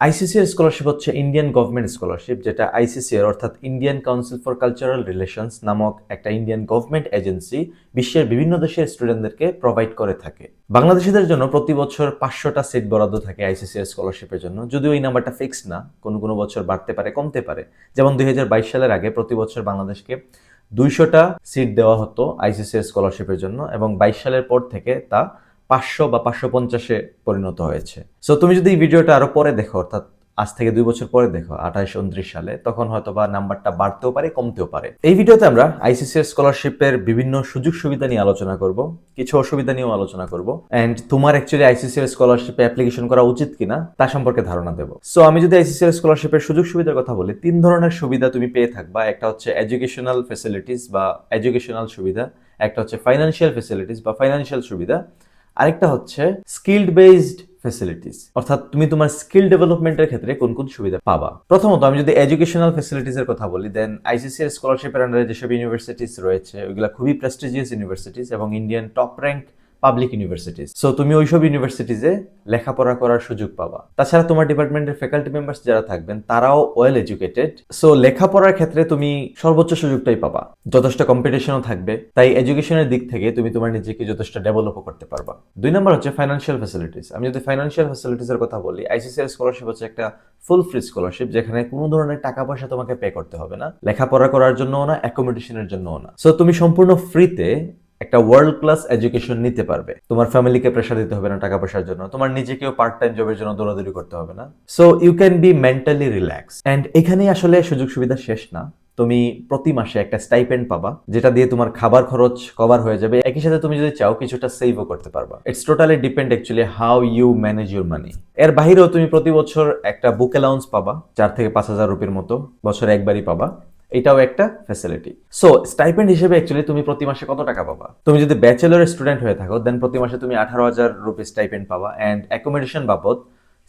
ICC এর scholarship হচ্ছে Indian government scholarship, যেটা আইসিসি এর অর্থাৎ Indian council for cultural relations নামক একটা ইন্ডিয়ান গভর্নমেন্ট এজেন্সি বিশ্বের বিভিন্ন দেশের স্টুডেন্টদেরকে প্রোভাইড করে থাকে। বাংলাদেশিদের জন্য প্রতি বছর 500টা সিট বরাদ্দ থাকে আইসিসি এর স্কলারশিপের জন্য, যদিও এই নাম্বারটা ফিক্সড না, কোনো কোনো বছর বাড়তে পারে কমতে পারে। যেমন 2022 সালের আগে প্রতি বছর বাংলাদেশকে 200টা সিট দেওয়া হতো আইসিসি এর স্কলারশিপের জন্য, এবং 22 সালের পর থেকে তা 500 বা 550-এ পরিণত হয়েছে। সো তুমি যদি এই ভিডিওটা আরো পরে দেখো, অর্থাৎ আজ থেকে 2 বছর পরে দেখো 28-29 সালে, তখন হয়তো বা নাম্বারটা বাড়তেও পারে কমতেও পারে। এই ভিডিওতে আমরা আইসিসি এর স্কলারশিপের বিভিন্ন সুযোগ সুবিধা নিয়ে আলোচনা করব, কিছু অসুবিধা নিয়েও আলোচনা করব, এন্ড তোমার অ্যাকচুয়ালি আইসিসি এর স্কলারশিপে অ্যাপ্লিকেশন করা উচিত কিনা তা সম্পর্কে ধারণা দেব। সো আমি যদি আইসিসি এর স্কলারশিপের সুযোগ সুবিধার কথা বলি, 3 ধরনের সুবিধা তুমি পেয়ে থাকবা। একটা হচ্ছে এডুকেশনাল ফ্যাসিলিটিস বা এডুকেশনাল সুবিধা, একটা হচ্ছে ফাইনান্সিয়াল ফ্যাসিলিটিস বা ফাইনান্সিয়াল সুবিধা, আরেকটা হচ্ছে স্কিল্ড বেসড ফ্যাসিলিটিস, অর্থাৎ তুমি তোমার স্কিল ডেভেলপমেন্টের ক্ষেত্রে কোন কোন সুবিধা পাবা। প্রথমত আমি যদি এডুকেশনাল ফ্যাসিলিটিস এর কথা বলি, দেন আইসিসি এর স্কলারশিপের আন্ডারে যেসব ইউনিভার্সিটিস রয়েছে ওইগুলো খুবই প্রেস্টিজিয়াস ইউনিভার্সিটিস এবং Indian top rank public universities. So তুমি ওইসব ইউনিভার্সিটিজে লেখাপড়া করার সুযোগ পাবা। তাছাড়া তোমার ডিপার্টমেন্টের ফ্যাকাল্টি মেম্বার্স যারা থাকবেন তারাও ওয়েল এডুকেটেড। সো লেখাপড়ার ক্ষেত্রে তুমি সর্বোচ্চ সুযোগটাই পাবা, যথেষ্ট কম্পিটিশনও থাকবে। তাই এডুকেশনের দিক থেকে তুমি তোমার নিজেকে যথেষ্ট ডেভেলপও করতে পারবা। 2 নম্বর হচ্ছে ফাইন্যান্সিয়াল ফ্যাসিলিটিস। আমি যদি ফাইন্যান্সিয়াল ফ্যাসিলিটিস এর কথা বলি, আইসিসি এর স্কলারশিপ হচ্ছে একটা ফুল ফ্রি স্কলারশিপ, যেখানে কোনো ধরনের টাকা পয়সা তোমাকে পে করতে হবে না, লেখাপড়া করার জন্যও না, অ্যাকোমোডেশনের জন্যও না। সো তুমি সম্পূর্ণ ফ্রিতে একটা ওয়ার্ল্ড ক্লাস এডুকেশন নিতে পারবে। তোমার ফ্যামিলিকে প্রেশার দিতে হবে না টাকা পয়সার জন্য, তোমার নিজেকেও পার্ট টাইম জবের জন্য দৌড়াদৌড়ি করতে হবে না। So you can be mentally relax. And এখানেই আসলে সুযোগ সুবিধা শেষ না। তুমি প্রতি মাসে একটা স্টাইপেন্ড পাবা, যেটা দিয়ে তোমার খাবার খরচ কভার হয়ে যাবে। একই সাথে তুমি যদি চাও কিছুটা সেভও করতে পারবা। It's totally depend actually how you manage your money. এর বাইরেও তুমি প্রতি বছর একটা বুক অ্যালাউন্স পাবা, 4 থেকে 5,000 রুপির মতো, বছরে একবারই পাবা। এটাও একটা ফ্যাসিলিটি। সো স্টাইপেন্ড হিসেবে অ্যাকচুয়ালি তুমি প্রতি মাসে কত টাকা পাবা? তুমি যদি ব্যাচেলর স্টুডেন্ট হয়ে থাকো, দেন প্রতি মাসে তুমি 18,000 রুপি স্টাইপেন্ড পাবা। এন্ড অ্যাকোমোডেশন বাবদ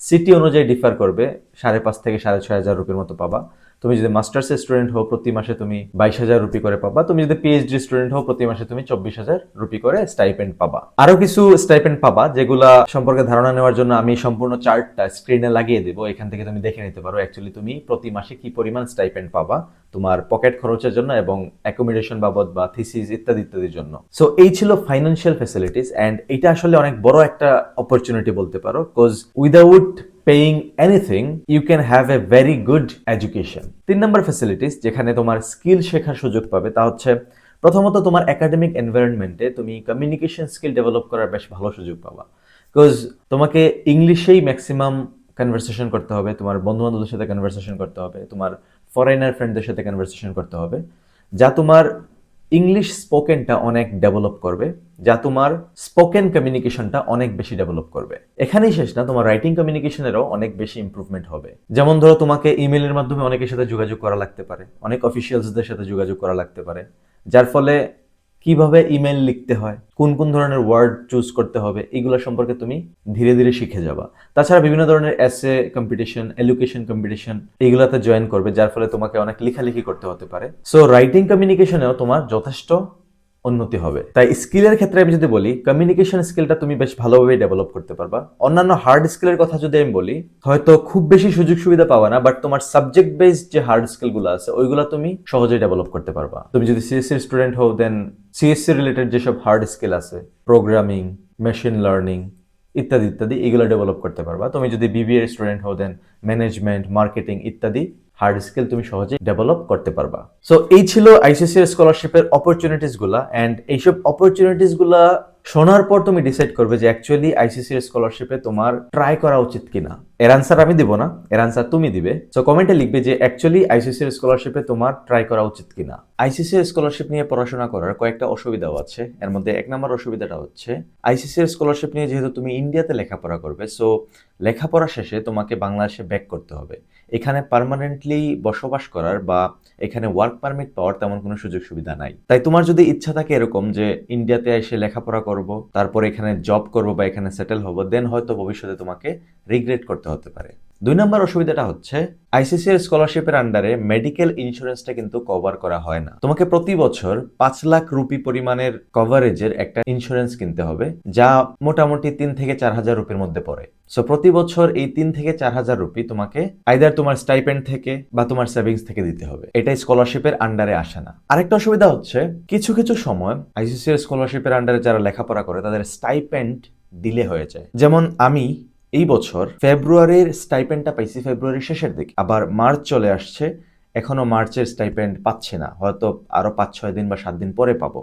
সিটি অনুযায়ী ডিফার করবে, 5,500 থেকে 6,500 রুপির মতো পাবা। তুমি যদি মাস্টার্সের স্টুডেন্ট হও প্রতি মাসে তুমি 22,000 রুপি করে পাবা। তুমি যদি পিএইচডি স্টুডেন্ট হও প্রতি মাসে তুমি 24,000 রুপি করে স্টাইপেন্ড পাবা। আরো কিছু স্টাইপেন্ড পাবা যেগুলা সম্পর্কে ধারণা নেওয়ার জন্য আমি সম্পূর্ণ চার্টটা স্ক্রিনে লাগিয়ে দেবো, এখান থেকে তুমি দেখে নিতে পারো অ্যাকচুয়ালি তুমি প্রতি মাসে কি পরিমাণ স্টাইপেন্ড পাবা তোমার পকেট খরচের জন্য এবং অ্যাকোমোডেশন বাবদ বা থিসিস ইত্যাদি ইত্যাদির জন্য। সো এই ছিল ফাইন্যান্সিয়াল ফ্যাসিলিটিস, এন্ড এটা আসলে অনেক বড় একটা অপরচুনিটি বলতে পারো, because without paying anything you can have a very good education. 3 নম্বর ফ্যাসিলিটিস যেখানে তোমার স্কিল শেখার সুযোগ পাবে, তা হচ্ছে প্রথমত তোমার একাডেমিক এনভায়রনমেন্টে তুমি কমিউনিকেশন স্কিল ডেভেলপ করার বেশ ভালো সুযোগ পাবা, বিকজ তোমাকে ইংলিশেই ম্যাক্সিমাম কনভারসেশন করতে হবে, তোমার বন্ধু বান্ধবদের সাথে কনভারসেশন করতে হবে, তোমার ফরেনার ফ্রেন্ডদের সাথে কনভারসেশন করতে হবে, যা তোমার ইংলিশ স্পোকেনটা অনেক ডেভেলপ করবে, যা তোমার স্পোকেন কমিউনিকেশনটা অনেক বেশি ডেভেলপ করবে। এখানেই শেষ না, তোমার রাইটিং কমিউনিকেশনেরও অনেক বেশি ইমপ্রুভমেন্ট হবে। যেমন ধরো তোমাকে ইমেলের মাধ্যমে অনেকের সাথে যোগাযোগ করা লাগতে পারে, অনেক অফিসিয়ালসদের সাথে যোগাযোগ করা লাগতে পারে, যার ফলে কিভাবে ইমেল লিখতে হয়, কোন কোন ধরনের ওয়ার্ড চুজ করতে হবে, এগুলো সম্পর্কে তুমি ধীরে ধীরে শিখে যাবা। তাছাড়া বিভিন্ন ধরনের এসে কম্পিটিশন, এডুকেশন কম্পিটিশন এগুলাতে জয়েন করবে, যার ফলে তোমাকে অনেক লেখালেখি করতে হতে পারে। সো রাইটিং কমিউনিকেশনেও তোমার যথেষ্ট উন্নতি হবে। তাই স্কিলের ক্ষেত্রে আমি যদি বলি, কমিউনিকেশন স্কিলটা তুমি বেশ ভালোভাবে ডেভেলপ করতে পারবা। অন্যান্য হার্ড স্কিলের কথা যদি আমি বলি, হয়তো খুব বেশি সুযোগ সুবিধা পাবা না, বাট তোমার সাবজেক্ট বেসড যে হার্ড স্কিলগুলো আছে ওইগুলো তুমি সহজেই ডেভেলপ করতে পারবা। তুমি যদি সিএসসি স্টুডেন্ট হও, দেন সিএসসি রিলেটেড যেসব হার্ড স্কিল আছে, প্রোগ্রামিং, মেশিন লার্নিং ইত্যাদি ইত্যাদি, এগুলো ডেভেলপ করতে পারবা। তুমি যদি বিবিএ স্টুডেন্ট হও, দেন ম্যানেজমেন্ট, মার্কেটিং ইত্যাদি হার্ড স্কিল তুমি সহজে ডেভেলপ করতে পারবা। সো এই ছিল আইসিসি এর স্কলারশিপের অপরচুনিটিস গুলা, এন্ড এইসব অপরচুনিটিস গুলা শোনার পর তুমি ডিসাইড করবে যে অ্যাকচুয়ালি আইসিসি এর স্কলারশিপে তোমার ট্রাই করা উচিত কিনা। এর আনসার আমি দিব না, এর আনসার তুমি দিবে। সো কমেন্টে লিখবে যে অ্যাকচুয়ালি আইসিসি এর স্কলারশিপে তোমার ট্রাই করা উচিত কিনা। আইসিসি এর স্কলারশিপ নিয়ে পড়াশোনা করার কয়েকটা অসুবিধাও আছে। এর মধ্যে 1 নম্বর অসুবিধাটা হচ্ছে আইসিসি এর স্কলারশিপ নিয়ে যেহেতু তুমি ইন্ডিয়াতে লেখাপড়া করবে, সো লেখাপড়া শেষে তোমাকে বাংলাদেশে ব্যাক করতে হবে। এখানে পার্মানেন্টলি বসবাস করার বা এখানে ওয়ার্ক পারমিট পাওয়ার তেমন কোনো সুযোগ সুবিধা নাই। তাই তোমার যদি ইচ্ছা থাকে এরকম যে ইন্ডিয়াতে এসে লেখাপড়া করব, তারপর এখানে জব করব বা এখানে সেটেল হব, দেন হয়তো ভবিষ্যতে তোমাকে রিগ্রেট করতে হতে পারে। 2 নম্বর অসুবিধাটা হচ্ছে আইসিসিআর স্কলারশিপের আন্ডারে মেডিকেল ইন্স্যুরেন্সটা কিন্তু কভার করা হয় না। তোমাকে প্রতি বছর 5 লাখ রুপি পরিমাণের কভারেজের একটা ইন্স্যুরেন্স কিনতে হবে, যা মোটামুটি 3 থেকে 4 হাজার রুপির মধ্যে পড়ে। সো প্রতি বছর এই 3 থেকে 4 হাজার রুপি তোমাকে আইদার তোমার স্টাইপেন্ড থেকে বা তোমার সেভিংস থেকে দিতে হবে। এটাই স্কলারশিপের আন্ডারে আসে না। আরেকটা অসুবিধা হচ্ছে কিছু কিছু সময় আইসিসিআর স্কলারশিপের আন্ডারে যারা লেখাপড়া করে তাদের স্টাইপেন্ড ডিলে হয়ে যায়। যেমন আমি এই বছর ফেব্রুয়ারির স্টাইপেন্ডটা পাইছি ফেব্রুয়ারির শেষের দিকে, আবার মার্চ চলে আসছে, এখনো মার্চের স্টাইপেন্ড পাচ্ছি না, হয়তো আরো 5-6 দিন বা 7 দিন পরে পাবো,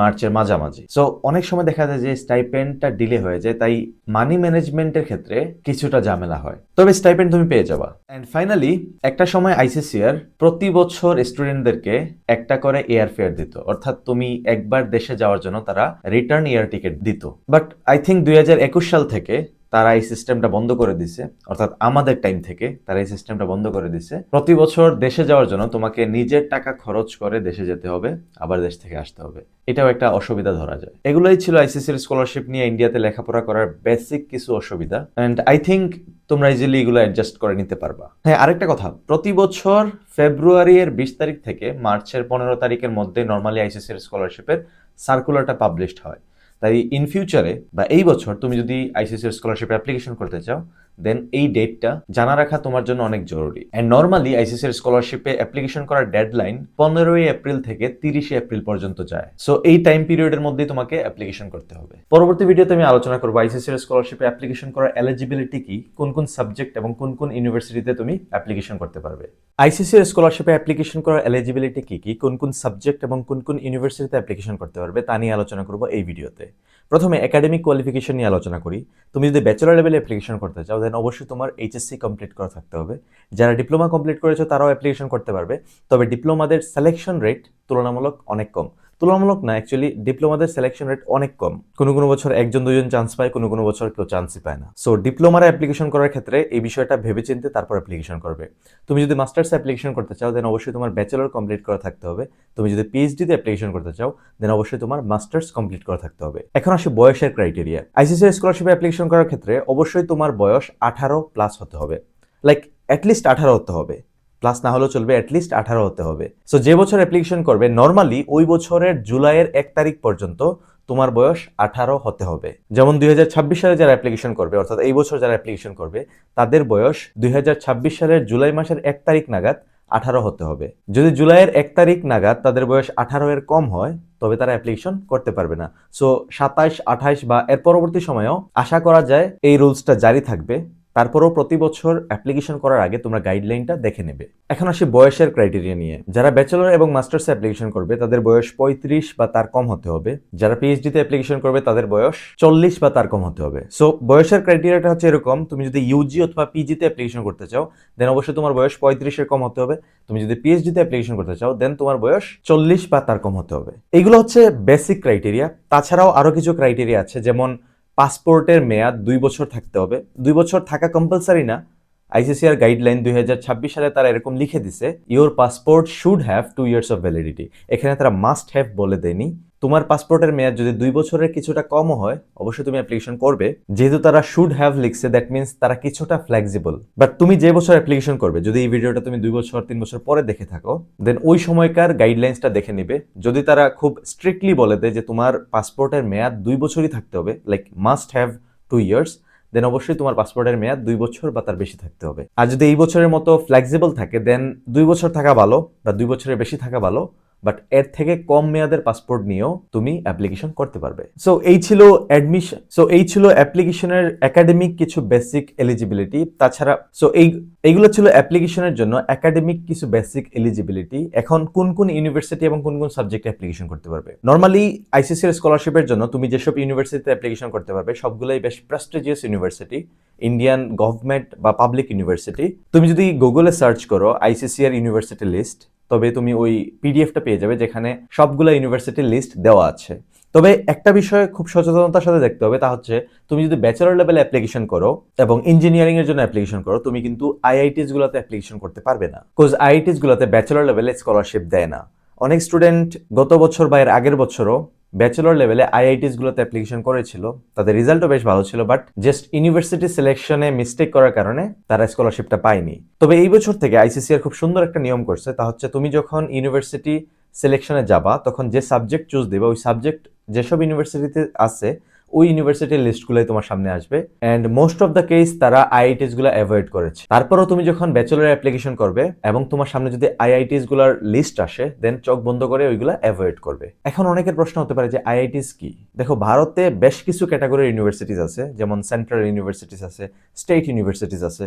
মার্চের মাঝামাঝি। সো অনেক সময় দেখা যায় যে স্টাইপেন্ডটা ডিলে হয়ে যায়, তাই মানি ম্যানেজমেন্টের ক্ষেত্রে কিছুটা ঝামেলা হয়, তবে স্টাইপেন্ড তুমি পেয়ে যাবা। এন্ড ফাইনালি একটা সময় আইসিসিআর প্রতি বছর স্টুডেন্টদেরকে একটা করে এয়ার ফেয়ার দিত, অর্থাৎ তুমি একবার দেশে যাওয়ার জন্য তারা রিটার্ন এয়ার টিকিট দিত। বাট আই থিঙ্ক 2021 সাল থেকে তারা এই সিস্টেমটা বন্ধ করে দিছে, অর্থাৎ আমাদের টাইম থেকে তারা এই সিস্টেমটা বন্ধ করে দিছে। প্রতি বছর দেশে যাওয়ার জন্য তোমাকে নিজের টাকা খরচ করে দেশে যেতে হবে, আবার দেশ থেকে আসতে হবে। এটাও একটা অসুবিধা ধরা যায়। এগুলোই ছিল আইসিসির স্কলারশিপ নিয়ে ইন্ডিয়াতে লেখাপড়া করার বেসিক কিছু অসুবিধা, এন্ড আই থিঙ্ক তোমরা ইজিলি এগুলো অ্যাডজাস্ট করে নিতে পারবা। হ্যাঁ, আরেকটা কথা, প্রতি বছর ফেব্রুয়ারির 20 তারিখ থেকে মার্চের 15 তারিখের মধ্যে নর্মালি আইসিসির স্কলারশিপের সার্কুলারটা পাবলিশড হয়। তাই ইন ফিউচারে বা এই বছর তুমি যদি আইসিসির স্কলারশিপ অ্যাপ্লিকেশন করতে চাও, দেন এই ডেটটা জানা রাখা তোমার জন্য অনেক জরুরি। এন্ড নর্মালি আইসিসির স্কলারশিপে অ্যাপ্লিকেশন করার ডেডলাইন 15 এপ্রিল থেকে 30 এপ্রিল পর্যন্ত যায়। সো এই টাইম পিরিয়ডের মধ্যেই তোমাকে অ্যাপ্লিকেশন করতে হবে। পরবর্তী ভিডিওতে আমি আলোচনা করবো আইসিসির স্কলারশিপে অ্যাপ্লিকেশন করার এলিজিবিলিটি কি, কোন কোন সাবজেক্ট এবং কোন কোন ইউনিভার্সিটিতে তুমি অ্যাপ্লিকেশন করতে পারবে। আইসিসির স্কলারশিপে অ্যাপ্লিকেশন করার এলিজিবিলিটি কি কি, কোন কোন সাবজেক্ট এবং কোন কোন ইউনিভার্সিটিতে অ্যাপ্লিকেশন করতে পারবে তা নিয়ে আলোচনা করবো এই ভিডিওতে। প্রথমে একাডেমিক কোয়ালিফিকেশন নিয়ে আলোচনা করি। তুমি যদি ব্যাচেলর লেভেলে অ্যাপ্লিকেশন করতে চাও, দেন অবশ্যই তোমার এইচএসসি কমপ্লিট করা থাকতে হবে। যারা ডিপ্লোমা কমপ্লিট করেছো তারাও অ্যাপ্লিকেশন করতে পারবে, তবে ডিপ্লোমাদের সিলেকশন রেট তুলনামূলক অনেক কম। তুলনামূলক না, অ্যাকচুয়ালি ডিপ্লোমাদের সিলেকশন রেট অনেক কম। কোনো কোনো বছর 1-2 জন চান্স পায়, কোনো কোনো বছর কেউ চান্সই পায় না। সো ডিপ্লোমার অ্যাপ্লিকেশন করার ক্ষেত্রে এই বিষয়টা ভেবেচিন্তে তারপর অ্যাপ্লিকেশন করবে। তুমি যদি মাস্টার্স অ্যাপ্লিকেশন করতে চাও, দেন অবশ্যই তোমার ব্যাচেলর কমপ্লিট করা থাকতে হবে। তুমি যদি পিএইচডিতে অ্যাপ্লিকেশন করতে চাও, দেন অবশ্যই তোমার মাস্টার্স কমপ্লিট করা থাকতে হবে। এখন আসে বয়সের ক্রাইটেরিয়া। আইসিসি স্কলারশিপে অ্যাপ্লিকেশন করার ক্ষেত্রে অবশ্যই তোমার বয়স 18+ হতে হবে, লাইক অ্যাটলিস্ট 18 হতে হবে, প্লাস না হলেও চলবে, অ্যাটলিস্ট 18 হতে হবে। সো যে বছর অ্যাপ্লিকেশন করবে নর্মালি ওই বছরের জুলাইয়ের 1 তারিখ পর্যন্ত তোমার বয়স 18 হতে হবে। যেমন 2026 সালে যারা অ্যাপ্লিকেশন করবে, অর্থাৎ এই বছর যারা অ্যাপ্লিকেশন করবে, তাদের বয়স 2026 সালের জুলাই মাসের 1 তারিখ নাগাদ 18 হতে হবে। যদি জুলাইয়ের 1 তারিখ নাগাদ তাদের বয়স 18 এর কম হয়, তবে তারা অ্যাপ্লিকেশন করতে পারবে না। সো 27, 28 বা এর পরবর্তী সময়েও আশা করা যায় এই রুলসটা জারি থাকবে। তারপরেও প্রতি বছর অ্যাপ্লিকেশন করার আগে তোমরা গাইডলাইনটা দেখে নেবে। এখন আসি বয়সের ক্রাইটেরিয়া নিয়ে। যারা ব্যাচেলর এবং মাস্টার্স অ্যাপ্লিকেশন করবে তাদের বয়স 35 বা তার কম হতে হবে। যারা পিএইচডিতে অ্যাপ্লিকেশন করবে তাদের বয়স 40 বা তার কম হতে হবে। সো বয়সের ক্রাইটেরিয়াটা হচ্ছে এরকম, তুমি যদি ইউজি অথবা পিজিতে অ্যাপ্লিকেশন করতে চাও, দেন অবশ্যই তোমার বয়স 35 এর কম হতে হবে। তুমি যদি পিএইচডিতে অ্যাপ্লিকেশন করতে চাও, দেন তোমার বয়স 40 বা তার কম হতে হবে। এগুলো হচ্ছে বেসিক ক্রাইটেরিয়া। তাছাড়াও আরো কিছু ক্রাইটেরিয়া আছে, যেমন পাসপোর্টের মেয়াদ 2 বছর থাকতে হবে। 2 বছর থাকা কম্পালসারি না, আইসিসিআর গাইডলাইন 2026 সালে তারা এরকম লিখে দিছে, your passport should have 2 years of validity. এখানে তারা মাস্ট হ্যাভ বলে দেয়নি। তোমার পাসপোর্টের মেয়াদ যদি 2 বছরের কিছুটা কমও হয়, অবশ্যই তুমি অ্যাপ্লিকেশন করবে। যেহেতু তারা শুড হ্যাভ লিখছে, দ্যাট মিনস তারা কিছুটা ফ্লেক্সিবল। বাট তুমি যে বছর অ্যাপ্লিকেশন করবে, যদি এই ভিডিওটা তুমি 2 বছর 3 বছর পরে দেখে থাকো, দেন ওই সময়কার গাইডলাইন্সটা দেখে নিবে। যদি তারা খুব স্ট্রিক্টলি বলে দেয় যে তোমার পাসপোর্টের মেয়াদ 2 বছরই থাকতে হবে, লাইক মাস্ট হ্যাভ 2 ইয়ার্স, দেন অবশ্যই তোমার পাসপোর্টের মেয়াদ 2 বছর বা তার বেশি থাকতে হবে। আর যদি এই বছরের মতো ফ্লেক্সিবল থাকে, দেন 2 বছর থাকা ভালো বা 2 বছরের বেশি থাকা ভালো, বাট এর থেকে কম মেয়াদের পাসপোর্ট নিয়েও তুমি অ্যাপ্লিকেশন করতে পারবে। সো এই ছিল অ্যাপ্লিকেশনের একাডেমিক কিছু বেসিক এলিজিবিলিটি। তাছাড়া এইগুলো ছিল অ্যাপ্লিকেশনের জন্য একাডেমিক কিছু বেসিক এলিজিবিলিটি। এখন কোন কোন ইউনিভার্সিটি এবং কোন কোন সাবজেক্টে অ্যাপ্লিকেশন করতে পারবে। নর্মালি আইসিসির স্কলারশিপের জন্য তুমি যেসব ইউনিভার্সিটিতে অ্যাপ্লিকেশন করতে পারবে সবগুলোই বেশ প্রেস্টিজিয়াস ইউনিভার্সিটি, ইন্ডিয়ান গভর্নমেন্ট বা পাবলিক ইউনিভার্সিটি। তুমি যদি গুগলে সার্চ করো আইসিসিআর ইউনিভার্সিটি লিস্ট, তবে তুমি ওই পিডিএফটা পেয়ে যাবে যেখানে সবগুলো ইউনিভার্সিটির লিস্ট দেওয়া আছে। তবে একটা বিষয় খুব সচেতনতার সাথে দেখতে হবে, তা হচ্ছে তুমি যদি ব্যাচেলর লেভেলে অ্যাপ্লিকেশন করো এবং ইঞ্জিনিয়ারিং এর জন্য অ্যাপ্লিকেশন করো, তুমি কিন্তু আইআইটিস গুলোতে অ্যাপ্লিকেশন করতে পারবে না, বিকজ আইআইটিস গুলোতে ব্যাচেলর লেভেলে স্কলারশিপ দেয় না। অনেক স্টুডেন্ট গত বছর বা এর আগের বছরও ব্যাচেলর লেভেলে আইআইটিস গুলোতে অ্যাপ্লিকেশন করেছিল, তাদের রেজাল্টও বেশ ভালো ছিল, বাট জাস্ট ইউনিভার্সিটি সিলেকশনে মিস্টেক করার কারণে তারা স্কলারশিপটা পায়নি। তবে এই বছর থেকে আইসিসিআর খুব সুন্দর একটা নিয়ম করছে, তা হচ্ছে তুমি যখন ইউনিভার্সিটি সিলেকশনে যাবা তখন যে সাবজেক্ট চুজ দিবা ওই সাবজেক্ট যেসব ইউনিভার্সিটিতে আছে ওই ইউনিভার্সিটির লিস্টগুলোই তোমার সামনে আসবে, and most of the case তারা আইআইটিস গুলো অ্যাভয়েড করেছে। তারপরও তুমি যখন ব্যাচেলর অ্যাপ্লিকেশন করবে এবং তোমার সামনে যদি আইআইটিস গুলার লিস্ট আসে, দেন চোখ বন্ধ করে ওইগুলা অ্যাভয়েড করবে। এখন অনেকের প্রশ্ন হতে পারে যে আইআইটিস কি? দেখো, ভারতে বেশ কিছু ক্যাটাগরির ইউনিভার্সিটিস আছে, যেমন সেন্ট্রাল ইউনিভার্সিটিস আছে, স্টেট ইউনিভার্সিটিস আছে।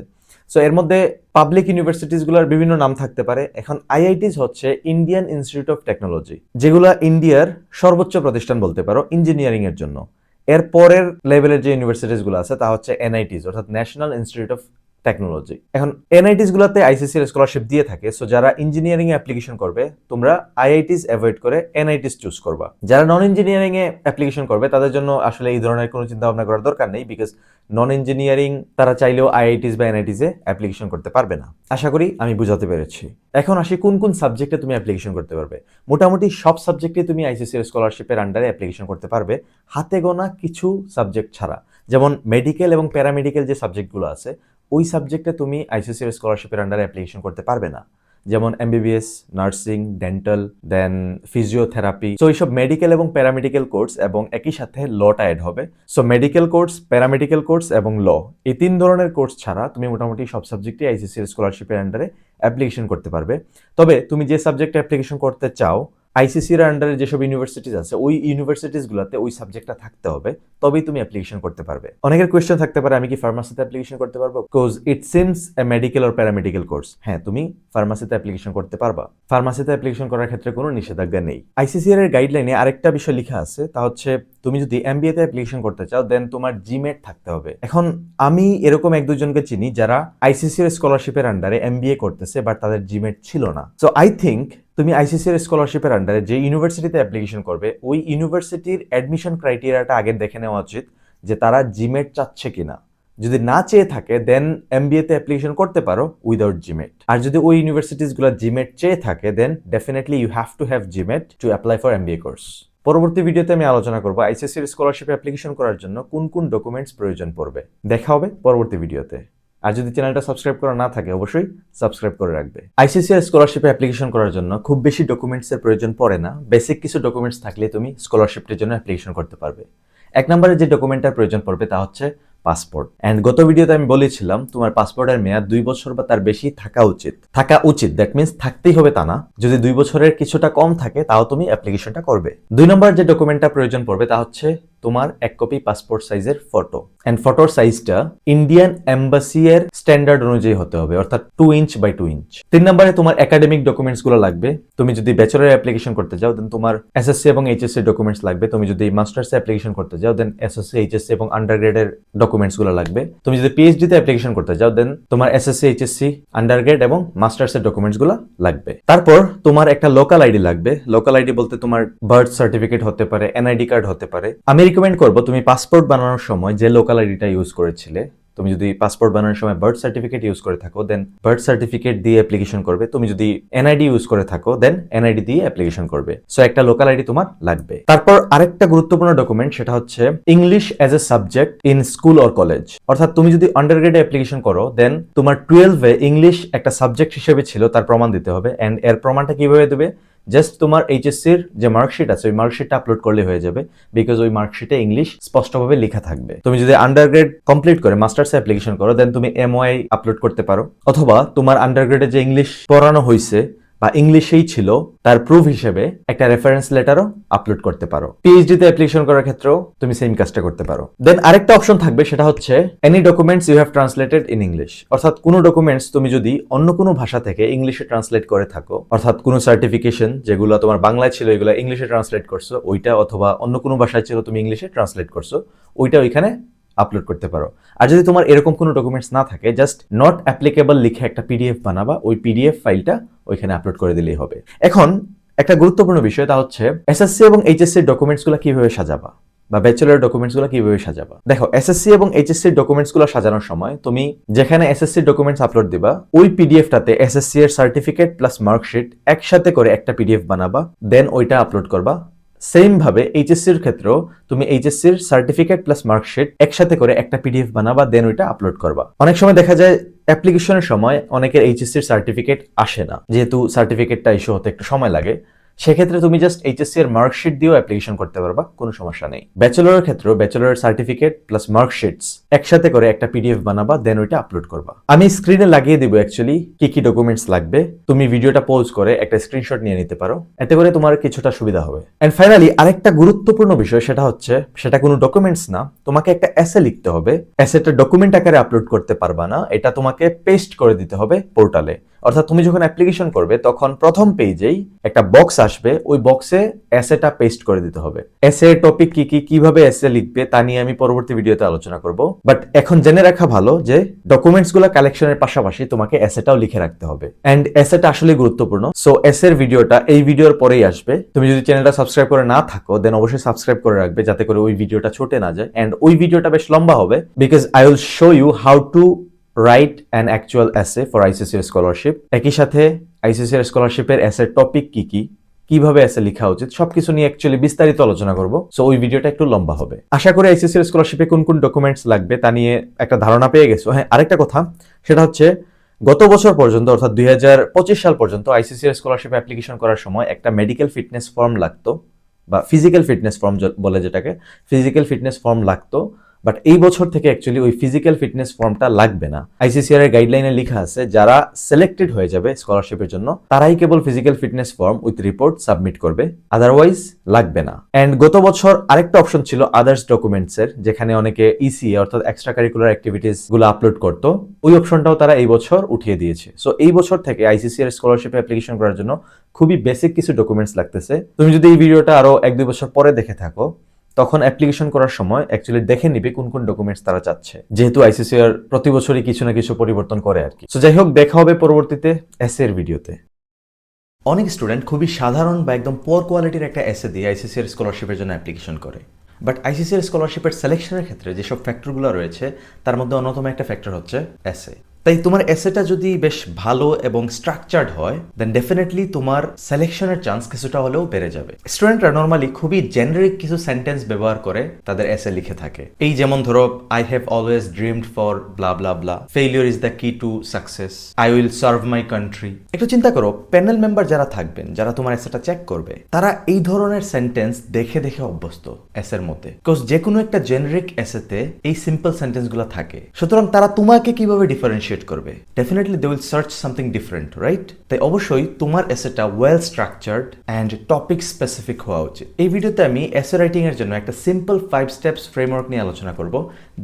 সো এর মধ্যে পাবলিক ইউনিভার্সিটিস গুলোর বিভিন্ন নাম থাকতে পারে। এখন আইআইটিস হচ্ছে ইন্ডিয়ান ইনস্টিটিউট অফ টেকনোলজি, যেগুলা ইন্ডিয়ার সর্বোচ্চ প্রতিষ্ঠান বলতে পারো ইঞ্জিনিয়ারিং এর জন্য। এর পরের লেভেলের যে ইউনিভার্সিটিস গুলো আছে তা হচ্ছে এনআইটিস, অর্থাৎ ন্যাশনাল ইনস্টিটিউট অফ টেকনোলজি। এখন এনআইটিস গুলোতে আইসিসিআর স্কলারশিপ দিয়ে থাকে। সো যারা ইঞ্জিনিয়ারিং এ অ্যাপ্লিকেশন করবে তোমরা আইআইটিস অ্যাভয়েড করে এনআইটিস চুজ করবা। যারা নন ইঞ্জিনিয়ারিং এ অ্যাপ্লিকেশন করবে তাদের জন্য আসলে এই ধরনের কোনো চিন্তা ভাবনা করার দরকার নেই, বিকজ নন ইঞ্জিনিয়ারিং তারা চাইলেও আইআইটিস বা এনআইটিস এ অ্যাপ্লিকেশন করতে পারবে না। আশা করি আমি বুঝাতে পেরেছি। এখন আসি কোন কোন সাবজেক্টে তুমি অ্যাপ্লিকেশন করতে পারবে। মোটামুটি সব সাবজেক্টে তুমি আইসিসিআর স্কলারশিপের আন্ডারে অ্যাপ্লিকেশন করতে পারবে, হাতে গোনা কিছু সাবজেক্ট ছাড়া। যেমন মেডিকেল এবং প্যারামেডিক্যাল যে সাবজেক্টগুলো আছে ওই সাবজেক্টে তুমি আইসিসিআর স্কলারশিপের আন্ডারে অ্যাপ্লিকেশন করতে পারবে না, যেমন এমবিবিএস, নার্সিং, ডেন্টাল, দেন ফিজিওথেরাপি। সো এইসব মেডিকেল এবং প্যারামেডিক্যাল কোর্স এবং একই সাথে লটা অ্যাড হবে। So medical course, paramedical course এবং ল, এই 3 ধরনের কোর্স ছাড়া তুমি মোটামুটি সব সাবজেক্টে আইসিসিআর স্কলারশিপের আন্ডারে অ্যাপ্লিকেশন করতে পারবে। তবে তুমি যে সাবজেক্টে অ্যাপ্লিকেশন করতে চাও আইসিসির আন্ডারে যেসব ইউনিভার্সিটিজ আছে ওই ইউনিভার্সিটিস গুলোতে ওই সাবজেক্টটা থাকতে হবে, তবেই তুমি অ্যাপ্লিকেশন করতে পারবে। অনেকের কোয়েশ্চেন থাকতে পারে আমি কি ফার্মাসিতে অ্যাপ্লিকেশন করতে পারবো, because it seems A medical or paramedical course. হ্যাঁ, তুমি ফার্মাসিতে অ্যাপ্লিকেশন করতে পারবা, ফার্মাসিতে অ্যাপ্লিকেশন করার ক্ষেত্রে কোনো নিষেধাজ্ঞা নেই। আইসিসিআর এর গাইডলাইনে আরেকটা বিষয় লেখা আছে, তা হচ্ছে তুমি যদি এমবিএ তে অ্যাপ্লিকেশন করতে চাও দেন তোমার জিমেট থাকতে হবে। এখন আমি এরকম এক দুজনকে চিনি যারা আইসিসিআর স্কলারশিপের আন্ডারে এমবিএ করতেছে বাট তাদের জিমেট ছিল না। সো আই থিংক তুমি আইসিসিআর স্কলারশিপের আন্ডারে যে ইউনিভার্সিটিতে অ্যাপ্লিকেশন করবে ওই ইউনিভার্সিটির অ্যাডমিশন ক্রাইটেরিয়াটা আগে দেখে নেওয়া উচিত যে তারা জিমেট চাচ্ছে কিনা। যদি না চেয়ে থাকে দেন এমবিএ তে অ্যাপ্লিকেশন করতে পারো উইদাউট জিমেট। আর যদি ওই ইউনিভার্সিটিসগুলো জিমেট চেয়ে থাকে then definitely you have to have GMAT to apply for MBA course. পরবর্তী ভিডিওতে আমি আলোচনা করব আইসিসিআর স্কলারশিপ অ্যাপ্লিকেশন করার জন্য কোন কোন ডকুমেন্টস প্রয়োজন পড়বে। দেখা হবে পরবর্তী ভিডিওতে। আর যদি চ্যানেলটা সাবস্ক্রাইব করা না থাকে অবশ্যই সাবস্ক্রাইব করে রাখবে। আইসিসিআর স্কলারশিপে অ্যাপ্লিকেশন করার জন্য খুব বেশি ডকুমেন্টসের প্রয়োজন পড়ে না, বেসিক কিছু ডকুমেন্টস থাকলে তুমি স্কলারশিপের জন্য অ্যাপ্লিকেশন করতে পারবে। 1 নম্বরে যে ডকুমেন্টটার প্রয়োজন পড়বে তা হচ্ছে পাসপোর্ট। এন্ড গত ভিডিওতে আমি বলেছিলাম তোমার পাসপোর্টের মেয়াদ 2 বছর বা তার বেশি থাকা উচিত। দ্যাট মিন্স থাকতেই হবে তা না, যদি 2 বছরের কিছুটা কম থাকে তাও তুমি অ্যাপ্লিকেশনটা করবে। 2 নম্বর যে ডকুমেন্টটা প্রয়োজন পড়বে তা হচ্ছে তোমার 1 কপি পাসপোর্ট সাইজের ফটো, এন্ড ফটোর সাইজটা ইন্ডিয়ান এম্বাসি এর স্ট্যান্ডার্ড অনুযায়ী হতে হবে, অর্থাৎ 2 ইঞ্চ বাই 2 ইঞ্চ। 3 নম্বরে তোমার একাডেমিক ডকুমেন্টস গুলো লাগবে। তুমি যদি ব্যাচেলর অ্যাপ্লিকেশন করতে যাও দেন তোমার এসএসসি এবং এইচএসসি ডকুমেন্টস লাগবে। তুমি যদি মাস্টার্স অ্যাপ্লিকেশন করতে যাও দেন এসএসসি, এইচএসসি এবং আন্ডারগ্রেডের ডকুমেন্টস গুলো লাগবে। তুমি যদি পিএইচডি তে অ্যাপ্লিকেশন করতে যাও দেন তোমার এসএসসি, এইচএসসি, আন্ডারগ্রেড এবং মাস্টার্স এর ডকুমেন্টস গুলো লাগবে। তারপর তোমার একটা লোকাল আইডি লাগবে। লোকাল আইডি বলতে তোমার বার্থ সার্টিফিকেট হতে পারে, এনআইডি কার্ড হতে পারে। আমি রিকমেন্ড করব তুমি পাসপোর্ট বানানোর সময় যে লোকাল আইডিটা ইউজ করেছিলে, তুমি যদি পাসপোর্ট বানানোর সময় বার্থ সার্টিফিকেট ইউজ করে থাকো দেন বার্থ সার্টিফিকেট দিয়ে অ্যাপ্লিকেশন করবে। তুমি যদি এনআইডি ইউজ করে থাকো দেন এনআইডি দিয়ে অ্যাপ্লিকেশন করবে। সো একটা লোকাল আইডি তোমার লাগবে। তারপর আরেকটা গুরুত্বপূর্ণ ডকুমেন্ট, সেটা হচ্ছে English as a subject in school or college. অর্থাৎ তুমি যদি আন্ডারগ্রেডে অ্যাপ্লিকেশন করো দেন তোমার 12 এ ইংলিশ একটা সাবজেক্ট হিসেবে ছিল তার প্রমাণ দিতে হবে। এন্ড এর প্রমাণটা কিভাবে দেবে, জাস্ট তোমার এইচএসসির যে মার্কশিট আছে ওই মার্কশিটটা আপলোড করলে হয়ে যাবে, বিকজ ওই মার্কশিটে ইংলিশ স্পষ্টভাবে লেখা থাকবে। তুমি যদি আন্ডারগ্রেড কমপ্লিট করে মাস্টার্স অ্যাপ্লিকেশন করো দেন তুমি এমওআই আপলোড করতে পারো, অথবা তোমার আন্ডারগ্রেডে যে ইংলিশ পড়ানো হয়েছে বা ইংলিশেই ছিল তার প্রুফ হিসেবে একটা রেফারেন্স লেটারও আপলোড করতে পারো। পিএইচডি তে অ্যাপ্লিকেশন করার ক্ষেত্রেও তুমি সেম কাজটা করতে পারো। দেন আরেকটা অপশন থাকবে, সেটা হচ্ছে any documents you have translated in English. অর্থাৎ কোনো ডকুমেন্টস তুমি যদি অন্য কোনো ভাষা থেকে ইংলিশে ট্রান্সলেট করে থাকো, অর্থাৎ কোনো সার্টিফিকেশন যেগুলো তোমার বাংলায় ছিল এগুলো ইংলিশে ট্রান্সলেট করছো ওইটা, অথবা অন্য কোনো ভাষায় ছিল তুমি ইংলিশে ট্রান্সলেট করছো ওইটা ওইখানে আপলোড করতে পারো। আর যদি তোমার এরকম কোনো ডকুমেন্টস না থাকে, জাস্ট নট অ্যাপ্লিকেবল লিখে একটা পিডিএফ বানাবা, ওই পিডিএফ ফাইলটা ওইখানে আপলোড করে দিলেই হবে। এখন একটা গুরুত্বপূর্ণ বিষয়, তা হচ্ছে এসএসসি এবং এইচএসসি ডকুমেন্টস গুলো কিভাবে সাজাবা বা ব্যাচেলর ডকুমেন্টস গুলো কিভাবে সাজাবা। দেখো, এসএসসি এবং এইচএসসি ডকুমেন্টস গুলো সাজানোর সময় তুমি যেখানে এসএসসি ডকুমেন্টস আপলোড দিবা ওই পিডিএফটাতে এসএসসি এর সার্টিফিকেট প্লাস মার্কশিট একসাথে করে একটা পিডিএফ বানাবা, দেন ওইটা আপলোড করবা সেম ভাবে এইচএসসির ক্ষেত্রেও তুমি এইচএসসির সার্টিফিকেট প্লাস মার্কশিট একসাথে করে একটা পিডিএফ বানাবা, দেন ওইটা আপলোড করবা। অনেক সময় দেখা যায় অ্যাপ্লিকেশনের সময় অনেকের এইচএসসির সার্টিফিকেট আসে না, যেহেতু সার্টিফিকেটটা ইস্যু হতে একটু সময় লাগে। সেক্ষেত্রে তুমি জাস্ট এইচএসসি এর মার্কশিট দিয়েও অ্যাপ্লিকেশন করতে পারবা, কোনো সমস্যা নেই। ব্যাচেলরের ক্ষেত্রেও ব্যাচেলরের সার্টিফিকেট প্লাস মার্কশিটস একসাথে করে একটা পিডিএফ বানাবা, দেন ওইটা আপলোড করবা। আমি স্ক্রিনে লাগিয়ে দিব অ্যাকচুয়ালি কি কি ডকুমেন্টস লাগবে, তুমি ভিডিওটা পজ করে একটা স্ক্রিনশট নিয়ে নিতে পারো, এতে করে তোমার কিছুটা সুবিধা হবে। এন্ড ফাইনালি আরেকটা গুরুত্বপূর্ণ বিষয়, সেটা হচ্ছে সেটা কোনো ডকুমেন্টস না, তোমাকে একটা এসে লিখতে হবে। এসেটা ডকুমেন্ট আকারে আপলোড করতে পারবা না, এটা তোমাকে পেস্ট করে দিতে হবে পোর্টালে। অর্থাৎ তুমি যখন অ্যাপ্লিকেশন করবে তখন প্রথম পেজেই একটা বক্স আসবে, ওই বক্সে এসেটা পেস্ট করে দিতে হবে। এসে টপিক কি কি, কিভাবে এসে লিখবে তা নিয়ে আমি পরবর্তী ভিডিওতে আলোচনা করব। বাট এখন জেনে রাখা ভালো যে ডকুমেন্টস গুলো কালেকশনের পাশাপাশি তোমাকে এসেটাও লিখে রাখতে হবে। এন্ড এসেটা আসলে গুরুত্বপূর্ণ। সো এসের ভিডিওটা এই ভিডিওর পরেই আসবে। তুমি যদি চ্যানেলটা সাবস্ক্রাইব করে না থাকো দেন অবশ্যই সাবস্ক্রাইব করে রাখবে, যাতে করে ওই ভিডিওটা ছুটে না যায়। এন্ড ওই ভিডিওটা বেশ লম্বা হবে, because I will show you how to write an actual essay for ICCR scholarship. একই সাথে আইসিসিআর স্কলারশিপের এসের টপিক কি কি, কিভাবে এসে লেখা উচিত, সবকিছু নিয়ে অ্যাকচুয়ালি বিস্তারিত আলোচনা করব। সো ওই ভিডিওটা একটু লম্বা হবে। আশা করি আইসিসিআর স্কলারশিপে কোন কোন ডকুমেন্টস লাগবে তা নিয়ে একটা ধারণা পেয়ে গেছো। হ্যাঁ, আরেকটা কথা, সেটা হচ্ছে গত বছর পর্যন্ত অর্থাৎ 2025 সাল পর্যন্ত আইসিসিআর স্কলারশিপ অ্যাপ্লিকেশন করার সময় একটা মেডিকেল ফিটনেস ফর্ম লাগতো, বা ফিজিক্যাল ফিটনেস ফর্ম বলে যেটাকে, ফিজিক্যাল ফিটনেস ফর্ম লাগতো। বাট এই বছর থেকে অ্যাকচুয়ালি ওই ফিজিক্যাল ফিটনেস ফর্মটা লাগবে না। আইসিসিআর এর গাইডলাইনে লেখা আছে যারা সিলেক্টেড হয়ে যাবে স্কলারশিপের জন্য তারাই কেবল physical fitness form with report submit করবে, আদারওয়াইজ লাগবে না। এন্ড গত বছর আরেকটা অপশন ছিল আদার্স ডকুমেন্টস এর, যেখানে অনেকে ইসিএ অর্থাৎ এক্সট্রা কারিকুলার অ্যাক্টিভিটিস গুলো আপলোড করতো, ওই অপশনটাও তারা এই বছর উঠিয়ে দিয়েছে। সো এই বছর থেকে আইসিসিআর স্কলারশিপে অ্যাপ্লিকেশন করার জন্য খুবই বেসিক কিছু ডকুমেন্টস লাগতেছে। তুমি যদি এই ভিডিওটা আরো 1-2 বছর পরে দেখে থাকো তখন অ্যাপ্লিকেশন করার সময় অ্যাকচুয়ালি দেখে নিবে কোন কোন ডকুমেন্টস তারা চাচ্ছে, যেহেতু আইসিসিআর প্রতি বছরই কিছু না কিছু পরিবর্তন করে আর কি। সো যাই হোক, দেখা হবে পরবর্তীতে এসএ এর ভিডিওতে। অনেক স্টুডেন্ট খুবই সাধারণ বা একদম পোর কোয়ালিটির একটা এসএ দিয়ে আইসিসিআর স্কলারশিপের জন্য অ্যাপ্লিকেশন করে। বাট আইসিসিআর স্কলারশিপের সিলেকশনের ক্ষেত্রে যেসব ফ্যাক্টরগুলো রয়েছে তার মধ্যে অন্যতম একটা ফ্যাক্টর হচ্ছে এসএ। তাই তোমার এসেটা যদি বেশ ভালো এবং স্ট্রাকচার্ড হয় দেন ডেফিনেটলি তোমার সিলেকশনের চান্স কিছুটা হলেও বেড়ে যাবে। স্টুডেন্টরা নর্মালি খুবই জেনারিক কিছু সেন্টেন্স ব্যবহার করে তাদের এসে লিখে থাকে। এই যেমন ধরো, I have always dreamed for blah blah blah, failure is the key to success, I will serve my country. একটু চিন্তা করো, প্যানেল মেম্বার যারা থাকবেন, যারা তোমার এসেটা চেক করবে, তারা এই ধরনের সেন্টেন্স দেখে দেখে অভ্যস্ত এসের মধ্যে। বিকজ যে কোনো একটা জেনারিক এসেতে এই সিম্পল সেন্টেন্সগুলো থাকে, সুতরাং তারা তোমাকে কিভাবে ডিফারেন্সিয়েট করবে? Definitely they will search something different, right? তাই অবশ্যই তোমার এসেটা well structured and topic specific হওয়া উচিত। এই ভিডিওতে আমি এসে রাইটিং এর জন্য একটা সিম্পল 5 স্টেপস ফ্রেমওয়ার্ক নিয়ে আলোচনা করব।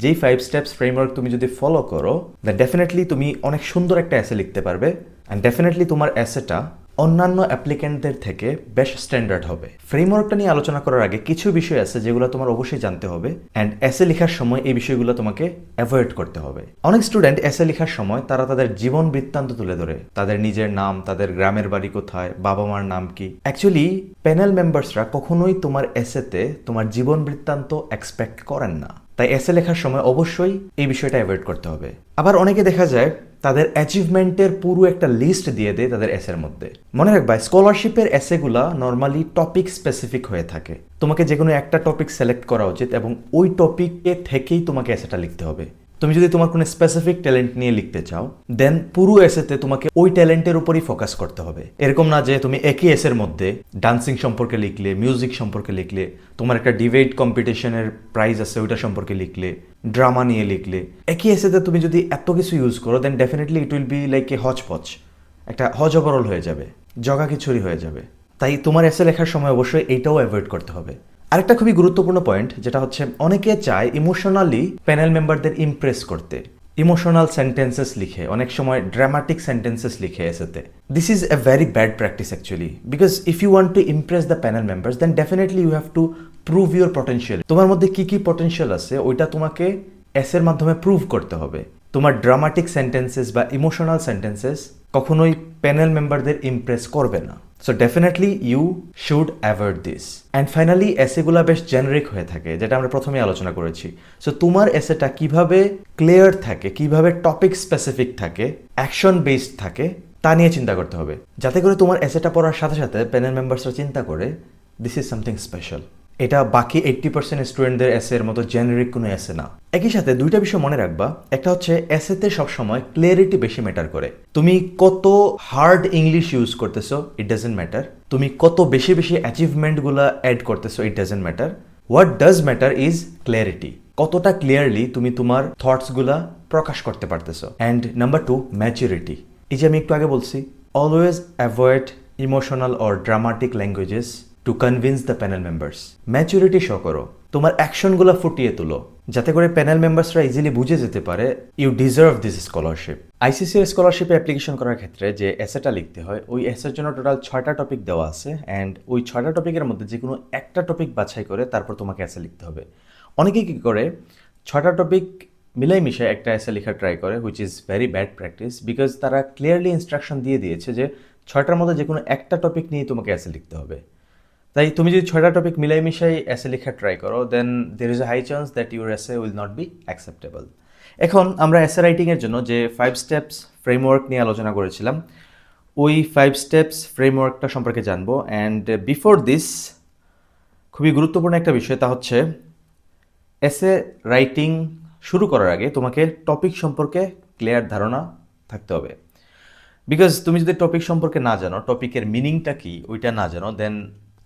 যেই 5 স্টেপস ফ্রেমওয়ার্ক তুমি যদি ফলো করো দেন ডেফিনেটলি তুমি অনেক সুন্দর একটা এসে লিখতে পারবে, অ্যান্ড ডেফিনেটলি তোমার এসেটা অন্যান্য অ্যাপ্লিক্যান্টদের থেকে বেশ স্ট্যান্ডার্ড হবে। ফ্রেমওয়ার্কটা নিয়ে আলোচনা করার আগে কিছু বিষয় আছে যেগুলো তোমার অবশ্যই জানতে হবে, অ্যান্ড এসে লেখার সময় এই বিষয়গুলো তোমাকে অ্যাভয়েড করতে হবে। অনেক স্টুডেন্ট এসে লেখার সময় তারা তাদের জীবন বৃত্তান্ত তুলে ধরে, তাদের নিজের নাম, তাদের গ্রামের বাড়ি কোথায়, বাবা মার নাম কি। অ্যাকচুয়ালি প্যানেল মেম্বার্সরা কখনোই তোমার এসেতে তোমার জীবন বৃত্তান্ত এক্সপেক্ট করেন না। তাই এসে লেখার সময় অবশ্যই এই বিষয়টা অ্যাভয়েড করতে হবে। আবার অনেকে দেখা যায় তাদের অ্যাচিভমেন্টের পুরো একটা লিস্ট দিয়ে দেয় তাদের এসের মধ্যে। মনে রাখবা, স্কলারশিপের এসেগুলা নর্মালি টপিক স্পেসিফিক হয়ে থাকে। তোমাকে যে কোনো একটা টপিক সিলেক্ট করা উচিত এবং ওই টপিকে থেকেই তোমাকে এসেটা লিখতে হবে। তুমি যদি তোমার কোনো স্পেসিফিক ট্যালেন্ট নিয়ে লিখতে চাও দেন পুরো এসেতে তোমাকে ওই ট্যালেন্টের উপরই ফোকাস করতে হবে। এরকম না যে তুমি একই এসের মধ্যে ডান্সিং সম্পর্কে লিখলে, মিউজিক সম্পর্কে লিখলে, তোমার একটা ডিবেট কম্পিটিশনের প্রাইজ আছে ওইটা সম্পর্কে লিখলে, ড্রামা নিয়ে লিখলে। একই এসেতে তুমি যদি এত কিছু ইউজ করো then definitely it will be like a hotchpotch, একটা হজবরল হয়ে যাবে, জগা খিচুড়ি হয়ে যাবে। তাই তোমার এসে লেখার সময় অবশ্যই এইটাও অ্যাভয়েড করতে হবে। আরেকটা খুবই গুরুত্বপূর্ণ পয়েন্ট, যেটা হচ্ছে অনেকে চায় ইমোশনালি প্যানেল মেম্বারদের ইমপ্রেস করতে, ইমোশনাল সেন্টেন্সেস লিখে, অনেক সময় ড্রামাটিক সেন্টেন্সেস লিখে এসেতে। This is a very bad practice actually, because if you want to impress the panel members then definitely you have to prove your potential. তোমার মধ্যে কি কি পটেনশিয়াল আছে ওইটা তোমাকে এসের মাধ্যমে প্রুভ করতে হবে। তোমার ড্রামাটিক সেন্টেন্সেস বা ইমোশনাল সেন্টেন্সেস কখনোই প্যানেল মেম্বারদের ইমপ্রেস করবে না। So definitely you should avoid this. And finally এসেগুলা বেশ জেনারিক হয়ে থাকে, যেটা আমরা প্রথমে আলোচনা করেছি। সো তোমার এসেটা কিভাবে ক্লিয়ার থাকে, কিভাবে টপিক স্পেসিফিক থাকে, অ্যাকশন বেসড থাকে, তা নিয়ে চিন্তা করতে হবে, যাতে করে তোমার এসেটা পড়ার সাথে সাথে প্যানেল মেম্বার্সরা চিন্তা করে দিস ইজ সামথিং স্পেশাল। এটা বাকি 80% স্টুডেন্টদের এসের মতো জেনারিক কোনো এসে না। একই সাথে দুইটা বিষয় মনে রাখবা, একটা হচ্ছে এসেতে সবসময় ক্লিয়ারিটি বেশি ম্যাটার করে। তুমি কত হার্ড ইংলিশ ইউজ করতেছো ইট ডাজেন্ট ম্যাটার, তুমি কত বেশি বেশি অ্যাচিভমেন্টগুলো অ্যাড করতেছো ইট doesn't matter, what does matter is clarity. কতটা ক্লিয়ারলি তুমি তোমার থটসগুলা প্রকাশ করতে পারতেছো। And number 2, maturity. এই যে আমি একটু আগে বলছি, always avoid emotional or dramatic languages to convince the panel members. Maturity show করো, তোমার অ্যাকশনগুলো ফুটিয়ে তুলো, যাতে করে প্যানেল মেম্বার্সরা ইজিলি বুঝে যেতে পারে you deserve this scholarship. ICCR স্কলারশিপে অ্যাপ্লিকেশন করার ক্ষেত্রে যে এসেটা লিখতে হয়, ওই এসের জন্য টোটাল 6টা টপিক দেওয়া আছে। অ্যান্ড ওই 6টা টপিকের মধ্যে যে কোনো একটা টপিক বাছাই করে তারপর তোমাকে এসে লিখতে হবে। অনেকেই কী করে, 6টা টপিক মিলাই মিশাই একটা এসে লেখা ট্রাই করে, which is very bad practice, because তারা ক্লিয়ারলি ইনস্ট্রাকশন দিয়ে দিয়েছে যে 6টার মধ্যে যে কোনো একটা টপিক নিয়ে তোমাকে এসে লিখতে হবে। তাই তুমি যদি 6টা টপিক মিলাই মিশাই এসে লেখা ট্রাই করো, then there is a high chance that your essay will not be acceptable. এখন আমরা এসে রাইটিংয়ের জন্য যে 5 স্টেপস ফ্রেমওয়ার্ক নিয়ে আলোচনা করেছিলাম, ওই 5 স্টেপস ফ্রেমওয়ার্কটা সম্পর্কে জানবো। অ্যান্ড বিফোর দিস, খুবই গুরুত্বপূর্ণ একটা বিষয়, তা হচ্ছে এসে রাইটিং শুরু করার আগে তোমাকে টপিক সম্পর্কে ক্লিয়ার ধারণা থাকতে হবে। বিকজ তুমি যদি টপিক সম্পর্কে না জানো, টপিকের মিনিংটা কি ওইটা না জানো, দেন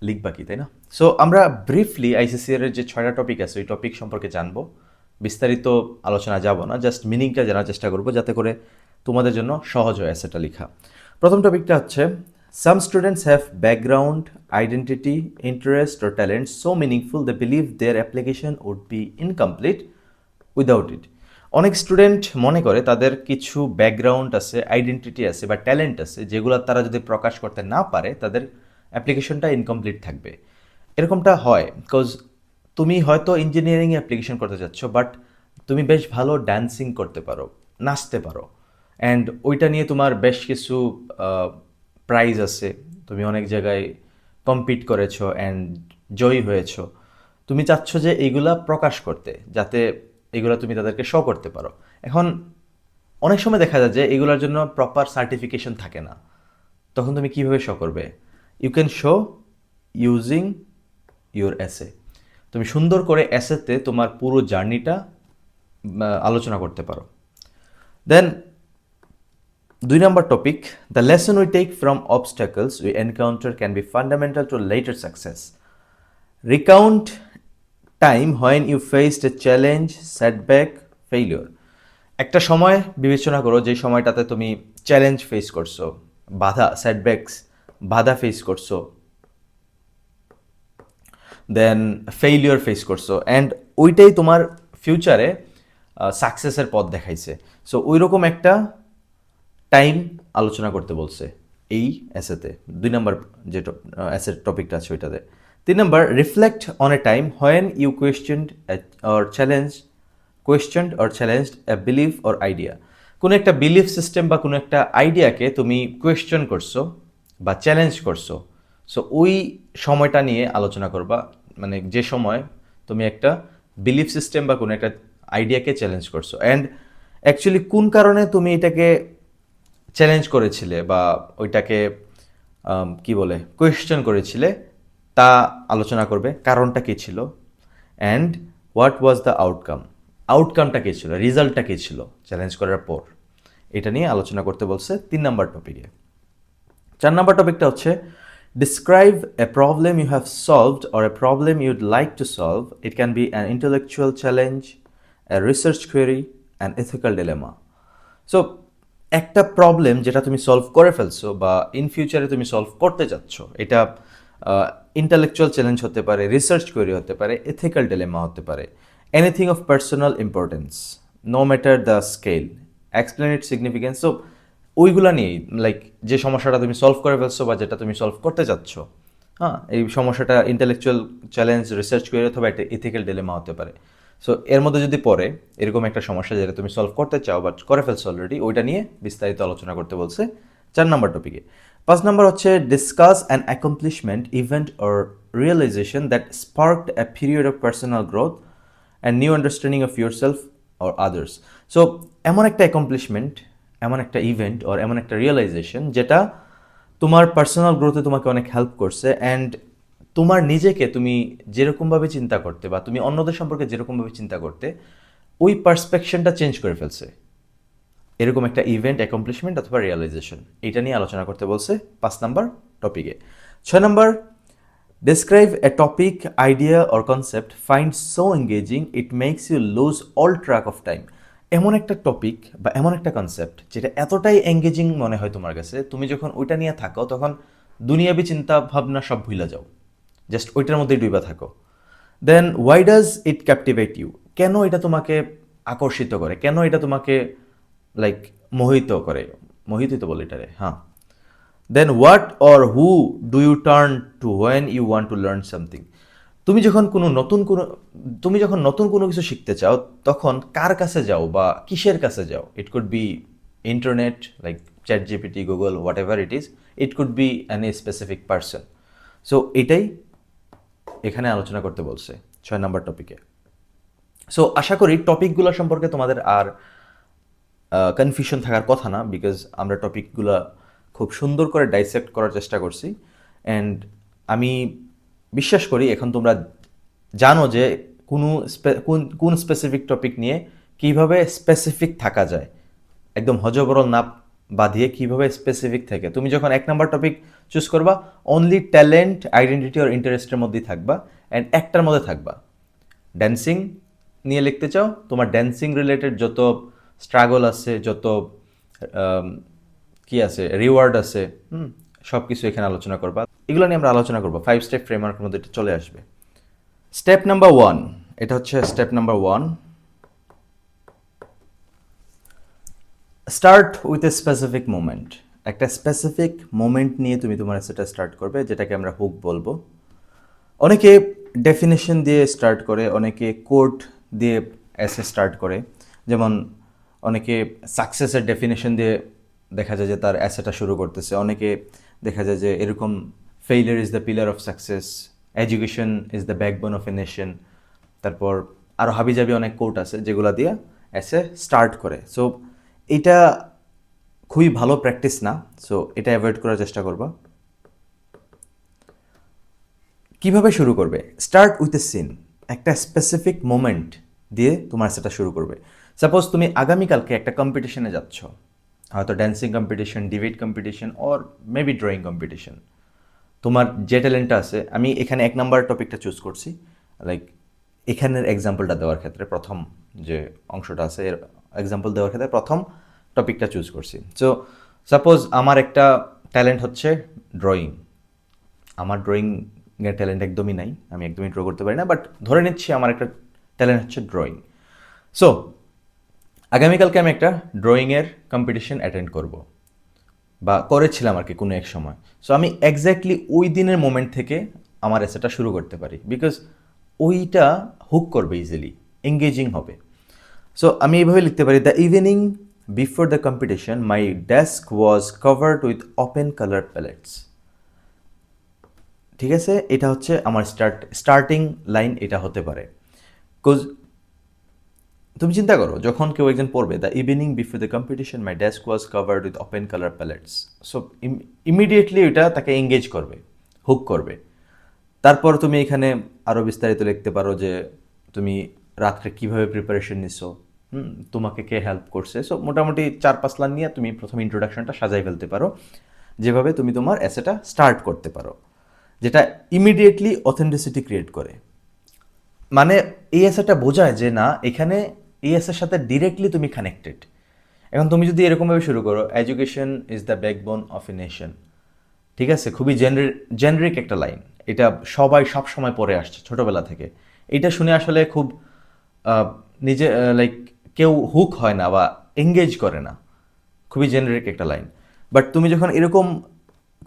লিখবা কি, তাই না? সো আমরা ব্রিফলি আইসিসিআর এর যে 6টা টপিক আছে ওই টপিক সম্পর্কে জানবো, বিস্তারিত আলোচনা যাব না, জাস্ট মিনিংটা জানার চেষ্টা করবো যাতে করে তোমাদের জন্য সহজ হয় এসেটা লেখা। প্রথম টপিকটা হচ্ছে, some students have background, identity, interest or talent so meaningful they believe their application would be incomplete without it. অনেক স্টুডেন্ট মনে করে তাদের কিছু ব্যাকগ্রাউন্ড আছে, আইডেন্টিটি আছে বা ট্যালেন্ট আছে, যেগুলো তারা যদি প্রকাশ করতে না পারে তাদের অ্যাপ্লিকেশনটা ইনকমপ্লিট থাকবে। এরকমটা হয় বিকজ তুমি হয়তো ইঞ্জিনিয়ারিংয়ে অ্যাপ্লিকেশন করতে চাচ্ছ, বাট তুমি বেশ ভালো ড্যান্সিং করতে পারো, নাচতে পারো, অ্যান্ড ওইটা নিয়ে তোমার বেশ কিছু প্রাইজ আছে, তুমি অনেক জায়গায় কম্পিট করেছো অ্যান্ড জয়ী হয়েছো। তুমি চাচ্ছ যে এইগুলা প্রকাশ করতে, যাতে এগুলো তুমি তাদেরকে শো করতে পারো। এখন অনেক সময় দেখা যায় যে এগুলোর জন্য প্রপার সার্টিফিকেশন থাকে না, তখন তুমি কিভাবে শো করবে? You can show using your essay. তুমি সুন্দর করে এসেতে তোমার পুরো জার্নিটা আলোচনা করতে পারো। দেন 2 নম্বর topic, the lesson we take from obstacles we encounter can be fundamental to later success. Recount time when you faced a challenge, setback, failure. একটা সময় বিবেচনা করো যে সময়টাতে তুমি চ্যালেঞ্জ ফেস করছো, বাধা, সেটব্যাকস, বাধা ফেস করছো, দেন ফেইলিওর ফেস করছো, অ্যান্ড ওইটাই তোমার ফিউচারে সাকসেসের পথ দেখাইছে। সো ওই রকম একটা টাইম আলোচনা করতে বলছে এই এসেতে, 2 নম্বর যে এসের টপিকটা আছে ওইটাতে। 3 নম্বর, reflect on a time when you questioned or challenged a belief or idea. কোনো একটা বিলিফ সিস্টেম বা কোনো একটা আইডিয়াকে তুমি কোয়েশ্চেন করছো বা চ্যালেঞ্জ করছো, সো ওই সময়টা নিয়ে আলোচনা করবা। মানে যে সময় তুমি একটা বিলিফ সিস্টেম বা কোনো একটা আইডিয়াকে চ্যালেঞ্জ করছো, অ্যান্ড অ্যাকচুয়ালি কোন কারণে তুমি এটাকে চ্যালেঞ্জ করেছিলে বা ওইটাকে কি বলে কোয়েশ্চেন করেছিলে তা আলোচনা করবে, কারণটা কী ছিল, অ্যান্ড হোয়াট ওয়াজ দ্য আউটকামটা কী ছিল, রেজাল্টটা কী ছিল চ্যালেঞ্জ করার পর, এটা নিয়ে আলোচনা করতে বলছে 3 নম্বর টপিকে। 4 নম্বর টপিকটা হচ্ছে, describe a problem you have solved or a problem you'd like to solve. It can be an intellectual challenge, a research query, an ethical dilemma. So একটা প্রবলেম যেটা তুমি সলভ করে ফেলছো বা ইন ফিউচারে তুমি সলভ করতে চাচ্ছ, এটা ইন্টেলেকচুয়াল চ্যালেঞ্জ হতে পারে, রিসার্চ কোয়েরি হতে পারে, এথিক্যাল ডিলেমা হতে পারে, anything of personal importance, no matter the scale, explain it significance. So ওইগুলা নিয়েই, লাইক যে সমস্যাটা তুমি সলভ করে ফেলছো বা যেটা তুমি সলভ করতে চাচ্ছ, হ্যাঁ, এই সমস্যাটা ইন্টেলেকচুয়াল চ্যালেঞ্জ, রিসার্চ কোয়েরি অথবা একটা এথিক্যাল ডিলেমা হতে পারে। সো এর মধ্যে যদি পড়ে এরকম একটা সমস্যা যেটা তুমি সলভ করতে চাও বাট করে ফেলছো অলরেডি, ওইটা নিয়ে বিস্তারিত আলোচনা করতে বলছে 4 নম্বর টপিকে। 5 নম্বর হচ্ছে, discuss an accomplishment, event or realization that sparked a period of personal growth and new understanding of your self or others. So এমন একটা অ্যাকমপ্লিশমেন্ট, এমন একটা ইভেন্ট অর এমন একটা রিয়েলাইজেশন যেটা তোমার পার্সোনাল গ্রোথে তোমাকে অনেক হেল্প করছে, অ্যান্ড তোমার নিজেকে তুমি যেরকমভাবে চিন্তা করতে বা তুমি অন্যদের সম্পর্কে যেরকমভাবে চিন্তা করতে ওই পার্সপেকশনটা চেঞ্জ করে ফেলছে। এরকম একটা ইভেন্ট, অ্যাকমপ্লিশমেন্ট অথবা রিয়েলাইজেশন, এটা নিয়ে আলোচনা করতে বলছে 5 নাম্বার টপিকে। 6 number, describe a topic, idea or concept find so engaging it makes you lose all track of time. এমন একটা টপিক বা এমন একটা কনসেপ্ট যেটা এতটাই এঙ্গেজিং মনে হয় তোমার কাছে, তুমি যখন ওইটা নিয়ে থাকো তখন দুনিয়াবি চিন্তা ভাবনা সব ভুলে যাও, জাস্ট ওইটার মধ্যেই ডুবা থাকো। Then why does it captivate you, কেন এটা তোমাকে আকর্ষিত করে, কেন এটা তোমাকে লাইক মোহিত করে, মোহিতই তো বলে এটারে, হ্যাঁ। Then what or who do you turn to when you want to learn something, তুমি যখন নতুন কোনো কিছু শিখতে চাও তখন কার কাছে যাও বা কিসের কাছে যাও? It could be internet like chat GPT, Google, what ever it is, it could be an a specific person. So এটাই এখানে আলোচনা করতে বলছে 6 নাম্বার টপিকে। সো আশা করি টপিকগুলো সম্পর্কে তোমাদের আর কনফিউশন থাকার কথা না, বিকজ আমরা টপিকগুলো খুব সুন্দর করে ডাইসেক্ট করার চেষ্টা করছি। অ্যান্ড আমি বিশ্বাস করি এখন তোমরা জানো যে কোন স্পেসিফিক টপিক নিয়ে কিভাবে স্পেসিফিক থাকা যায়, একদম হজবরল না বাঁধিয়ে কিভাবে স্পেসিফিক থেকে তুমি যখন 1 নাম্বার টপিক চুজ করবা, অনলি ট্যালেন্ট, আইডেন্টিটি আর ইন্টারেস্টের মধ্যেই থাকবা, অ্যান্ড একটার মধ্যে থাকবা। ড্যান্সিং নিয়ে লিখতে চাও, তোমার ড্যান্সিং রিলেটেড যত স্ট্রাগল আছে, যত কি আছে, রিওয়ার্ড আছে, সব কিছু এখানে আলোচনা করবা। এগুলো নিয়ে আমরা আলোচনা করবো, 5 স্টেপ ফ্রেমওয়ার্কের মধ্যে এটা চলে আসবে। স্টেপ নাম্বার 1, এটা হচ্ছে step number 1, start with a specific moment. একটা স্পেসিফিক মোমেন্ট নিয়ে তুমি তোমার এসেটা স্টার্ট করবে, যেটাকে আমরা হুক বলবো। অনেকে ডেফিনেশন দিয়ে স্টার্ট করে, অনেকে কোট দিয়ে এসে স্টার্ট করে, যেমন অনেকে সাকসেসের ডেফিনেশন দিয়ে দেখা যায় যে তার অ্যাসেটা শুরু করতেছে, অনেকে দেখা যায় যে এরকম failure is the pillar of success, education is the backbone of a nation, তারপর আরও হাবিজাবি অনেক কোট আছে যেগুলো দিয়ে এসে স্টার্ট করে। সো এটা খুবই ভালো প্র্যাকটিস না, সো এটা অ্যাভয়েড করার চেষ্টা করবা। কিভাবে শুরু করবে? স্টার্ট উইথ এ সিন, একটা স্পেসিফিক মোমেন্ট দিয়ে তোমার সেটা শুরু করবে। সাপোজ তুমি আগামীকালকে একটা কম্পিটিশনে যাচ্ছ, হয়তো dancing competition, debate competition, or maybe drawing competition. তোমার যে ট্যালেন্টটা আছে, আমি এখানে 1 নাম্বার টপিকটা চুজ করছি, লাইক এখানের এক্সাম্পলটা দেওয়ার ক্ষেত্রে প্রথম যে অংশটা আছে এর এক্সাম্পল দেওয়ার ক্ষেত্রে প্রথম টপিকটা চুজ করছি। সো সাপোজ আমার একটা ট্যালেন্ট হচ্ছে ড্রয়িং, আমার ড্রয়িংয়ের ট্যালেন্ট একদমই নাই, আমি একদমই ড্র করতে পারি না, বাট ধরে নিচ্ছি আমার একটা ট্যালেন্ট হচ্ছে ড্রয়িং। সো আগামীকালকে আমি একটা ড্রয়িংয়ের কম্পিটিশন অ্যাটেন্ড করব, বা করেছিলাম আর কি কোনো এক সময়। সো আমি এক্স্যাক্টলি ওই দিনের মোমেন্ট থেকে আমার এসেটা শুরু করতে পারি, বিকজ ওইটা হুক করবে, ইজিলি এঙ্গেজিং হবে। সো আমি এইভাবে লিখতে পারি, the evening before the competition my desk was covered with open colour pallets. ঠিক আছে, এটা হচ্ছে আমার স্টার্টিং লাইন, এটা হতে পারে। বিকজ তুমি চিন্তা করো, যখন কেউ একজন পড়বে the evening before the competition my desk was covered with open colour pallets, so immediately ওইটা তাকে এঙ্গেজ করবে, হুক করবে। তারপর তুমি এখানে আরও বিস্তারিত লিখতে পারো যে তুমি রাত্রে কীভাবে প্রিপারেশন নিছো, তোমাকে কে হেল্প করছে। সো মোটামুটি 4-5 লাইন নিয়ে তুমি প্রথম ইন্ট্রোডাকশনটা সাজাই ফেলতে পারো, যেভাবে তুমি তোমার এসেটা স্টার্ট করতে পারো, যেটা ইমিডিয়েটলি অথেন্টিসিটি ক্রিয়েট করে। মানে এই এসেটা বোঝায় যে না, এখানে এই এসের সাথে ডিরেক্টলি তুমি কানেক্টেড। এখন তুমি যদি এরকমভাবে শুরু করো, education is the backbone of a nation, ঠিক আছে, খুবই জেনারিক একটা লাইন, এটা সবাই সব সময় পড়ে আসছে ছোটোবেলা থেকে। এটা শুনে আসলে খুব নিজে লাইক কেউ হুক হয় না বা এঙ্গেজ করে না, খুবই জেনারিক একটা লাইন। বাট তুমি যখন এরকম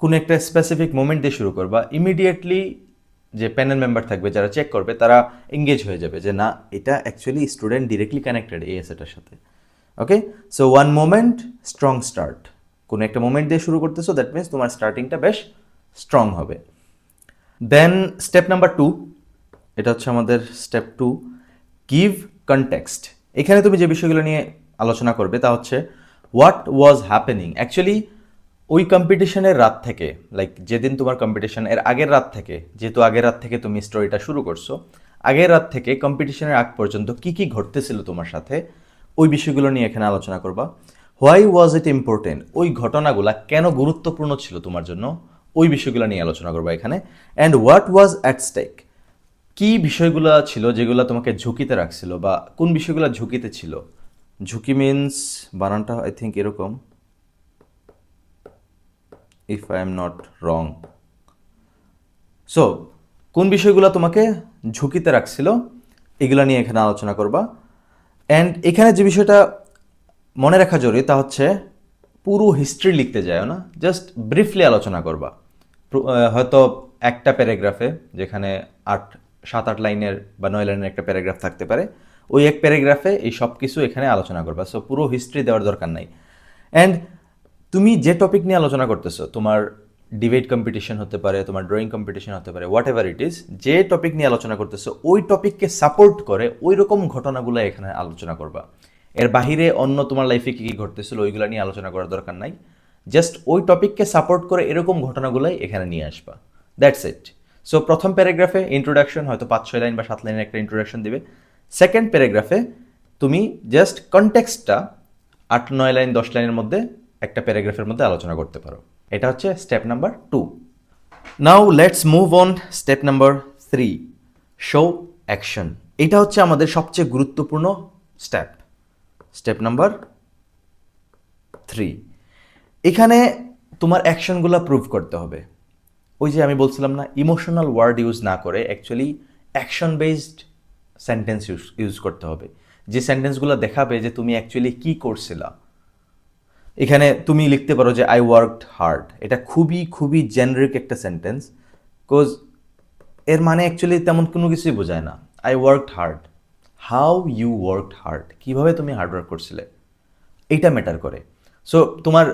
কোনো একটা স্পেসিফিক মোমেন্ট দিয়ে শুরু করবা, ইমিডিয়েটলি যে প্যানেল মেম্বার থাকবে যারা চেক করবে তারা এঙ্গেজ হয়ে যাবে যে না, এটা অ্যাকচুয়ালি স্টুডেন্ট ডিরেক্টলি কানেক্টেড এই এসেটার সাথে। Okay, so one moment strong start, কোনো একটা মোমেন্ট দিয়ে শুরু করতেছো, দ্যাট মিনস তোমার স্টার্টিংটা বেশ স্ট্রং হবে। দেন স্টেপ নাম্বার 2, এটা হচ্ছে আমাদের স্টেপ 2, গিভ কনটেক্সট। এখানে তুমি যে বিষয়গুলো নিয়ে আলোচনা করবে তা হচ্ছে হোয়াট ওয়াজ হ্যাপেনিং। অ্যাকচুয়ালি ওই কম্পিটিশনের রাত থেকে, লাইক যেদিন তোমার কম্পিটিশন এর আগের রাত থেকে, যেহেতু আগের রাত থেকে তুমি স্টোরিটা শুরু করছো, আগের রাত থেকে কম্পিটিশনের আগ পর্যন্ত কি কি ঘটতেছিল তোমার সাথে, ওই বিষয়গুলো নিয়ে এখানে আলোচনা করবা। হোয়াই ওয়াজ ইট ইম্পর্টেন্ট, ওই ঘটনাগুলা কেন গুরুত্বপূর্ণ ছিল তোমার জন্য, ওই বিষয়গুলো নিয়ে আলোচনা করবা এখানে। And what was at stake, কি বিষয়গুলো ছিল যেগুলো তোমাকে ঝুঁকিতে রাখছিল, বা কোন বিষয়গুলো ঝুঁকিতে ছিল। ঝুঁকি মিন্স বানানটা আই থিঙ্ক এরকম, if I am not wrong. So কোন বিষয়গুলো তোমাকে ঝুঁকিতে রাখছিল, এগুলো নিয়ে এখানে আলোচনা করবা। অ্যান্ড এখানে যে বিষয়টা মনে রাখা জরুরি তা হচ্ছে পুরো হিস্ট্রি লিখতে যায় না, জাস্ট ব্রিফলি আলোচনা করবা। হয়তো একটা প্যারাগ্রাফে, যেখানে 7-8 লাইনের বা 9 লাইনের একটা প্যারাগ্রাফ থাকতে পারে, ওই এক প্যারাগ্রাফে এই সব কিছু এখানে আলোচনা করবা। সো পুরো হিস্ট্রি দেওয়ার দরকার নাই। অ্যান্ড তুমি যে টপিক নিয়ে আলোচনা করতেছো, তোমার ডিবেট কম্পিটিশন হতে পারে, তোমার ড্রয়িং কম্পিটিশন হতে পারে, হোয়াট এভার ইট ইজ, যে টপিক নিয়ে আলোচনা করতেছো ওই টপিককে সাপোর্ট করে ওই রকম ঘটনাগুলো এখানে আলোচনা করবা। এর বাহিরে অন্য তোমার লাইফে কী কী ঘটতেছিল ওইগুলো নিয়ে আলোচনা করার দরকার নাই। জাস্ট ওই টপিককে সাপোর্ট করে এরকম ঘটনাগুলোই এখানে নিয়ে আসবা, দ্যাটস ইট। সো প্রথম প্যারাগ্রাফে ইন্ট্রোডাকশন, হয়তো 5-6 লাইন বা 7 লাইনের একটা ইন্ট্রোডাকশন দিবে। সেকেন্ড প্যারাগ্রাফে তুমি জাস্ট কনটেক্সটটা 8-9 লাইন 10 লাইনের মধ্যে একটা প্যারাগ্রাফের মধ্যে আলোচনা করতে পারো। এটা হচ্ছে step number 2। Now let's move on step number 3, show action. এটা হচ্ছে আমাদের সবচেয়ে গুরুত্বপূর্ণ স্টেপ, স্টেপ নাম্বার 3। এখানে তোমার অ্যাকশনগুলো প্রুভ করতে হবে। ওই যে আমি বলছিলাম না, ইমোশনাল ওয়ার্ড ইউজ না করে actually action based sentence use করতে হবে, যে সেন্টেন্সগুলো দেখাবে যে তুমি অ্যাকচুয়ালি কী করছিলা। এখানে তুমি লিখতে পারো যে আই ওয়ার্কড হার্ড। এটা খুবই খুবই জেনারিক একটা সেন্টেন্স, বিকজ এর মানে অ্যাকচুয়ালি তেমন কোনো কিছুই বোঝায় না। I worked hard, how you worked hard, কীভাবে তুমি হার্ডওয়ার্ক করছিলে, এইটা ম্যাটার করে। সো তোমার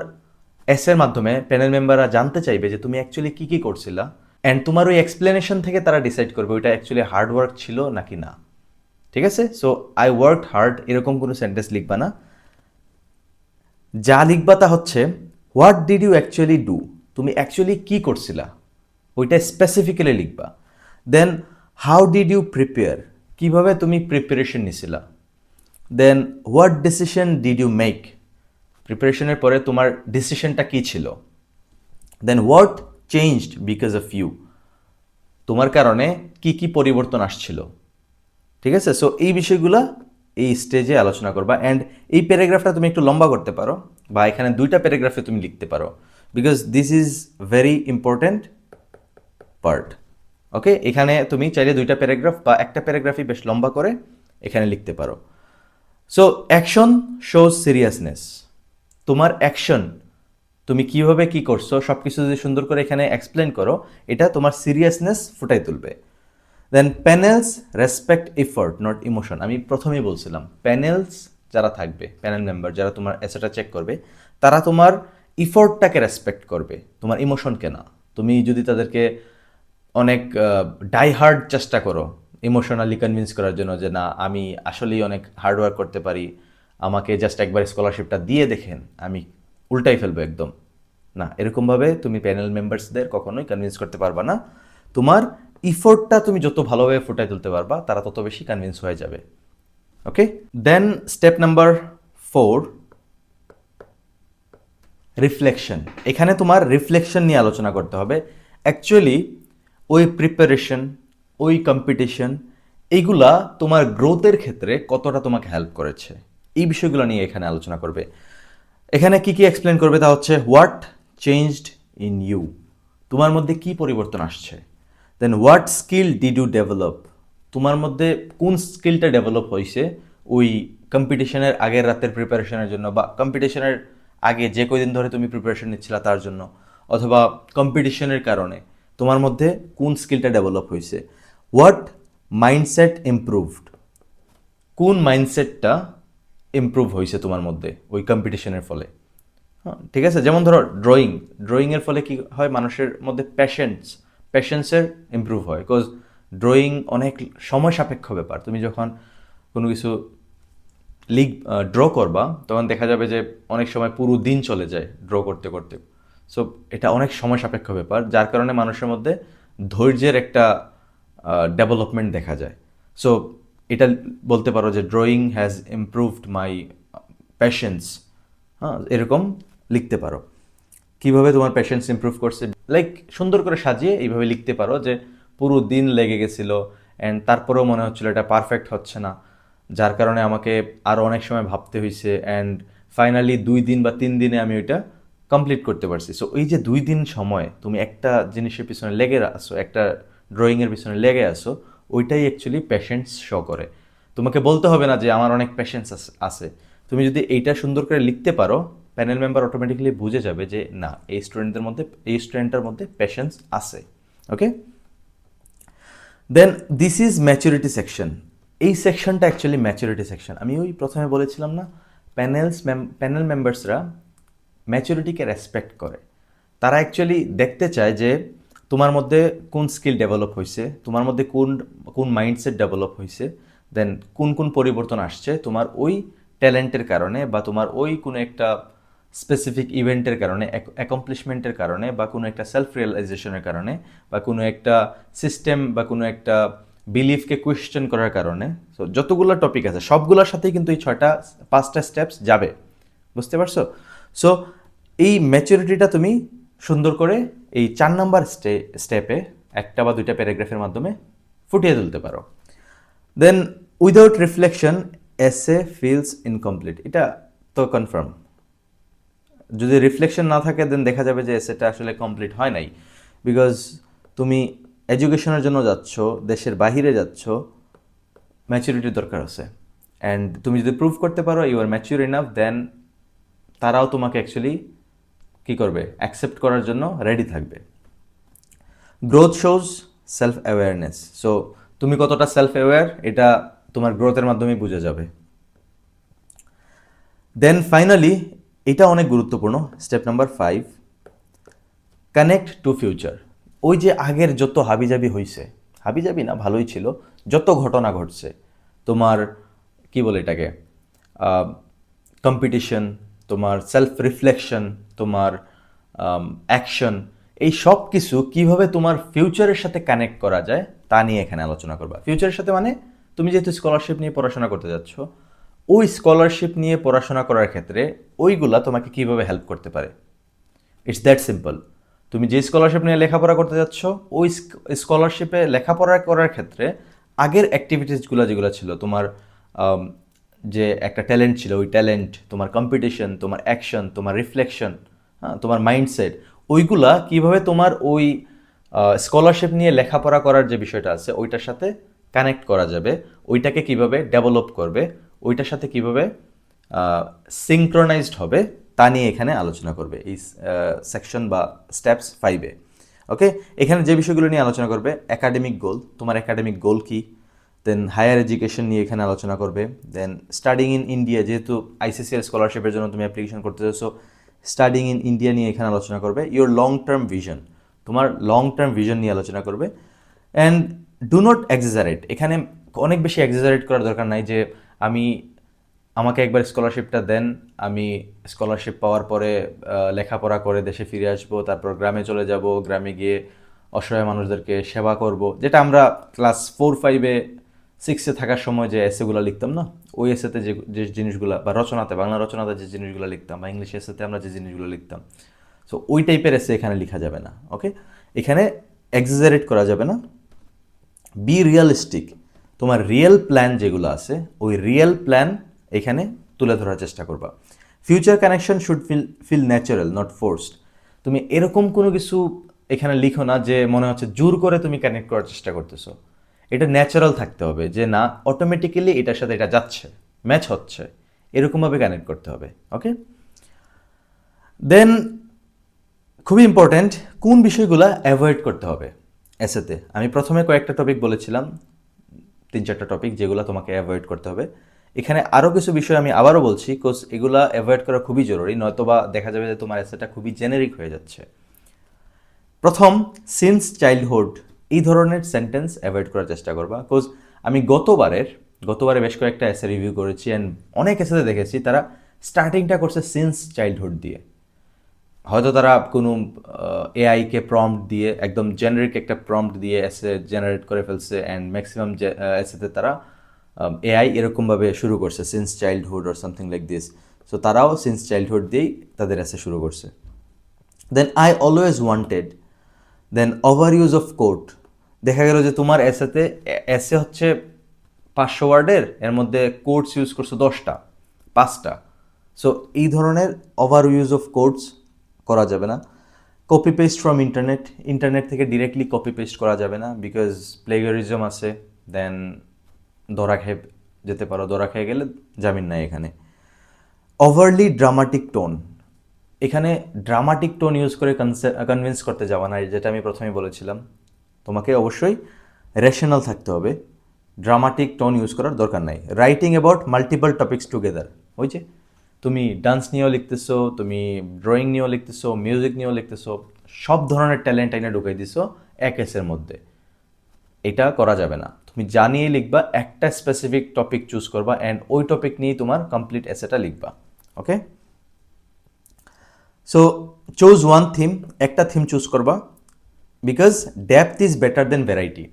এসের মাধ্যমে প্যানেল মেম্বাররা জানতে চাইবে যে তুমি অ্যাকচুয়ালি কী কী করছিলা, অ্যান্ড তোমার ওই এক্সপ্লেনেশন থেকে তারা ডিসাইড করবে ওইটা অ্যাকচুয়ালি হার্ডওয়ার্ক ছিল নাকি না। ঠিক আছে? সো আই ওয়ার্কড হার্ড এরকম কোনো সেন্টেন্স লিখবা না। যা লিখবা তা হচ্ছে what did you actually do, তুমি অ্যাকচুয়ালি কী করছিলা ওইটা স্পেসিফিক্যালি লিখবা। Then how did you prepare, কীভাবে তুমি প্রিপারেশন নিছিলা। Then what decision did you make, প্রিপারেশনের পরে তোমার ডিসিশনটা কী ছিল। Then what changed because of you, তোমার কারণে কি কি পরিবর্তন আসছিল। ঠিক আছে? সো এই বিষয়গুলো এই স্টেজে আলোচনা করবা। অ্যান্ড এই প্যারাগ্রাফটা তুমি একটু লম্বা করতে পারো, বা এখানে 2টা প্যারাগ্রাফে তুমি লিখতে পারো, because this is very important part. Okay, এখানে তুমি চাইলে 2টা প্যারাগ্রাফ বা একটা প্যারাগ্রাফই বেশ লম্বা করে এখানে লিখতে পারো। সো অ্যাকশন শোজ সিরিয়াসনেস, তোমার অ্যাকশন, তুমি কিভাবে কি করছো সব কিছু যদি সুন্দর করে এখানে এক্সপ্লেন করো, এটা তোমার সিরিয়াসনেস ফুটাই তুলবে। Then panels respect effort not emotion, আমি প্রথমেই বলছিলাম প্যানেলস যারা থাকবে, প্যানেল মেম্বার যারা তোমার এসেটা চেক করবে, তারা তোমার ইফোর্টটাকে রেসপেক্ট করবে, তোমার ইমোশনকে না। তুমি যদি তাদেরকে অনেক ডাইহার্ড চেষ্টা করো ইমোশনালি কনভিন্স করার জন্য যে না আমি আসলেই অনেক হার্ডওয়ার্ক করতে পারি, আমাকে জাস্ট একবার স্কলারশিপটা দিয়ে দেখেন, আমি উল্টাই ফেলবো একদম, না, এরকমভাবে তুমি প্যানেল মেম্বার্সদের কখনোই কনভিন্স করতে পারবা না। তোমার ইফোর্টটা তুমি যত ভালোভাবে ফুটাই তুলতে পারবা, তারা তত বেশি কনভিন্স হয়ে যাবে। ওকে, দেন স্টেপ নাম্বার 4, রিফ্লেকশন। এখানে তোমার রিফ্লেকশন নিয়ে আলোচনা করতে হবে। অ্যাকচুয়ালি ওই প্রিপারেশন, ওই কম্পিটিশন, এইগুলা তোমার গ্রোথের ক্ষেত্রে কতটা তোমাকে হেল্প করেছে, এই বিষয়গুলো নিয়ে এখানে আলোচনা করবে। এখানে কি কি এক্সপ্লেন করবে তা হচ্ছে হোয়াট চেঞ্জড ইন ইউ, তোমার মধ্যে কি পরিবর্তন আসছে। Then what skill did you develop, তোমার মধ্যে কোন স্কিলটা ডেভেলপ হয়েছে ওই কম্পিটিশনের আগের রাতের প্রিপারেশনের জন্য, বা কম্পিটিশনের আগে যে কয়দিন ধরে তুমি প্রিপারেশন নিচ্ছিলা তার জন্য, অথবা কম্পিটিশনের কারণে তোমার মধ্যে কোন স্কিলটা ডেভেলপ হয়েছে। হোয়াট মাইন্ডসেট ইমপ্রুভড, কোন মাইন্ডসেটটা ইমপ্রুভ হয়েছে তোমার মধ্যে ওই কম্পিটিশনের ফলে। হ্যাঁ, ঠিক আছে? যেমন ধরো ড্রয়িংয়ের ফলে কি হয়, মানুষের মধ্যে প্যাশেন্সের ইমপ্রুভ হয়, বিকজ ড্রয়িং অনেক সময় সাপেক্ষ ব্যাপার। তুমি যখন কোনো কিছু ড্র করবা তখন দেখা যাবে যে অনেক সময় পুরো দিন চলে যায় ড্র করতে করতে। সো এটা অনেক সময় সাপেক্ষ ব্যাপার, যার কারণে মানুষের মধ্যে ধৈর্যের একটা ডেভেলপমেন্ট দেখা যায়। সো এটা বলতে পারো যে drawing has improved my patience, হ্যাঁ, এরকম লিখতে পারো। কিভাবে তোমার প্যাশেন্স ইমপ্রুভ করছে, লাইক সুন্দর করে সাজিয়ে এইভাবে লিখতে পারো যে পুরো দিন লেগে গেছিলো অ্যান্ড তারপরেও মনে হচ্ছিলো এটা পারফেক্ট হচ্ছে না, যার কারণে আমাকে আরও অনেক সময় ভাবতে হয়েছে অ্যান্ড ফাইনালি 2 দিন বা 3 দিনে আমি ওইটা কমপ্লিট করতে পারছি। সো এই যে 2 দিন সময় তুমি একটা জিনিসের পিছনে লেগে আসো, একটা ড্রয়িংয়ের পিছনে লেগে আসো, ওইটাই অ্যাকচুয়ালি প্যাশেন্স শো করে। তোমাকে বলতে হবে না যে আমার অনেক প্যাশেন্স আছে, তুমি যদি এইটা সুন্দর করে লিখতে পারো, প্যানেল মেম্বার অটোমেটিক্যালি বুঝে যাবে যে না, এই স্টুডেন্টের মধ্যে প্যাশেন্স আছে। ওকে, দেন দিস ইজ ম্যাচুরিটি সেকশন। এই সেকশনটা অ্যাকচুয়ালি ম্যাচুরিটি সেকশন। আমি ওই প্রথমে বলেছিলাম না, প্যানেল মেম্বার্সরা ম্যাচুরিটিকে রেসপেক্ট করে। তারা অ্যাকচুয়ালি দেখতে চায় যে তোমার মধ্যে কোন স্কিল ডেভেলপ হয়েছে, তোমার মধ্যে কোন কোন মাইন্ডসেট ডেভেলপ হয়েছে, দেন কোন কোন পরিবর্তন আসছে তোমার ওই ট্যালেন্টের কারণে, বা তোমার ওই কোনো একটা স্পেসিফিক ইভেন্টের কারণে, অ্যাকমপ্লিশমেন্টের কারণে, বা কোনো একটা সেলফ রিয়েলাইজেশনের কারণে, বা কোনো একটা সিস্টেম বা কোনো একটা বিলিফকে কোয়েশ্চেন করার কারণে। সো যতগুলো টপিক আছে সবগুলোর সাথেই কিন্তু এই 5টা স্টেপস যাবে, বুঝতে পারছো? সো এই ম্যাচুরিটিটা তুমি সুন্দর করে এই 4 নম্বর স্টেপে 1টা বা 2টা প্যারাগ্রাফের মাধ্যমে ফুটিয়ে তুলতে পারো। দেন উইদাউট রিফ্লেকশন এসে ফিলস ইনকমপ্লিট, এটা তো কনফার্ম। যদি রিফ্লেকশন না থাকে দেন দেখা যাবে যে এসেটা আসলে কমপ্লিট হয় নাই, বিকজ তুমি এডুকেশনের জন্য যাচ্ছ, দেশের বাহিরে যাচ্ছ, ম্যাচুরিটির দরকার আছে। অ্যান্ড তুমি যদি প্রুভ করতে পারো ইউ আর ম্যাচিউর ইনাফ, দেন তারাও তোমাকে অ্যাকচুয়ালি কী করবে, অ্যাকসেপ্ট করার জন্য রেডি থাকবে। Growth shows self awareness. So তুমি কতটা সেলফ অ্যাওয়্যার এটা তোমার গ্রোথের মাধ্যমেই বোঝা যাবে। দেন ফাইনালি, এটা অনেক গুরুত্বপূর্ণ, step number 5, connect to future. ওই যে আগের যত হাবিজাবি হয়েছে, হাবিজাবি না, ভালোই ছিল, যত ঘটনা ঘটছে, তোমার কি বলে এটাকে, কম্পিটিশন, তোমার সেলফ রিফ্লেকশন, তোমার অ্যাকশন, এই সব কিছু কীভাবে তোমার ফিউচারের সাথে কানেক্ট করা যায় তা নিয়ে এখানে আলোচনা করবা। ফিউচারের সাথে মানে তুমি যেহেতু স্কলারশিপ নিয়ে পড়াশোনা করতে যাচ্ছ, ওই স্কলারশিপ নিয়ে পড়াশোনা করার ক্ষেত্রে ওইগুলা তোমাকে কীভাবে হেল্প করতে পারে। It's that simple. তুমি যে স্কলারশিপ নিয়ে লেখাপড়া করতে যাচ্ছ, ওই স্কলারশিপে লেখাপড়া করার ক্ষেত্রে আগের অ্যাক্টিভিটিসগুলো যেগুলো ছিল, তোমার যে একটা ট্যালেন্ট ছিল, ওই ট্যালেন্ট, তোমার কম্পিটিশন, তোমার অ্যাকশন, তোমার রিফ্লেকশন, হ্যাঁ, তোমার মাইন্ডসেট, ওইগুলা কীভাবে তোমার ওই স্কলারশিপ নিয়ে লেখাপড়া করার যে বিষয়টা আছে ওইটার সাথে কানেক্ট করা যাবে, ওইটাকে কিভাবে ডেভেলপ করবে, ওইটার সাথে কিভাবে সিঙ্ক্রোনাইজড হবে তা নিয়ে এখানে আলোচনা করবে এই সেকশন বা স্টেপস 5-এ। ওকে, এখানে যে বিষয়গুলো নিয়ে আলোচনা করবে, একাডেমিক গোল, তোমার একাডেমিক গোল কী, দেন হায়ার এডুকেশন নিয়ে এখানে আলোচনা করবে, দেন স্টাডিং ইন ইন্ডিয়া, যেহেতু আইসিসিআর স্কলারশিপের জন্য তুমি অ্যাপ্লিকেশন করতে চাইছো, স্টাডিং ইন ইন্ডিয়া নিয়ে এখানে আলোচনা করবে, ইওর লং টার্ম ভিশন, তোমার লং টার্ম ভিশন নিয়ে আলোচনা করবে। অ্যান্ড ডু নট এক্সাজারেট, এখানে অনেক বেশি এক্সাজারেট করার দরকার নাই যে আমাকে একবার স্কলারশিপটা দেন, আমি স্কলারশিপ পাওয়ার পরে লেখাপড়া করে দেশে ফিরে আসবো, তারপর গ্রামে চলে যাব, গ্রামে গিয়ে অসহায় মানুষদেরকে সেবা করব, যেটা আমরা ক্লাস 4, 5-এ 6-এ থাকার সময় যে এসেগুলো লিখতাম না, ওই এসেতে যে জিনিসগুলো, বা রচনাতে, বাংলা রচনাতে যে জিনিসগুলো লিখতাম, বা ইংলিশ এসেতে আমরা যে জিনিসগুলো লিখতাম, সো ওই টাইপের এসে এখানে লেখা যাবে না। ওকে, এখানে এক্সাজারেট করা যাবে না। বি রিয়েলিস্টিক, তোমার রিয়েল প্ল্যান যেগুলো আছে ওই রিয়েল প্ল্যান এখানে তুলে ধরার চেষ্টা করবা। Future connection should feel natural, not forced. তুমি এরকম কোনো কিছু এখানে লিখো না যে মনে হচ্ছে জোর করে তুমি কানেক্ট করার চেষ্টা করতেছো। এটা ন্যাচারাল থাকতে হবে, যে না অটোমেটিক্যালি এটার সাথে এটা যাচ্ছে, ম্যাচ হচ্ছে, এরকমভাবে কানেক্ট করতে হবে। ওকে, দেন খুবই ইম্পর্ট্যান্ট, কোন বিষয়গুলো অ্যাভয়েড করতে হবে এসেতে। আমি প্রথমে কয়েকটা টপিক বলেছিলাম, 3-4টা টপিক যেগুলো তোমাকে অ্যাভয়েড করতে হবে। এখানে আরও কিছু বিষয় আমি আবারও বলছি, কোজ এগুলা অ্যাভয়েড করা খুবই জরুরি, নয়তোবা দেখা যাবে যে তোমার এসেটা খুবই জেনেরিক হয়ে যাচ্ছে। প্রথম, সিন্স চাইল্ডহুড, এই ধরনের সেন্টেন্স অ্যাভয়েড করার চেষ্টা করবা। কোজ আমি গতবারে বেশ কয়েকটা এসে রিভিউ করেছি, অ্যান্ড অনেক এসেতে দেখেছি তারা স্টার্টিংটা করছে সিন্স চাইল্ডহুড দিয়ে। হয়তো তারা কোনো এআইকে প্রম্পট দিয়ে একদম জেনারিক একটা প্রম্পট দিয়ে এসে জেনারেট করে ফেলছে, অ্যান্ড ম্যাক্সিমাম যে এসেতে তারা এআই এরকমভাবে শুরু করছে since childhood or something like this. So তারাও সিন্স চাইল্ডহুড দিয়েই তাদের এসে শুরু করছে। Then I always wanted, then over use of code. দেখা গেল যে তোমার এসেতে এসে হচ্ছে 500 ওয়ার্ডের, এর মধ্যে কোডস ইউজ করছো 10টা, 5টা। সো এই ধরনের ওভার ইউজ অফ কোডস করা যাবে না। কপি পেস্ট ফ্রম ইন্টারনেট থেকে ডিরেক্টলি কপি পেস্ট করা যাবে না, বিকজ প্লেগারিজম আছে, দেন ধরা খেয়ে যেতে পারো, ধরা খেয়ে গেলে জামিন নাই এখানে। ওভারলি ড্রামাটিক টোন, এখানে ড্রামাটিক টোন ইউজ করে কনভিন্স করতে যাওয়া না, যেটা আমি প্রথমেই বলেছিলাম। তোমাকে অবশ্যই রেশনাল থাকতে হবে, ড্রামাটিক টোন ইউজ করার দরকার নাই। Writing about multiple topics together, ওই যে তুমি ডান্স নিয়েও লিখতেছো, তুমি ড্রয়িং নিয়েও লিখতেছো, মিউজিক নিয়েও লিখতেছো, সব ধরনের ট্যালেন্ট আইনে ঢুকাই দিছো এক এসের মধ্যে। এটা করা যাবে না। তুমি জানিয়ে লিখবা, একটা স্পেসিফিক টপিক চুজ করবা, অ্যান্ড ওই টপিক নিয়েই তোমার কমপ্লিট এসেটা লিখবা। Okay, so choose one theme, একটা থিম চুজ করবা, because depth is better than variety.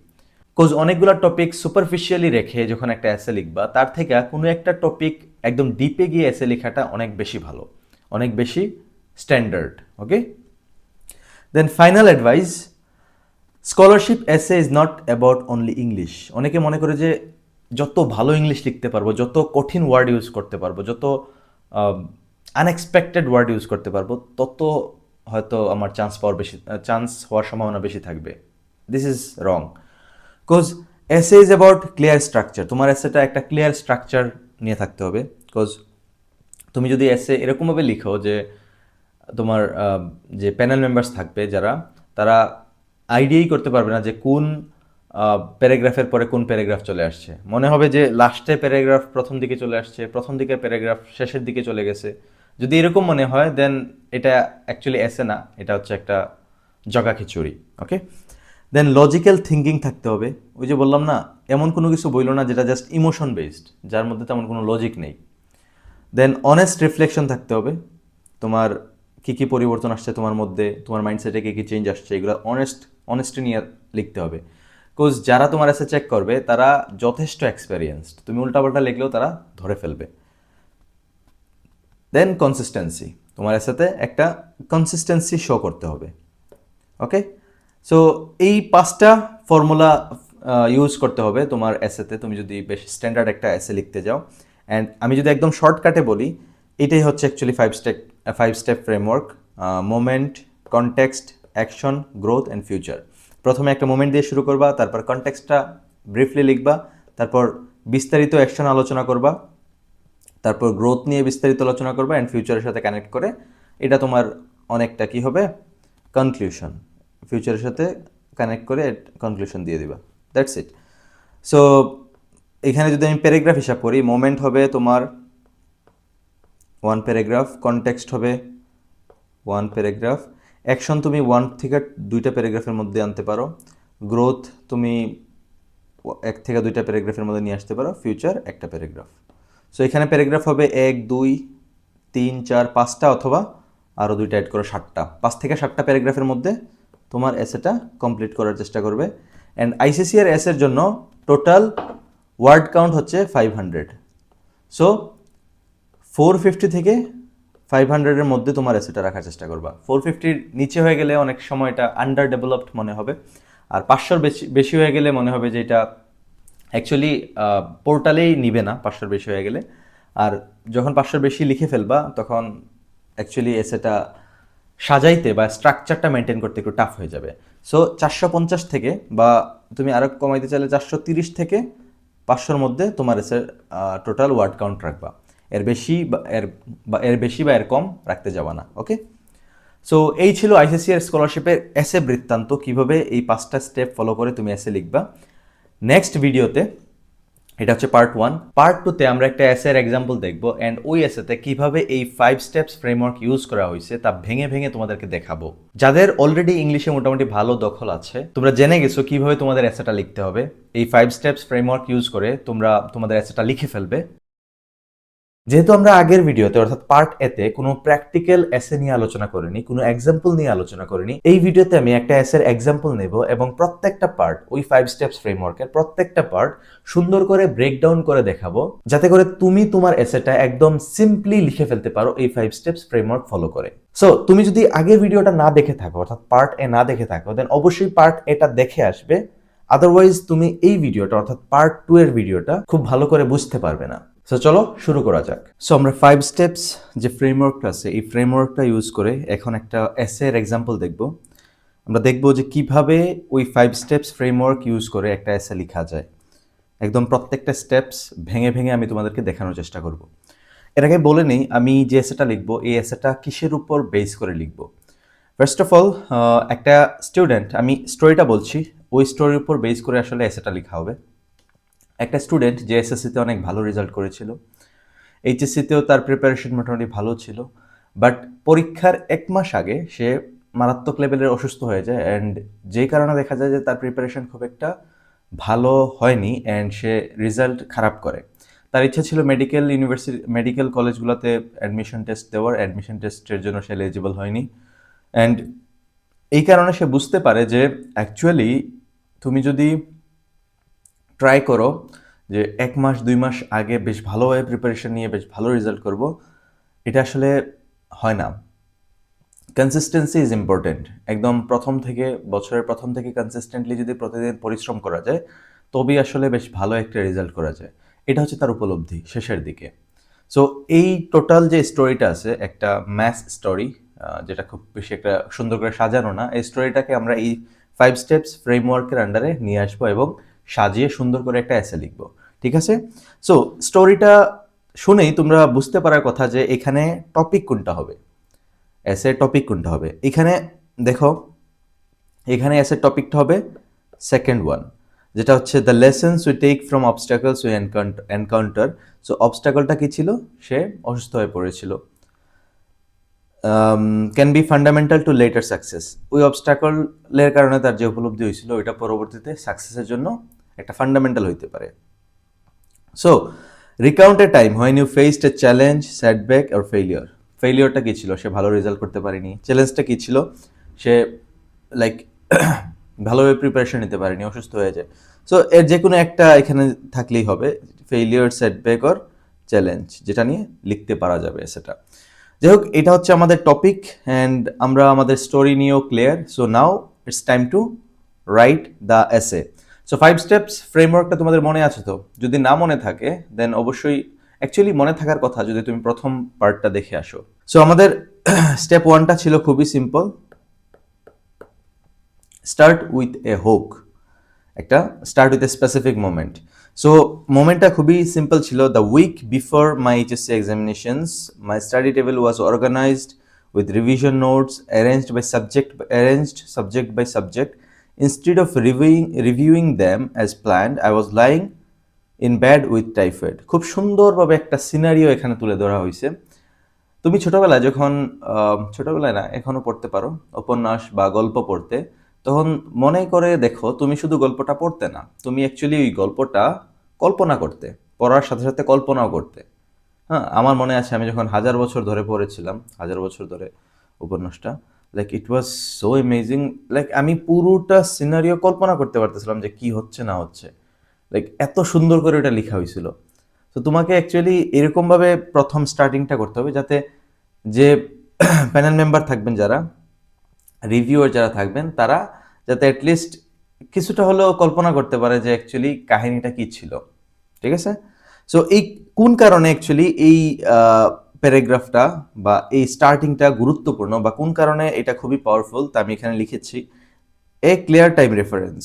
Cause অনেকগুলো টপিক সুপারফিশিয়ালি রেখে যখন একটা এসে লিখবা, তার থেকে কোনো একটা টপিক একদম ডিপে গিয়ে এসে লেখাটা অনেক বেশি ভালো, অনেক বেশি স্ট্যান্ডার্ড। ওকে, দেন ফাইনাল অ্যাডভাইস, স্কলারশিপ এসে is not about only English. অনেকে মনে করে যে যত ভালো ইংলিশ লিখতে পারবো, যত কঠিন ওয়ার্ড ইউজ করতে পারবো, যত আনএক্সপেক্টেড ওয়ার্ড ইউজ করতে পারবো, তত হয়তো আমার চান্স হওয়ার সম্ভাবনা বেশি থাকবে। দিস ইজ রং, বিকজ এসে ইজ অ্যাবাউট ক্লিয়ার স্ট্রাকচার। তোমার এসেটা একটা ক্লিয়ার স্ট্রাকচার নিয়ে থাকতে হবে, বিকজ তুমি যদি এসে এরকমভাবে লিখো যে তোমার যে প্যানেল মেম্বার্স থাকবে যারা, তারা আইডিয়াই করতে পারবে না যে কোন প্যারাগ্রাফের পরে কোন প্যারাগ্রাফ চলে আসছে। মনে হবে যে লাস্টে প্যারাগ্রাফ প্রথম দিকে চলে আসছে, প্রথম দিকের প্যারাগ্রাফ শেষের দিকে চলে গেছে। যদি এরকম মনে হয়, দেন এটা অ্যাকচুয়ালি এসে না, এটা হচ্ছে একটা জগা খিচুড়ি। ওকে, দেন লজিক্যাল থিঙ্কিং থাকতে হবে। ওই যে বললাম না, এমন কোনো কিছু বইল না যেটা জাস্ট ইমোশন বেসড, যার মধ্যে তেমন কোনো লজিক নেই। দেন অনেস্ট রিফ্লেকশন থাকতে হবে, তোমার কী কী পরিবর্তন আসছে তোমার মধ্যে, তোমার মাইন্ডসেটে কী কী চেঞ্জ আসছে, এগুলো অনেস্টি নিয়ে লিখতে হবে। বিকজ যারা তোমার এসে চেক করবে তারা যথেষ্ট এক্সপেরিয়েন্সড, তুমি উল্টাপাল্টা লিখলেও তারা ধরে ফেলবে। দেন কনসিস্টেন্সি, তোমার এসেতে একটা কনসিস্টেন্সি শো করতে হবে। ওকে, সো এই 5টা ফর্মুলা ইউজ করতে হবে তোমার এসেতে, তুমি যদি বেশ স্ট্যান্ডার্ড একটা এসে লিখতে যাও। অ্যান্ড আমি যদি একদম শর্টকাটে বলি, এটাই হচ্ছে actually 5 step framework: moment, context, action, growth and future. প্রথমে একটা মোমেন্ট দিয়ে শুরু করবা, তারপর কনটেক্সটটা ব্রিফলি লিখবা, তারপর বিস্তারিত অ্যাকশন আলোচনা করবা, তারপর গ্রোথ নিয়ে বিস্তারিত আলোচনা করবা, অ্যান্ড ফিউচারের সাথে কানেক্ট করে এটা তোমার অনেকটা কি হবে, কনক্লুশন। ফিউচারের সাথে কানেক্ট করে কনক্লুশন দিয়ে দিবা, দ্যাটস ইট। সো এখানে যদি আমি প্যারাগ্রাফ হিসাব করি, মোমেন্ট হবে তোমার 1 প্যারাগ্রাফ, কনটেক্সট হবে 1 প্যারাগ্রাফ, অ্যাকশন তুমি 1 থেকে 2টা প্যারাগ্রাফের মধ্যে আনতে পারো, গ্রোথ তুমি 1 থেকে 2টা প্যারাগ্রাফের মধ্যে নিয়ে আসতে পারো, ফিউচার একটা প্যারাগ্রাফ। সো এখানে প্যারাগ্রাফ হবে 1, 2, 3, 4, 5টা, অথবা আরও 2টা অ্যাড করো 7টা। 5 থেকে 7টা প্যারাগ্রাফের মধ্যে তোমার এসেটা কমপ্লিট করার চেষ্টা করবে। অ্যান্ড আইসিসিআর এসের জন্য টোটাল ওয়ার্ড কাউন্ট হচ্ছে 500। সো 450 থেকে 500-এর মধ্যে তোমার এসেটা রাখার চেষ্টা করবা। 450-র নিচে হয়ে গেলে অনেক সময় এটা আন্ডার ডেভেলপড মনে হবে, আর 500-র বেশি হয়ে গেলে মনে হবে যে এটা অ্যাকচুয়ালি পোর্টালেই নিবে না 500-র বেশি হয়ে গেলে। আর যখন 500-র বেশি লিখে ফেলবা, তখন অ্যাকচুয়ালি এসেটা সাজাইতে বা স্ট্রাকচারটা মেনটেন করতে একটু টাফ হয়ে যাবে। সো 450 থেকে, বা তুমি আরও কমাইতে চাইলে 430 থেকে 500-র মধ্যে তোমার এসে টোটাল ওয়ার্ড কাউন্ট রাখবা। এর বেশি বা এর কম রাখতে যাবা না। ওকে, সো এই ছিল আইসিসিআর স্কলারশিপের এসে বৃত্তান্ত, কীভাবে এই 5টা স্টেপ ফলো করে তুমি এসে লিখবা। নেক্সট ভিডিওতে, এটা হচ্ছে পার্ট 1, পার্ট 2-তে আমরা একটা এসের এক্সাম্পল দেখবো, অ্যান্ড ওই এসেতে কিভাবে এই 5 স্টেপস ফ্রেমওয়ার্ক ইউজ করা হয়েছে তা ভেঙে ভেঙে তোমাদেরকে দেখাবো। যাদের অলরেডি ইংলিশে মোটামুটি ভালো দখল আছে, তোমরা জেনে গেছো কিভাবে তোমাদের এসেটা লিখতে হবে, এই 5 স্টেপস ফ্রেমওয়ার্ক ইউজ করে তোমরা তোমাদের এসেটা লিখে ফেলবে। যেহেতু আমরা আগের ভিডিওতে অর্থাৎ পার্ট এতে কোনো প্র্যাকটিক্যাল এসে নিয়ে আলোচনা করিনি, কোনো এক্সাম্পল নিয়ে আলোচনা করিনি, এই ভিডিওতে আমি একটা এসের এক্সাম্পল নেব এবং প্রত্যেকটা পার্ট ওই 5 স্টেপস ফ্রেমওয়ার্কের প্রত্যেকটা পার্ট সুন্দর করে ব্রেকডাউন করে দেখাবো, যাতে করে তুমি তোমার এসেটা একদম সিম্পলি লিখে ফেলতে পারো এই 5 স্টেপস ফ্রেমওয়ার্ক ফলো করে। সো তুমি যদি আগের ভিডিওটা না দেখে থাকো অর্থাৎ পার্ট এ না দেখে থাকো, দেন অবশ্যই পার্ট এটা দেখে আসবে, আদারওয়াইজ তুমি এই ভিডিওটা অর্থাৎ পার্ট 2 এর ভিডিওটা খুব ভালো করে বুঝতে পারবে না। সো চলো শুরু করা যাক। সো আমরা 5 স্টেপস যে ফ্রেমওয়ার্কটা আছে এই ফ্রেমওয়ার্কটা ইউজ করে এখন একটা এসের এক্সাম্পল দেখব। আমরা দেখব যে কিভাবে ওই 5 স্টেপস ফ্রেমওয়ার্ক ইউজ করে একটা এসে লেখা যায়। একদম প্রত্যেকটা স্টেপস ভেঙে ভেঙে আমি তোমাদেরকে দেখানোর চেষ্টা করব। এর আগে বলে নেই আমি যে এসেটা লিখবো এই এসেটা কিসের উপর বেস করে লিখবো। ফার্স্ট অফ অল একটা স্টুডেন্ট, আমি স্টোরিটা বলছি, ওই স্টোরির উপর বেস করে আসলে এসেটা লেখা হবে। একটা স্টুডেন্ট যে এসএসসিতে অনেক ভালো রেজাল্ট করেছিল, এইচএসসিতেও তার প্রিপারেশন মোটামুটি ভালো ছিল, বাট পরীক্ষার 1 মাস আগে সে মারাত্মক লেভেলের অসুস্থ হয়ে যায়, অ্যান্ড যেই কারণে দেখা যায় যে তার প্রিপারেশন খুব একটা ভালো হয়নি অ্যান্ড সে রেজাল্ট খারাপ করে। তার ইচ্ছা ছিল মেডিকেল কলেজগুলোতে অ্যাডমিশন টেস্ট দেওয়ার, অ্যাডমিশন টেস্টের জন্য সে এলিজিবল হয়নি, অ্যান্ড এই কারণে সে বুঝতে পারে যে অ্যাকচুয়ালি তুমি যদি ট্রাই করো যে 1 মাস 2 মাস আগে বেশ ভালোভাবে প্রিপারেশন নিয়ে বেশ ভালো রেজাল্ট করব, এটা আসলে হয় না। Consistency is important. একদম বছরের প্রথম থেকে কনসিস্টেন্টলি যদি প্রতিদিন পরিশ্রম করা যায় তবেই আসলে বেশ ভালো একটা রেজাল্ট করা যায়। এটা হচ্ছে তার উপলব্ধি শেষের দিকে। সো এই টোটাল যে স্টোরিটা আছে একটা ম্যাথ স্টোরি, যেটা খুব বেশি একটা সুন্দর করে সাজানো না, এই স্টোরিটাকে আমরা এই 5 স্টেপস ফ্রেমওয়ার্কের আন্ডারে নিয়ে আসবো এবং সাজিয়ে সুন্দর করে একটা এসে লিখবো। ঠিক আছে? সো স্টোরিটা শুনেই তোমরা বুঝতে পারার কথা যে এখানে টপিক কোনটা হবে, এসের টপিক কোনটা হবে। এখানে দেখো, এখানে এসের টপিকটা হবে সেকেন্ড ওয়ান, যেটা হচ্ছে the lessons we take from obstacles we encounter. So অবস্টাকলটা কি ছিল? সে অসুস্থ হয়ে পড়েছিল। Can be fundamental to later success. ওই অবস্টাকলের কারণে তার যে উপলব্ধি হয়েছিল ওইটা পরবর্তীতে সাকসেসের জন্য একটা ফান্ডামেন্টাল হইতে পারে। So recount a time when you faced a challenge, setback or failure. ফেইলিওরটা কী ছিল? সে ভালো রেজাল্ট করতে পারেনি। চ্যালেঞ্জটা কী ছিল? সে লাইক ভালোভাবে প্রিপারেশন নিতে পারেনি, অসুস্থ হয়ে যায়। সো এর যে কোনো একটা এখানে থাকলেই হবে, ফেইলিওর, সেটব্যাক অর চ্যালেঞ্জ, যেটা নিয়ে লিখতে পারা যাবে সেটা। যাই হোক, এটা হচ্ছে আমাদের টপিক অ্যান্ড আমরা আমাদের স্টোরি নিয়েও clear. So now it's time to write the essay. So 5 steps ফ্রেমওয়ার্কটা তোমাদের মনে আছে তো? যদি না মনে থাকে দেন অবশ্যই, অ্যাকচুয়ালি মনে থাকার কথা যদি তুমি প্রথম পার্টটা দেখে আসো। সো আমাদের স্টেপ 1টা ছিল খুবই সিম্পল, স্টার্ট উইথ এ হোক। একটা start with a specific moment. So মোমেন্টটা খুবই সিম্পল ছিল, the week before my HSC examinations my study table was organised with revision notes arranged subject by subject. Instead of reviewing them as planned, I was lying in bed with typhoid. খুব সুন্দরভাবে একটা scenario এখানে তুলে ধরা হয়েছে। তুমি ছোটবেলায় যখন ছোটবেলায় না, এখনো পড়তে পারো উপন্যাস বা গল্প পড়তে, তখন মনে করে দেখো তুমি শুধু গল্পটা পড়তে না, তুমি অ্যাকচুয়ালি ওই গল্পটা কল্পনা করতে, পড়ার সাথে সাথে কল্পনাও করতে। হ্যাঁ, আমার মনে আছে আমি যখন 1000 বছর ধরে পড়েছিলাম, 1000 বছর ধরে উপন্যাসটা, like it was so amazing. Like আমি পুরোটা সিনারিও কল্পনা করতে পারতেছিলাম যে কি হচ্ছে না হচ্ছে, লাইক এত সুন্দর করে ওটা লেখা হয়েছিল। তো তোমাকে অ্যাকচুয়ালি এরকমভাবে প্রথম স্টার্টিংটা করতে হবে, যাতে যে প্যানেল মেম্বার থাকবেন, যারা রিভিউয়ার যারা থাকবেন, তারা যাতে অ্যাটলিস্ট কিছুটা হলেও কল্পনা করতে পারে যে অ্যাকচুয়ালি কাহিনীটা কী ছিল। ঠিক আছে? সো এই কোন কারণে অ্যাকচুয়ালি এই প্যারাগ্রাফটা বা এই স্টার্টিংটা গুরুত্বপূর্ণ বা কোন কারণে এটা খুবই পাওয়ারফুল তা আমি এখানে লিখেছি। এ ক্লিয়ার টাইম রেফারেন্স,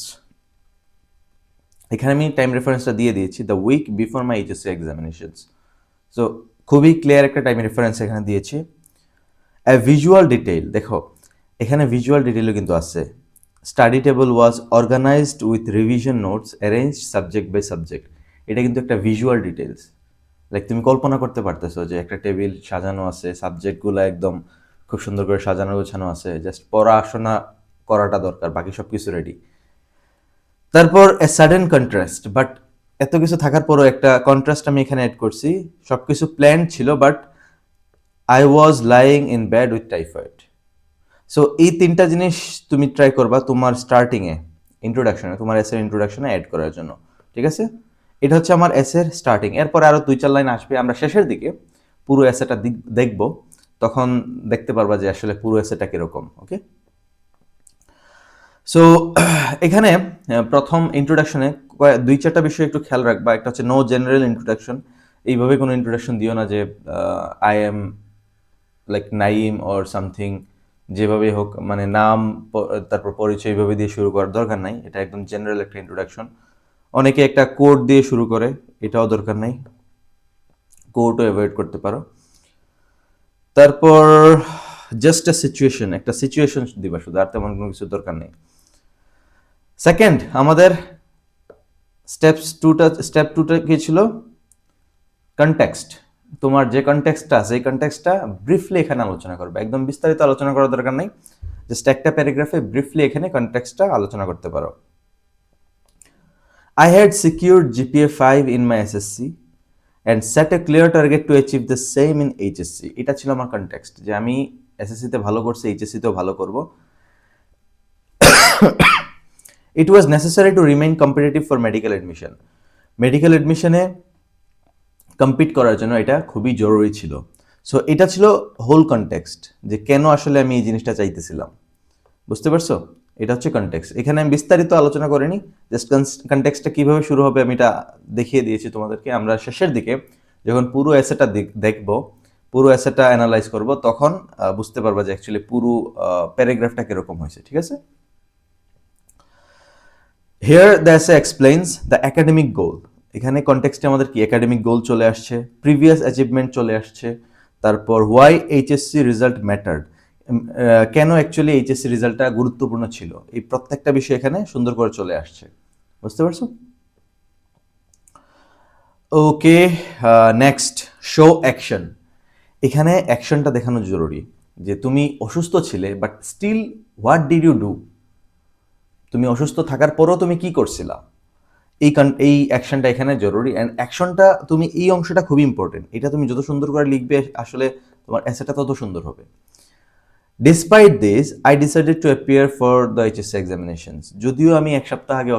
এখানে আমি টাইম রেফারেন্সটা দিয়ে দিয়েছি, the week before my HSC examinations. So খুবই ক্লিয়ার একটা টাইম রেফারেন্স এখানে দিয়েছি। এ ভিজুয়াল ডিটেইল, দেখো এখানে ভিজুয়াল ডিটেইলও কিন্তু আছে। Study table was organised with revision notes arrange subject by subject. এটা কিন্তু একটা ভিজুয়াল ডিটেলস, লাইক তুমি কল্পনা করতে পারতেছো যে একটা টেবিল সাজানো আছে, সাবজেক্টগুলো একদম খুব সুন্দর করে সাজানো গোছানো আছে, জাস্ট পড়াশোনা করাটা দরকার, বাকি সব কিছু রেডি। তারপর এ সাডেন কন্ট্রাস্ট, বাট এত কিছু থাকার পরও একটা কন্ট্রাস্ট আমি এখানে অ্যাড করছি, সবকিছু প্ল্যান ছিল but I was lying in bed with typhoid. So এই তিনটা জিনিস তুমি ট্রাই করবা তোমার স্টার্টিংয়ে, ইন্ট্রোডাকশনে, তোমার এসের ইন্ট্রোডাকশনে অ্যাড করার জন্য, ঠিক আছে? এটা হচ্ছে আমার এসের স্টার্টিং। এরপর আরও 2-4 লাইন আসবে, আমরা শেষের দিকে পুরো এসেটা দেখব, তখন দেখতে পারবা যে আসলে পুরো এসেটা কীরকম। ওকে, সো এখানে প্রথম ইন্ট্রোডাকশনে 2-4টা বিষয় একটু খেয়াল রাখবা। একটা হচ্ছে নো জেনারেল ইন্ট্রোডাকশন। এইভাবে কোনো ইন্ট্রোডাকশন দিও না যে I am like Naim or something, যেভাবে হোক, মানে নাম তারপর পরিচয় এইভাবে দিয়ে শুরু করার দরকার নাই। এটা একদম জেনারেল একটা ইন্ট্রোডাকশন। অনেকে একটা কোড দিয়ে শুরু করে, এটাও দরকার নাই, কোডও অ্যাভয়েড করতে পারো। তারপর জাস্ট আ সিচুয়েশন, একটা সিচুয়েশন দিবা শুধু, আর তেমন কোনো কিছু দরকার নেই। সেকেন্ড, আমাদের স্টেপ টুটা কি ছিল? কনটেক্সট। তোমার যে কনটেক্সটটা আছে এই কনটেক্সটটা ব্রিফলি এখানে আলোচনা করবে, একদম বিস্তারিত আলোচনা করার দরকার নেই, জাস্ট একটা প্যারাগ্রাফে ব্রিফলি এখানে কনটেক্সটটা আলোচনা করতে পারো। I had secured GPA 5 in my SSC and set a clear target to achieve the same in HSC. এটা ছিল আমার কনটেক্সট, যে আমি এসএসসিতে ভালো করছি, এইচএসসিতেও ভালো করব। It was necessary to remain competitive for medical admission. Medical অ্যাডমিশনে কম্পিট করার জন্য এটা খুবই জরুরি ছিল। সো এটা ছিল হোল কনটেক্সট, যে কেন আসলে আমি এই জিনিসটা চাইতেছিলাম। বুঝতে পারছো? এটা হচ্ছে কনটেক্সট। এখানে আমি বিস্তারিত আলোচনা করিনি, জাস্ট কনটেক্সটটা কীভাবে শুরু হবে আমি এটা দেখিয়ে দিয়েছি তোমাদেরকে। আমরা শেষের দিকে যখন পুরো এসেটা দেখব, পুরো এসেটা অ্যানালাইজ করব, তখন বুঝতে পারবা যে অ্যাকচুয়ালি পুরো প্যারাগ্রাফটা কীরকম হয়েছে, ঠিক আছে? Here the essay explains the academic goal. এখানে কনটেক্সটে আমাদের কি একাডেমিক গোল চলে আসছে, প্রিভিয়াস অ্যাচিভমেন্ট চলে আসছে, তারপর হোয়াই এইচএসসি রেজাল্ট ম্যাটার্ড, কেন অ্যাকচুয়ালি এইচএসসি রেজাল্টটা গুরুত্বপূর্ণ ছিল, এই প্রত্যেকটা বিষয় এখানে সুন্দর করে চলে আসছে। বুঝতে পারছো? Okay, next, show action. এখানে অ্যাকশনটা দেখানো জরুরি, যে তুমি অসুস্থ ছিলে but still what did you do, তুমি অসুস্থ থাকার পরও তুমি কি করছিলা, এই অ্যাকশনটা এখানে জরুরি। অ্যান্ড অ্যাকশনটা তুমি, এই অংশটা খুবই ইম্পর্টেন্ট, এটা তুমি যত সুন্দর করে লিখবে আসলে তোমার এসেটা তত সুন্দর হবে। Despite this I decided to appear for the HSC examinations. যদিও আমি এক সপ্তাহ আগে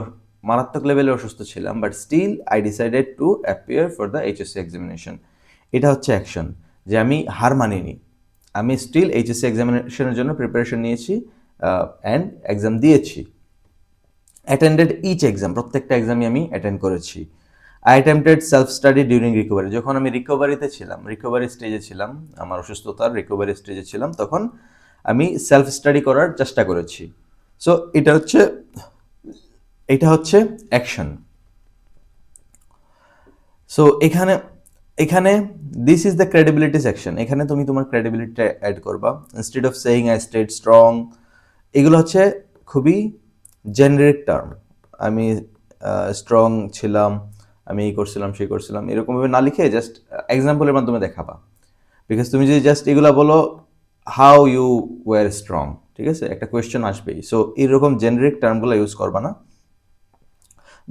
মারাত্মক লেভেলে অসুস্থ ছিলাম, but still I decided to appear for the HSC examination. এটা হচ্ছে অ্যাকশন, যে আমি হার মানিনি, আমি স্টিল এইচএসসি এক্সামিনেশনের জন্য প্রিপারেশন নিয়েছি অ্যান্ড এক্সাম দিয়েছি। অ্যাটেন্ডেড ইচ এক্সাম, প্রত্যেকটা এক্সামই আমি অ্যাটেন্ড করেছি। I attempted self study during recovery, যখন আমি রিকভারিতে ছিলাম, রিকভারি স্টেজে ছিলাম, আমার অসুস্থতার রিকভারি স্টেজে ছিলাম, তখন আমি সেলফ স্টাডি করার চেষ্টা করেছি। সো এটা হচ্ছে অ্যাকশন। সো এখানে this is the credibility section. এখানে তুমি তোমার ক্রেডিবিলিটিটা অ্যাড করবা, instead of saying I stayed strong. এগুলো হচ্ছে খুবই জেনারিক টার্ম। আমি স্ট্রং ছিলাম, আমি এই করছিলাম সেই করছিলাম, এরকমভাবে না লিখে জাস্ট এক্সাম্পলের মাধ্যমে দেখাবা। বিকজ তুমি যদি জাস্ট এগুলো বলো হাউ ইউ ওয়ার স্ট্রং, ঠিক আছে, একটা কোয়েশ্চেন আসবেই। সো এইরকম জেনারিক টার্মগুলো ইউজ করবা না।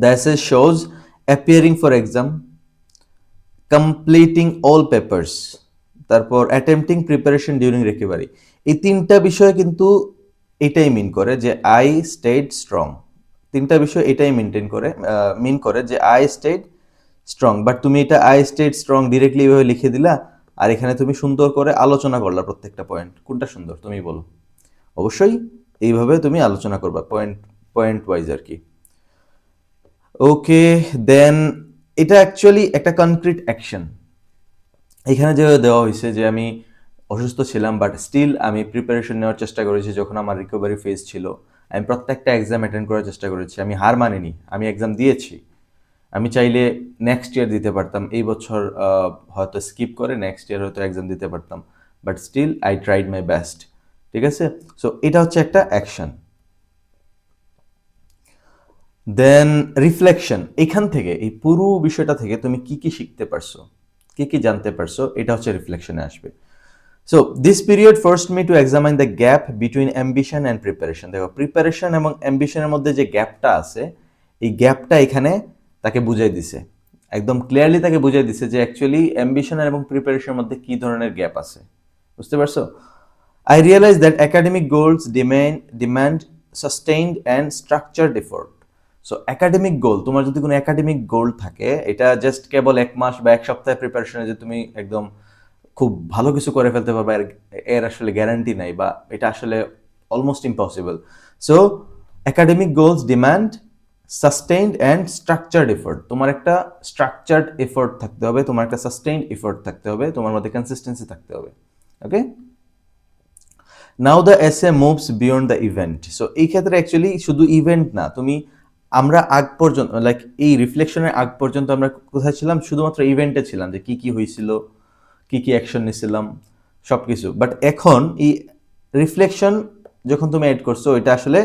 The essay shows appearing for exam, completing all papers, তারপর অ্যাটেম্পটিং প্রিপারেশন ডিউরিং রিকভারি। এই তিনটা বিষয় কিন্তু এটাই মিন করে যে আই স্টেড স্ট্রং। তিনটা বিষয় এটাই মিন করে যে আই স্টেড স্ট্রং। বাট তুমি এটা আই স্টেড স্ট্রং ডিরেক্টলি এইভাবে লিখে দিলা, আর এখানে তুমি সুন্দর করে আলোচনা করলা প্রত্যেকটা পয়েন্ট। কোনটা সুন্দর তুমি বলো? অবশ্যই এইভাবে তুমি আলোচনা করবা, পয়েন্ট ওয়াইজ আর কি। ওকে, দেন এটা অ্যাকচুয়ালি একটা কনক্রিট অ্যাকশন। এখানে যে দেওয়া হয়েছে যে আমি অসুস্থ ছিলাম বাট স্টিল আমি প্রিপারেশন নেওয়ার চেষ্টা করেছি যখন আমার রিকভারি ফেজ ছিল, আমি প্রত্যেকটা এক্সাম অ্যাটেন্ড করার চেষ্টা করেছি, আমি হার মানিনি, আমি এক্সাম দিয়েছি। আমি চাইলে নেক্সট ইয়ার দিতে পারতাম, এই বছর হয়তো স্কিপ করে নেক্সট ইয়ার হয়তো এক্সাম দিতে পারতাম, but still I tried my best, ঠিক আছে? সো এটা হচ্ছে একটা অ্যাকশন। দেন রিফ্লেকশন, এখান থেকে এই পুরো বিষয়টা থেকে তুমি কি কি শিখতে পারছো, কি কি জানতে পারছো, এটা হচ্ছে রিফ্লেকশনে আসবে। So this period forced me two examine the gap between ambition and preparation. দেখো, প্রিপারেশন এবং অ্যাম্বিশনের মধ্যে যে গ্যাপটা আছে, এই গ্যাপটা এখানে তাকে বুঝাই দিছে, একদম ক্লিয়ারলি তাকে বুঝাই দিছে যে অ্যাকচুয়ালি অ্যাম্বিশন এবং প্রিপারেশনের মধ্যে কি ধরনের গ্যাপ আছে। বুঝতে পারছো? I realize that academic goals demand sustained and structured effort. So academic goal, তোমার যদি কোনো একাডেমিক গোল থাকে, এটা জাস্ট কেবল 1 মাস বা 1 সপ্তাহের প্রিপারেশনে যে তুমি একদম খুব ভালো কিছু করে ফেলতে পারবে এর আসলে গ্যারান্টি নাই, বা এটা আসলে almost impossible. So academic goals demand sustained and structured effort. তোমার একটা স্ট্রাকচার্ড এফোর্ট থাকতে হবে, তোমার একটা সাস্টেইনড এফোর্ট থাকতে হবে, তোমার মধ্যে কনসিস্টেন্সি থাকতে হবে। Okay, now the essay moves beyond the event. So এই ক্ষেত্রে অ্যাকচুয়ালি শুধু ইভেন্ট না, আমরা আগ পর্যন্ত লাইক এই রিফ্লেকশনের আগ পর্যন্ত আমরা কোথায় ছিলাম? শুধুমাত্র ইভেন্টে ছিলাম, যে কি কি হয়েছিল, কি কি অ্যাকশন নিয়েছিলাম, সব কিছু। বাট এখন এই রিফ্লেকশন যখন তুমি অ্যাড করছো, এটা আসলে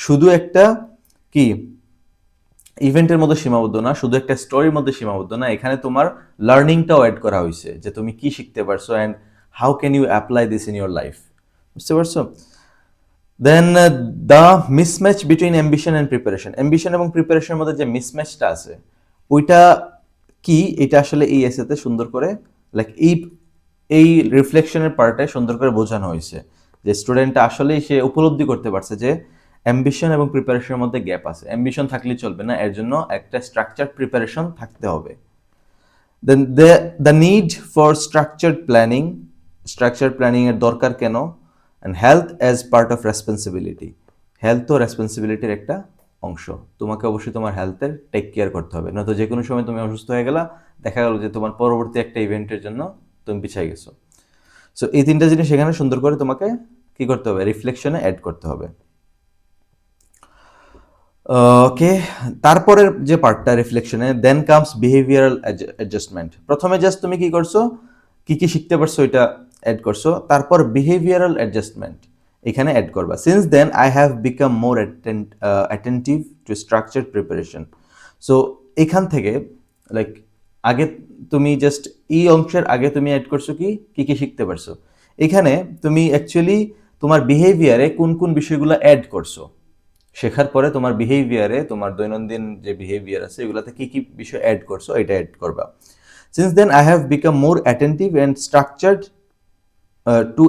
শুধু একটা কি ইভেন্টের মধ্যে সীমাবদ্ধ না, শুধু একটা স্টোরির মধ্যে সীমাবদ্ধ না, এখানে তোমার লার্নিংটাও অ্যাড করা হয়েছে, যে তুমি কি শিখতে পারছো and how can you apply this in your life. বুঝতে পারছো? Then the mismatch between ambition and preparation. Ambition এবং প্রিপারেশনের মধ্যে যে মিসম্যাচটা আছে, ওইটা কি, এটা আসলে এই এসেতে সুন্দর করে লাইক এই রিফ্লেকশনের পার্টে সুন্দর করে বোঝানো হয়েছে, যে স্টুডেন্টটা আসলেই সে উপলব্ধি করতে পারছে যে অ্যাম্বিশন এবং প্রিপারেশনের মধ্যে গ্যাপ আছে। অ্যাম্বিশন থাকলেই চলবে না, এর জন্য একটা স্ট্রাকচার্ড প্রিপারেশন থাকতে হবে। Then the need for structured planning এর দরকার কেন? And health as part of responsibility. Health ও রেসপন্সিবিলিটির একটা অংশ, তোমাকে অবশ্যই তোমার হেলথের টেক কেয়ার করতে হবে, নয়তো যে কোনো সময় তুমি অসুস্থ হয়ে গেলা, দেখা গেল যে তোমার পরবর্তী একটা ইভেন্টের জন্য তুমি পিছিয়ে গেছো। সো এই তিনটা জিনিস এখানে সুন্দর করে তোমাকে কি করতে হবে? রিফ্লেকশনে অ্যাড করতে হবে। ওকে, তারপরের যে পার্টটা রিফ্লেকশনে, দেন কামস বিহেভিয়ারাল অ্যাডজাস্টমেন্ট। প্রথমে জাস্ট তুমি কি করছো, কি কি শিখতে পারছো এটা অ্যাড করছো, তারপর বিহেভিয়ারাল অ্যাডজাস্টমেন্ট এখানে অ্যাড করবা। Since then I have become more attentive to structured preparation. So এখান থেকে লাইক আগে তুমি জাস্ট এই অংশের আগে তুমি অ্যাড করছো কি কি কি শিখতে পারছো, এখানে তুমি অ্যাকচুয়ালি তোমার বিহেভিয়ারে কোন কোন বিষয়গুলো অ্যাড করছো, শেখার পরে তোমার বিহেভিয়ারে, তোমার দৈনন্দিন যে বিহেভিয়ার আছে এগুলোতে কি কি বিষয় অ্যাড করছো, এটা অ্যাড করবা। Since then I have become more attentive and structured to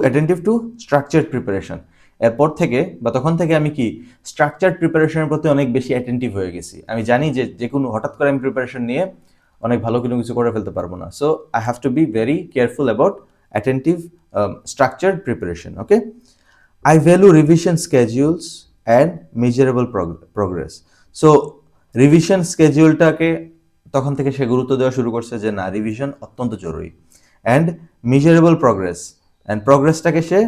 structured preparation. এরপর থেকে বা তখন থেকে আমি কি স্ট্রাকচার্ড প্রিপারেশনের প্রতি অনেক বেশি অ্যাটেন্টিভ হয়ে গেছি। আমি জানি যে যে কোনো হঠাৎ করে আমি প্রিপারেশন নিয়ে অনেক ভালো কোনো কিছু করে ফেলতে পারবো না। So I have to be very careful about attentive structured preparation. Okay, I value revision schedules and measurable progress. So revision স্কেডিউলটাকে তখন থেকে সে গুরুত্ব দেওয়া শুরু করছে, যে না, রিভিশন অত্যন্ত জরুরি। অ্যান্ড মেজারেবল প্রোগ্রেস, অ্যান্ড প্রোগ্রেসটাকে সে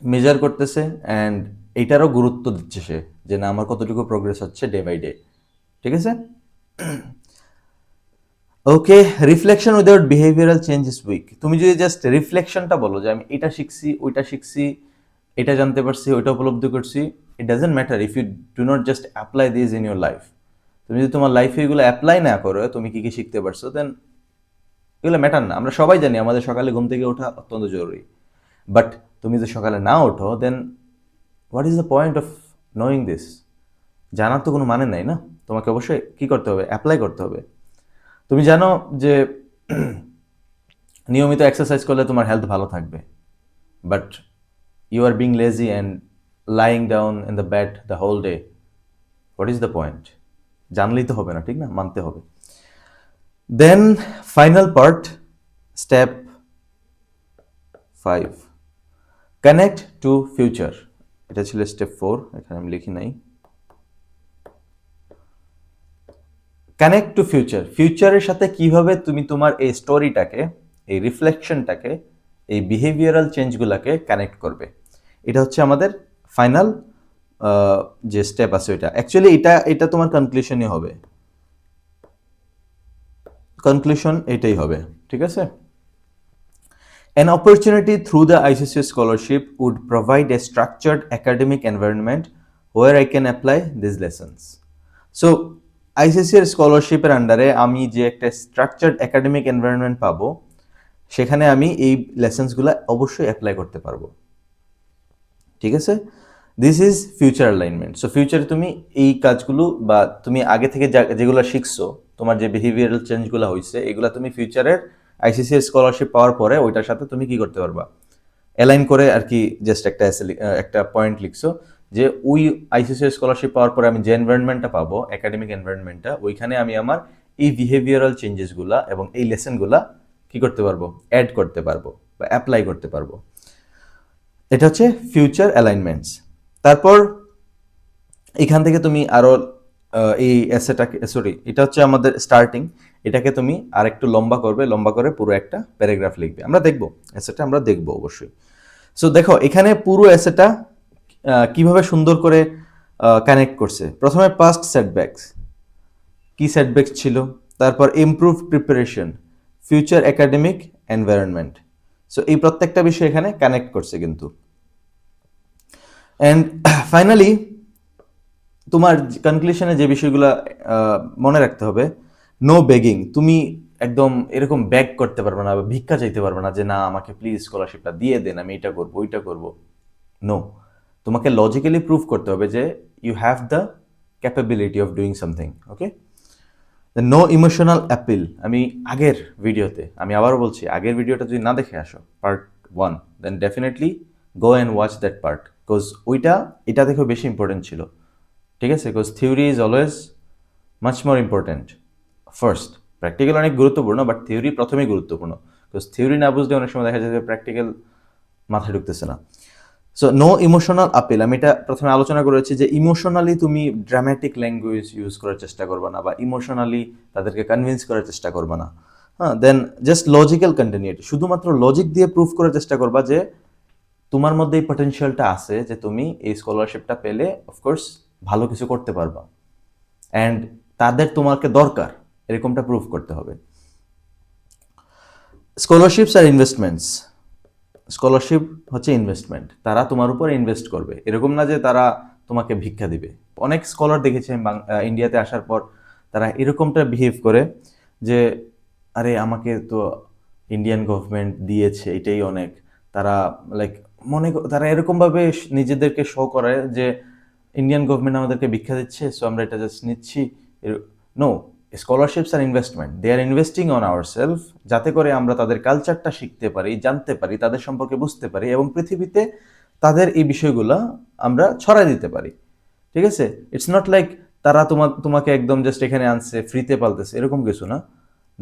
মেজার করতেছে, অ্যান্ড এইটারও গুরুত্ব দিচ্ছে সে, যে না, আমার কতটুকু প্রোগ্রেস হচ্ছে ডে বাই ডে। ঠিক আছে? Okay, reflection without behavioural change is weak. তুমি যদি জাস্ট রিফ্লেকশনটা বলো যে আমি এটা শিখছি, ওইটা শিখছি, এটা জানতে পারছি, ওইটা উপলব্ধি করছি, it doesn't matter if you do not just apply this in your life. তুমি যদি তোমার লাইফে এগুলো অ্যাপ্লাই না করো, তুমি কি কি শিখতে পারছো, দেন এগুলো ম্যাটার না। আমরা সবাই জানি আমাদের সকালে ঘুম থেকে ওঠা অত্যন্ত জরুরি, বাট তুমি যদি সকালে না ওঠো, then what is the point of knowing this? জানার তো কোনো মানে নাই না। তোমাকে অবশ্যই কি করতে হবে? অ্যাপ্লাই করতে হবে। তুমি জানো যে নিয়মিত এক্সারসাইজ করলে তোমার হেলথ ভালো থাকবে, but you are being lazy and lying down in the bed the whole day. What is the point? জানলেই তো হবে না, ঠিক না? মানতে হবে। Then final part, step 5, connect to future. এটা ছিল স্টেপ 4, এখানে আমি লিখি নাই। কানেক্ট টু ফিউচার, ফিউচারের সাথে কিভাবে তুমি তোমার এই স্টোরিটাকে, এই রিফ্লেকশনটাকে, এই বিহেভিয়ারাল চেঞ্জগুলোকে কানেক্ট করবে, এটা হচ্ছে আমাদের ফাইনাল যে স্টেপ আছে ওইটা। অ্যাকচুয়ালি এটা তোমার কনক্লুশনই হবে, কনক্লুশন এটাই হবে। ঠিক আছে? An opportunity through the ICCS scholarship would provide a structured academic environment where I can apply these lessons. So আইসিসির স্কলারশিপের আন্ডারে আমি যে একটা স্ট্রাকচার্ড একাডেমিক এনভায়রনমেন্ট পাবো, সেখানে আমি এই লেসেন্সগুলো অবশ্যই অ্যাপ্লাই করতে পারবো। ঠিক আছে? This is future alignment. So ফিউচারে তুমি এই কাজগুলো বা তুমি আগে থেকে যেগুলো শিখছো, তোমার যে বিহেভিয়ারাল চেঞ্জগুলো হয়েছে, এগুলো তুমি ফিউচারের আইসিসিএস স্কলারশিপ পাওয়ার পরে ওইটার সাথে তুমি কি করতে পারবা, অ্যালাইন করে আর কি। জাস্ট একটা পয়েন্ট লিখছো যে ওই আইসিসিএস স্কলারশিপ পাওয়ার পরে আমি যে এনভায়রনমেন্টটা পাবো, একাডেমিক এনভায়রনমেন্টটা, ওইখানে আমি আমার এই বিহেভিয়ারাল চেঞ্জেসগুলা এবং এই লেসনগুলা কি করতে পারবো, অ্যাড করতে পারবো বা অ্যাপ্লাই করতে পারবো। এটা হচ্ছে ফিউচার অ্যালাইনমেন্টস। তারপর এখান থেকে তুমি আরো এই এসেটাকে, সরি এটা হচ্ছে আমাদের স্টার্টিং, এটাকে তুমি আর একটু লম্বা করবে, লম্বা করে পুরো একটা প্যারাগ্রাফ লিখবে। আমরা দেখবো এসেটা, আমরা দেখবো অবশ্যই। সো দেখো এখানে পুরো এসেটা কিভাবে সুন্দর করে কানেক্ট করছে। প্রথমে পাস্ট সেটব্যাকস, কি সেটব্যাকস ছিল, তারপর improve preparation, future academic environment. So এই প্রত্যেকটা বিষয় এখানে কানেক্ট করছে কিন্তু। অ্যান্ড ফাইনালি তোমার কনক্লুশনে যে বিষয়গুলো মনে রাখতে হবে, নো বেগিং। তুমি একদম এরকম ব্যাগ করতে পারবে না বা ভিক্ষা চাইতে পারবে না যে না আমাকে প্লিজ স্কলারশিপটা দিয়ে দেন, আমি এটা করবো ওইটা করবো। নো, তোমাকে লজিক্যালি প্রুভ করতে হবে যে you have the capability of doing something. Okay, no emotional appeal. আমি আগের ভিডিওতে, আমি আবারও বলছি, আগের ভিডিওটা যদি না দেখে আসো part 1, then definitely go and watch that part, because ওইটা এটা দেখেও বেশি ইম্পর্টেন্ট ছিল। ঠিক আছে, because theory is always much more important first. Practical অনেক গুরুত্বপূর্ণ, বাট থিওরি প্রথমেই গুরুত্বপূর্ণ, বিকজ থিওরি না বুঝলে অনেক সময় দেখা যায় যে প্র্যাকটিক্যাল মাথায় ঢুকতেছে না। সো নো ইমোশনাল আপিল, আমি এটা প্রথমে আলোচনা করেছি যে ইমোশনালি তুমি ড্রামাটিক ল্যাঙ্গুয়েজ ইউজ করার চেষ্টা করবে না বা ইমোশনালি তাদেরকে কনভিন্স করার চেষ্টা করবে না। হ্যাঁ, দেন জাস্ট লজিক্যাল কন্টিনিউটি, শুধুমাত্র লজিক দিয়ে প্রুফ করার চেষ্টা করবা যে তোমার মধ্যে এই পটেনশিয়ালটা আছে যে তুমি এই স্কলারশিপটা পেলে অফকোর্স ভালো কিছু করতে পারবা, অ্যান্ড তাদের তোমাকে দরকার, এরকমটা প্রুফ করতে হবে। স্কলারশিপস আর ইনভেস্টমেন্টস, স্কলারশিপ হচ্ছে ইনভেস্টমেন্ট, তারা তোমার উপর ইনভেস্ট করবে, এরকম না যে তারা তোমাকে ভিক্ষা দিবে। অনেক স্কলার দেখেছি আমি ইন্ডিয়াতে আসার পর, তারা এরকমটা বিহেভ করে যে আরে আমাকে তো ইন্ডিয়ান গভর্নমেন্ট দিয়েছে এটাই অনেক, তারা লাইক তারা এরকমভাবে নিজেদেরকে শো করে যে ইন্ডিয়ান গভর্নমেন্ট আমাদেরকে ভিক্ষা দিচ্ছে, সো আমরা এটা জাস্ট নিচ্ছি। No, scholarships are investment, they are investing on our self, যাতে করে আমরা তাদের কালচারটা শিখতে পারি, জানতে পারি, তাদের সম্পর্কে বুঝতে পারি এবং পৃথিবীতে তাদের এই বিষয়গুলো আমরা ছড়াই দিতে পারি। ঠিক আছে, ইটস নট লাইক তারা তোমাকে একদম জাস্ট এখানে আনছে ফ্রিতে পালতেছে, এরকম কিছু না।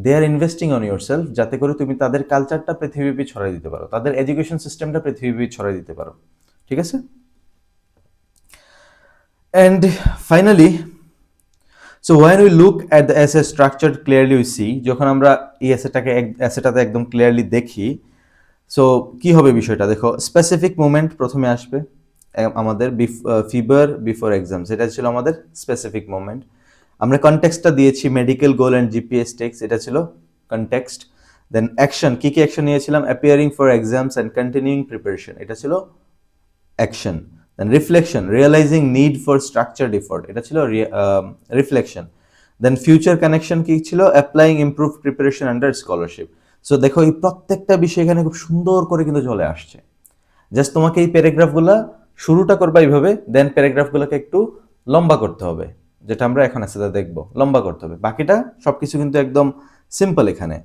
দে are investing on your self, যাতে করে তুমি তাদের কালচারটা পৃথিবীব্যাপী ছড়াই দিতে পারো, তাদের এডুকেশন সিস্টেমটা পৃথিবীব্যাপী ছড়াই দিতে পারো। ঠিক আছে, and finally, so when we look at the essay structure clearly we see, যখন আমরা এই এসেটাতে একদম ক্লিয়ারলি দেখি, সো কি হবে বিষয়টা দেখো। স্পেসিফিক মোমেন্ট প্রথমে আসবে আমাদের, ফিভার বিফোর এক্সাম, সেটা ছিল আমাদের স্পেসিফিক মোমেন্ট। আমরা কনটেক্সটটা দিয়েছি medical goal and GPA stakes, এটা ছিল কনটেক্সট। দেন অ্যাকশন, কি কি অ্যাকশন নিয়েছিলাম, appearing for exams and continuing preparation, এটা ছিল action. Then reflection, realizing need for structured effort, এটা ছিল রিফ্লেকশন। দেন ফিউচার কানেকশন কি ছিল, applying improve preparation under scholarship. So দেখো এই প্রত্যেকটা বিষয় এখানে খুব সুন্দর করে কিন্তু চলে আসছে। জাস্ট তোমাকে এই প্যারাগ্রাফগুলো শুরুটা করবা এইভাবে, দেন প্যারাগ্রাফগুলোকে একটু লম্বা করতে হবে, যেটা আমরা এখন আসলে দেখবো, লম্বা করতে হবে। বাকিটা সবকিছু কিন্তু একদম সিম্পল এখানে।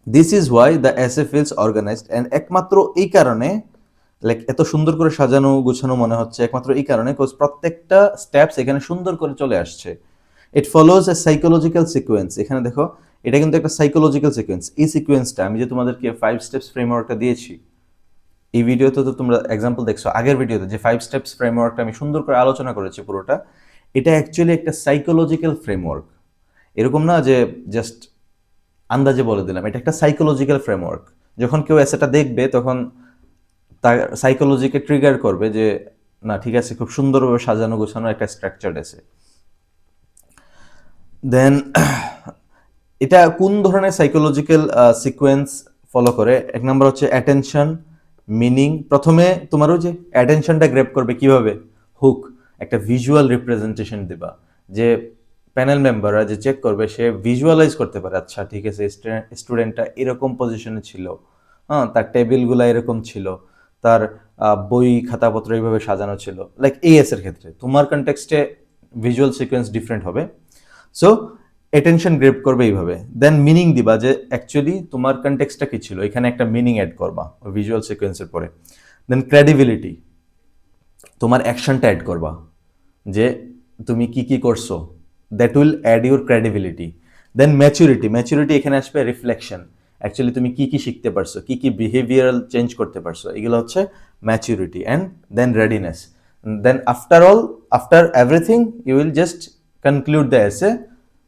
This is why the essay feels organized, and একমাত্র এই কারণে লাইক এত সুন্দর করে সাজানো গুছানো মনে হচ্ছে, একমাত্র এই কারণে বিকজ প্রত্যেকটা স্টেপস এখানে সুন্দর করে চলে আসছে। ইট ফলোজ এ সাইকোলজিক্যাল সিকোয়েন্স, এখানে দেখো এটা কিন্তু একটা সাইকোলজিক্যাল সিকোয়েন্স। এই সিকোয়েন্সটা আমি যে তোমাদেরকে 5 স্টেপস ফ্রেমওয়ার্কটা দিয়েছি, এই ভিডিওতে তো তোমরা এক্সাম্পল দেখছো, আগের ভিডিওতে যে 5 স্টেপস ফ্রেমওয়ার্কটা আমি সুন্দর করে আলোচনা করেছি পুরোটা, এটা অ্যাকচুয়ালি একটা সাইকোলজিক্যাল ফ্রেমওয়ার্ক। এরকম না যে জাস্ট আন্দাজে বলে দিলাম, এটা একটা সাইকোলজিক্যাল ফ্রেমওয়ার্ক। যখন কেউ এসেটা দেখবে তখন তার সাইকোলজিকে ট্রিগার করবে যে না ঠিক আছে, খুব সুন্দরভাবে সাজানো গোছানো একটা স্ট্রাকচার আছে। দেন এটা কোন ধরনের সাইকোলজিক্যাল সিকোয়েন্স ফলো করে, এক নম্বর হচ্ছে অ্যাটেনশন, মিনিং। প্রথমে তোমার ওই যে অ্যাটেনশনটা গ্র্যাব করবে কিভাবে, হুক, একটা ভিজুয়াল রিপ্রেজেন্টেশন দিবা, যে প্যানেল মেম্বাররা যে চেক করবে সে ভিজুয়ালাইজ করতে পারে, আচ্ছা ঠিক আছে স্টুডেন্টটা এরকম পজিশনে ছিল, হ্যাঁ তার টেবিলগুলো এরকম ছিল, তার বই খাতাপত্র এইভাবে সাজানো ছিল, লাইক এই এসের ক্ষেত্রে তোমার কনটেক্সটে ভিজুয়াল সিকোয়েন্স ডিফারেন্ট হবে। সো অ্যাটেনশন গ্রেপ করবে এইভাবে, দেন মিনিং দিবা যে অ্যাকচুয়ালি তোমার কনটেক্সটটা কি ছিল, এখানে একটা মিনিং অ্যাড করবা ওই ভিজুয়াল সিকোয়েন্সের পরে। দেন ক্রেডিবিলিটি, তোমার অ্যাকশনটা অ্যাড করবা যে তুমি কি কি করছো, that will add your credibility. Then maturity, maturity এখানে আসবে রিফ্লেকশন, অ্যাকচুয়ালি তুমি কি কি শিখতে পারছো, কি কি বিহেভিয়ারাল চেঞ্জ করতে পারছো, এগুলো হচ্ছে maturity. And then readiness, then after everything you will just conclude the essay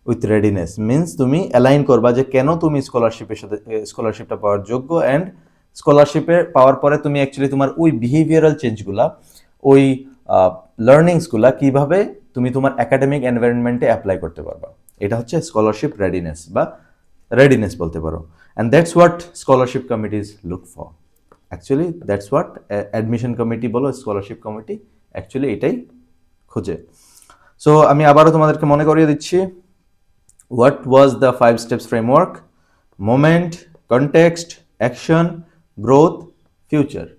with readiness, means তুমি অ্যালাইন করবা যে কেন তুমি স্কলারশিপটা পাওয়ার যোগ্য, অ্যান্ড স্কলারশিপে পাওয়ার পরে তুমি অ্যাকচুয়ালি তোমার ওই বিহেভিয়ারাল চেঞ্জগুলা, ওই লার্নিংসগুলা কিভাবে তুমি তোমার একাডেমিক এনভায়রনমেন্টে অ্যাপ্লাই করতে পারবা। এটা হচ্ছে স্কলারশিপ রেডিনেস বা রেডিনেস বলতে পারো। And that's what scholarship committees look for. Actually that's what admission committee বলো, স্কলারশিপ কমিটি অ্যাকচুয়ালি এটাই খোঁজে। সো আমি আবারও তোমাদেরকে মনে করিয়ে দিচ্ছি, what was the 5 steps framework? Moment, context, action, growth, future.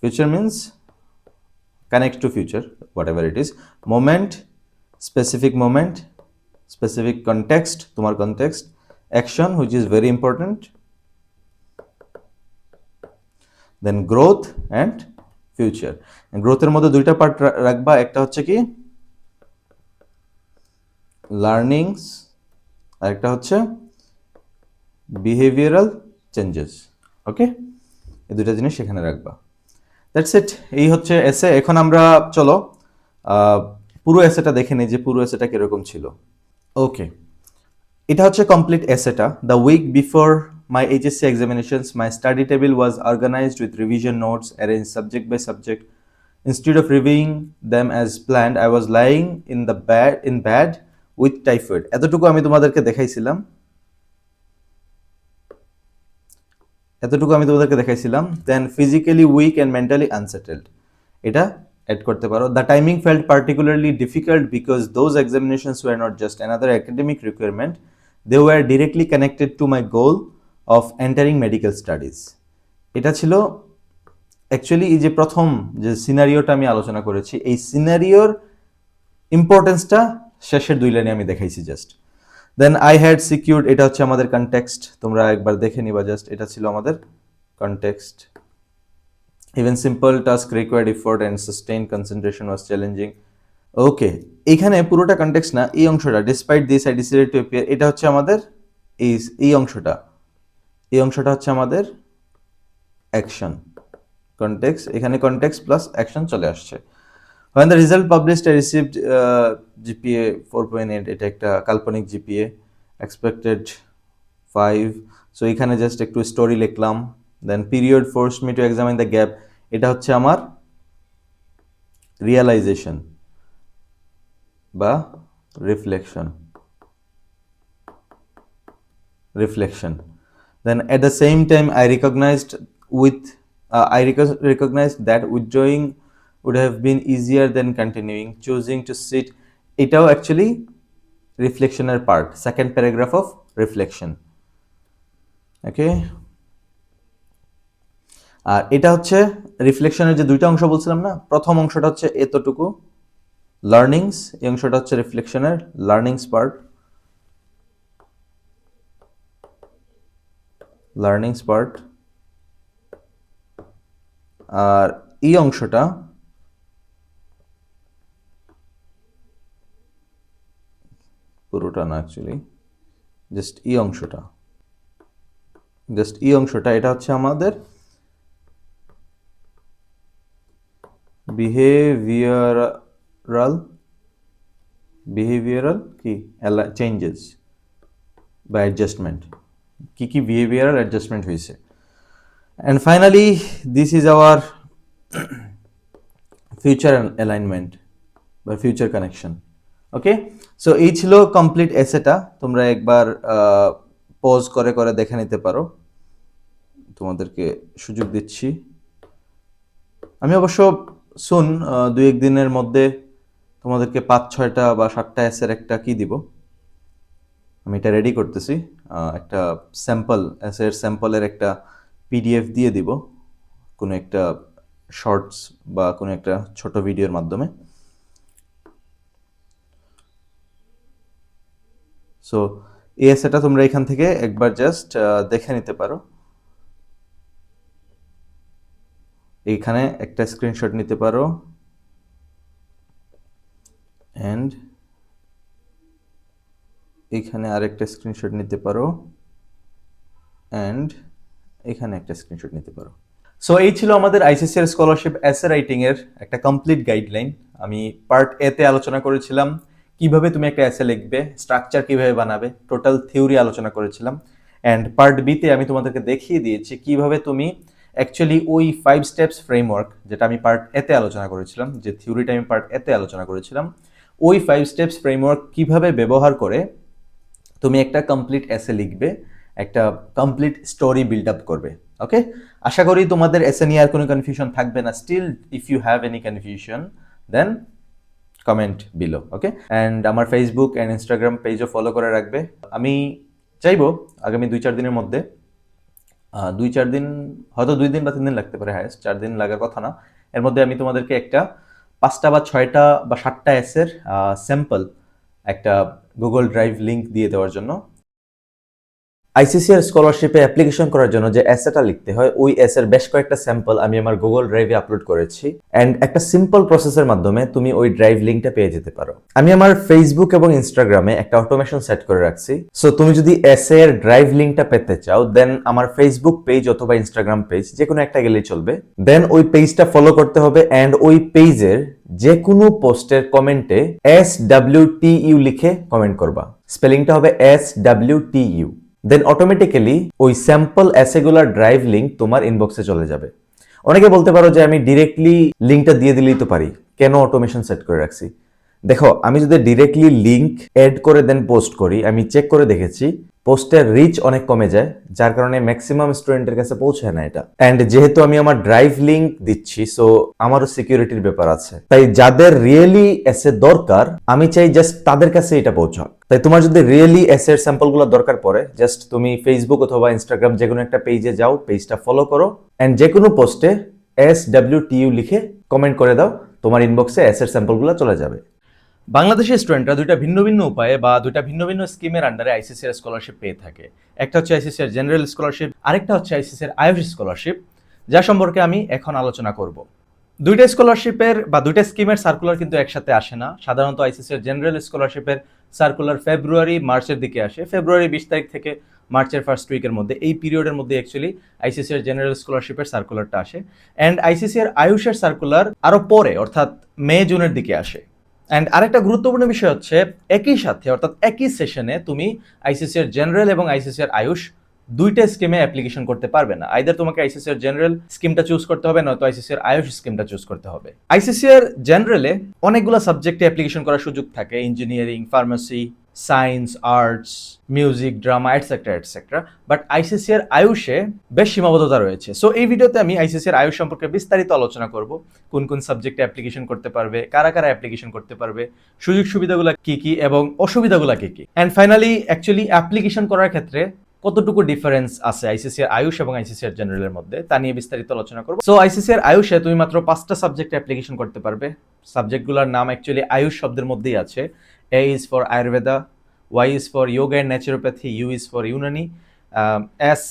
Future means connect to future, whatever it is. Moment, specific context, তোমার context. Action, which is very important. Then growth and future. And growth এর মধ্যে দুইটা part রাখবা, একটা হচ্ছে কি learnings, আর একটা হচ্ছে বিহেভিয়ারাল চেঞ্জেস। ওকে, এই দুইটা জিনিস সেখানে রাখবা। দ্যাটস ইট, এই হচ্ছে এসে। এখন আমরা চলো পুরো এসেটা দেখে নিই যে পুরো এসেটা কিরকম ছিল। ওকে, এটা হচ্ছে কমপ্লিট এসেটা। The week before my HSC examinations my study table was organised with revision notes arrange subject by subject. Instead of reviewing them as planned I was lying in bed with typhoid. এতটুকু আমি তোমাদেরকে দেখাইছিলাম, then physically weak and mentally unsettled, এটা add করতে পারো। The timing felt particularly difficult because those examinations were not just another academic requirement, they were directly connected to my goal of entering medical studies. এটা ছিল actually এই যে প্রথম যে সিনারিওটা আমি আলোচনা করেছি, এই সিনারিওর ইম্পর্টেন্সটা শেষের 2 লাইনে আমি দেখাইছি just. Then I had secured, এটা হচ্ছে আমাদের কনটেক্সট, তোমরা একবার দেখে নিবা জাস্ট, এটা ছিল আমাদের context. Even simple task required effort and sustain concentration was challenging. Okay, এইখানে পুরোটা কনটেক্সট না, এই অংশটা despite this I decided to appear, এটা হচ্ছে আমাদের এই অংশটা হচ্ছে আমাদের অ্যাকশন কনটেক্সট। এখানে কনটেক্সট প্লাস অ্যাকশন চলে আসছে। When the result published, I received GPA 4.8, এটা একটা কাল্পনিক GPA, expected 5, so এখানে জাস্ট একটু স্টোরি লিখলাম। Then period forced me to examine the gap, এটা হচ্ছে আমার রিয়েলাইজেশন বা reflection. Then at the same time I recognized that withdrawing would have been easier than continuing, choosing to sit, এটাও actually রিফ্লেকশনের part, second paragraph of reflection. Okay, আর এটা হচ্ছে রিফ্লেকশনের যে দুইটা অংশ বলছিলাম না, প্রথম অংশটা হচ্ছে এতটুকু লার্নিংস, এই অংশটা হচ্ছে রিফ্লেকশনের লার্নিংস পার্ট, আর এই অংশটা পুরোটা না, অ্যাকচুয়ালি জাস্ট এই অংশটা এটা হচ্ছে আমাদের বিহেভিয়ারাল কি চেঞ্জেস বা অ্যাডজাস্টমেন্ট, কি কি বিহেভিয়ারাল অ্যাডজাস্টমেন্ট হয়েছে। And finally this is our future alignment বা ফিউচার কানেকশন। ওকে, সো এই ছিল কমপ্লিট এসেটা। তোমরা একবার পজ করে দেখে নিতে পারো, তোমাদেরকে সুযোগ দিচ্ছি। আমি অবশ্য শুন 2-1 দিনের মধ্যে তোমাদেরকে 5-6টা বা 7টা এসের একটা কি দিব, আমি এটা রেডি করতেছি, একটা স্যাম্পলের একটা PDF দিয়ে দিব কোনো একটা শর্টস বা কোনো একটা ছোট ভিডিওর মাধ্যমে। সো এই এসেটা তোমরা এখান থেকে একবার জাস্ট দেখে নিতে পারো। এইখানে একটা স্ক্রিনশট নিতে পারো অ্যান্ড এখানে আরেকটা স্ক্রিনশট নিতে পারো অ্যান্ড এখানে একটা স্ক্রিনশট নিতে পারো। সো এই ছিল আমাদের আইসিসিআর স্কলারশিপ এসে রাইটিং এর একটা কমপ্লিট গাইডলাইন। আমি পার্ট এ তে আলোচনা করেছিলাম কিভাবে তুমি একটা এসে লিখবে, স্ট্রাকচার কিভাবে বানাবে, টোটাল থিওরি আলোচনা করেছিলাম। অ্যান্ড পার্ট বি তে আমি তোমাদেরকে দেখিয়ে দিয়েছি কিভাবে তুমি অ্যাকচুয়ালি ওই 5 স্টেপস ফ্রেমওয়ার্ক, যেটা আমি পার্ট এতে আলোচনা করেছিলাম, যে থিওরিটা আমি পার্ট এতে আলোচনা করেছিলাম, ওই 5 স্টেপস ফ্রেমওয়ার্ক কিভাবে ব্যবহার করে তুমি একটা কমপ্লিট এসে লিখবে, একটা কমপ্লিট স্টোরি বিল্ড আপ করবে। ওকে, আশা করি তোমাদের এসে নিয়ে আর কোনো কনফিউশন থাকবে না। Still if you have any confusion then comment below. Okay, and আমার ফেসবুক অ্যান্ড ইনস্টাগ্রাম পেজও ফলো করে রাখবে। আমি চাইবো আগামী 2-4 দিনের মধ্যে, 2-4 দিন, হয়তো 2 দিন বা 3 দিন লাগতে পারে, হায়েস্ট 4 দিন লাগার কথা না, এর মধ্যে আমি তোমাদেরকে একটা 5টা বা 6টা বা 7টা এসের স্যাম্পল একটা গুগল ড্রাইভ লিংক দিয়ে দেওয়ার জন্য। আইসিসিআর স্কলারশিপে অ্যাপ্লিকেশন করার জন্য যে এসেটা লিখতে হয়, ওই এসের বেশ কয়েকটা স্যাম্পল আমি আমার গুগল ড্রাইভে আপলোড করেছি। অ্যান্ড একটা সিম্পল প্রসেসের মাধ্যমে তুমি ওই ড্রাইভ লিঙ্কটা পেয়ে যেতে পারো। আমি আমার ফেসবুক এবং ইনস্টাগ্রামে একটা অটোমেশন সেট করে রাখছি। সো তুমি যদি এসে এর ড্রাইভ লিঙ্কটা পেতে চাও, দেন আমার ফেসবুক পেজ অথবা ইনস্টাগ্রাম পেজ যে কোনো একটা গেলেই চলবে। দেন ওই পেজটা ফলো করতে হবে অ্যান্ড ওই পেজের যে কোনো পোস্টের কমেন্টে SWTU লিখে কমেন্ট করবা। স্পেলিংটা হবে SWTU। দেন অটোমেটিক্যালি ওই স্যাম্পল এসেগুলার ড্রাইভ লিঙ্ক তোমার ইনবক্সে চলে যাবে। অনেকে বলতে পারো যে আমি ডিরেক্টলি লিঙ্কটা দিয়ে দিলেই তো পারি, কেন অটোমেশন সেট করে রাখছি? দেখো, আমি যদি ডিরেক্টলি লিঙ্ক অ্যাড করে দেন পোস্ট করি, আমি চেক করে দেখেছি পোস্টের রিচ অনেক কমে যায়, যার কারণে ম্যাক্সিমাম স্টুডেন্টের কাছে পৌঁছায় না এটা। অ্যান্ড যেহেতু আমি আমার ড্রাইভ লিঙ্ক দিচ্ছি, সো আমারও সিকিউরিটির ব্যাপার আছে। তাই যাদের রিয়েলি এসে দরকার, আমি চাই জাস্ট তাদের কাছে এটা পৌঁছাক। তাই তোমার যদি রিয়েলি এসের স্যাম্পলগুলো দরকার পড়ে, জাস্ট তুমি ফেসবুক অথবা ইনস্টাগ্রাম যে কোনো একটা পেজে যাও, পেজটা ফলো করো অ্যান্ড যে কোনো পোস্টে SWTU লিখে কমেন্ট করে দাও, তোমার ইনবক্সে এসের স্যাম্পলগুলো চলে যাবে। বাংলাদেশের স্টুডেন্টরা দুইটা ভিন্ন ভিন্ন উপায়ে বা দুইটা ভিন্ন ভিন্ন স্কিমের আন্ডারে আইসিসিআর স্কলারশিপ পেয়ে থাকে। একটা হচ্ছে আইসিসিআর জেনারেল স্কলারশিপ, আরেকটা হচ্ছে আইসিসিআর আয়ুষ স্কলারশিপ, যা সম্পর্কে আমি এখন আলোচনা করব। দুইটা স্কলারশিপের বা দুইটা স্কিমের সার্কুলার কিন্তু একসাথে আসে না। সাধারণত আইসিসিআর জেনারেল স্কলারশিপের সার্কুলার ফেব্রুয়ারি মার্চের দিকে আসে। ফেব্রুয়ারি 20 তারিখ থেকে মার্চের ফার্স্ট উইকের মধ্যে, এই পিরিয়ডের মধ্যে অ্যাকচুয়ালি আইসিসিআর জেনারেল স্কলারশিপের সার্কুলারটা আসে। অ্যান্ড আইসিসিআর আয়ুষের সার্কুলার আরও পরে, অর্থাৎ মে জুনের দিকে আসে। অ্যান্ড আরেকটা গুরুত্বপূর্ণ বিষয় হচ্ছে, একই সাথে অর্থাৎ একই সেশনে তুমি আইসিসিআর জেনারেল এবং আইসিসিআর আয়ুষ দুইটা স্কিমে অ্যাপ্লিকেশন করতে পারবে না। আইদার তোমাকে আইসিসিআর জেনারেল স্কিমটা চুজ করতে হবে, নয়তো আইসিসিআর আয়ুষ স্কিমটা চুজ করতে হবে। আইসিসিআর জেনারেলে অনেকগুলো সাবজেক্টে অ্যাপ্লিকেশন করার সুযোগ থাকে, engineering, pharmacy, science, arts, music, drama, etcetera etcetera. But ICCR আয়ুষে বেশ সীমাবদ্ধতা রয়েছে। সো এই ভিডিওতে আমি আইসিসিআর আয়ুষ সম্পর্কে বিস্তারিত আলোচনা করব। কোন কোন সাবজেক্টে অ্যাপ্লিকেশন করতে পারবে, কারা কারা অ্যাপ্লিকেশন করতে পারবে, সুযোগ সুবিধাগুলো কি কি এবং অসুবিধাগুলো কি কি, অ্যান্ড ফাইনালি অ্যাকচুয়ালি অ্যাপ্লিকেশন করার ক্ষেত্রে কতটুকু ডিফারেন্স আছে আইসিসিআর আয়ুষ এবং আইসিসিআর জেনারেলের মধ্যে, তা নিয়ে বিস্তারিত আলোচনা করব। সো আইসিসিআর আয়ুষে তুমি মাত্র 5টা সাবজেক্টে অ্যাপ্লিকেশন করতে পারবে। সাবজেক্টগুলোর নাম অ্যাকচুয়ালি আয়ুষ শব্দের মধ্যেই আছে। A is for Ayurveda, Y is for yoga and naturopathy, U is for Unani, S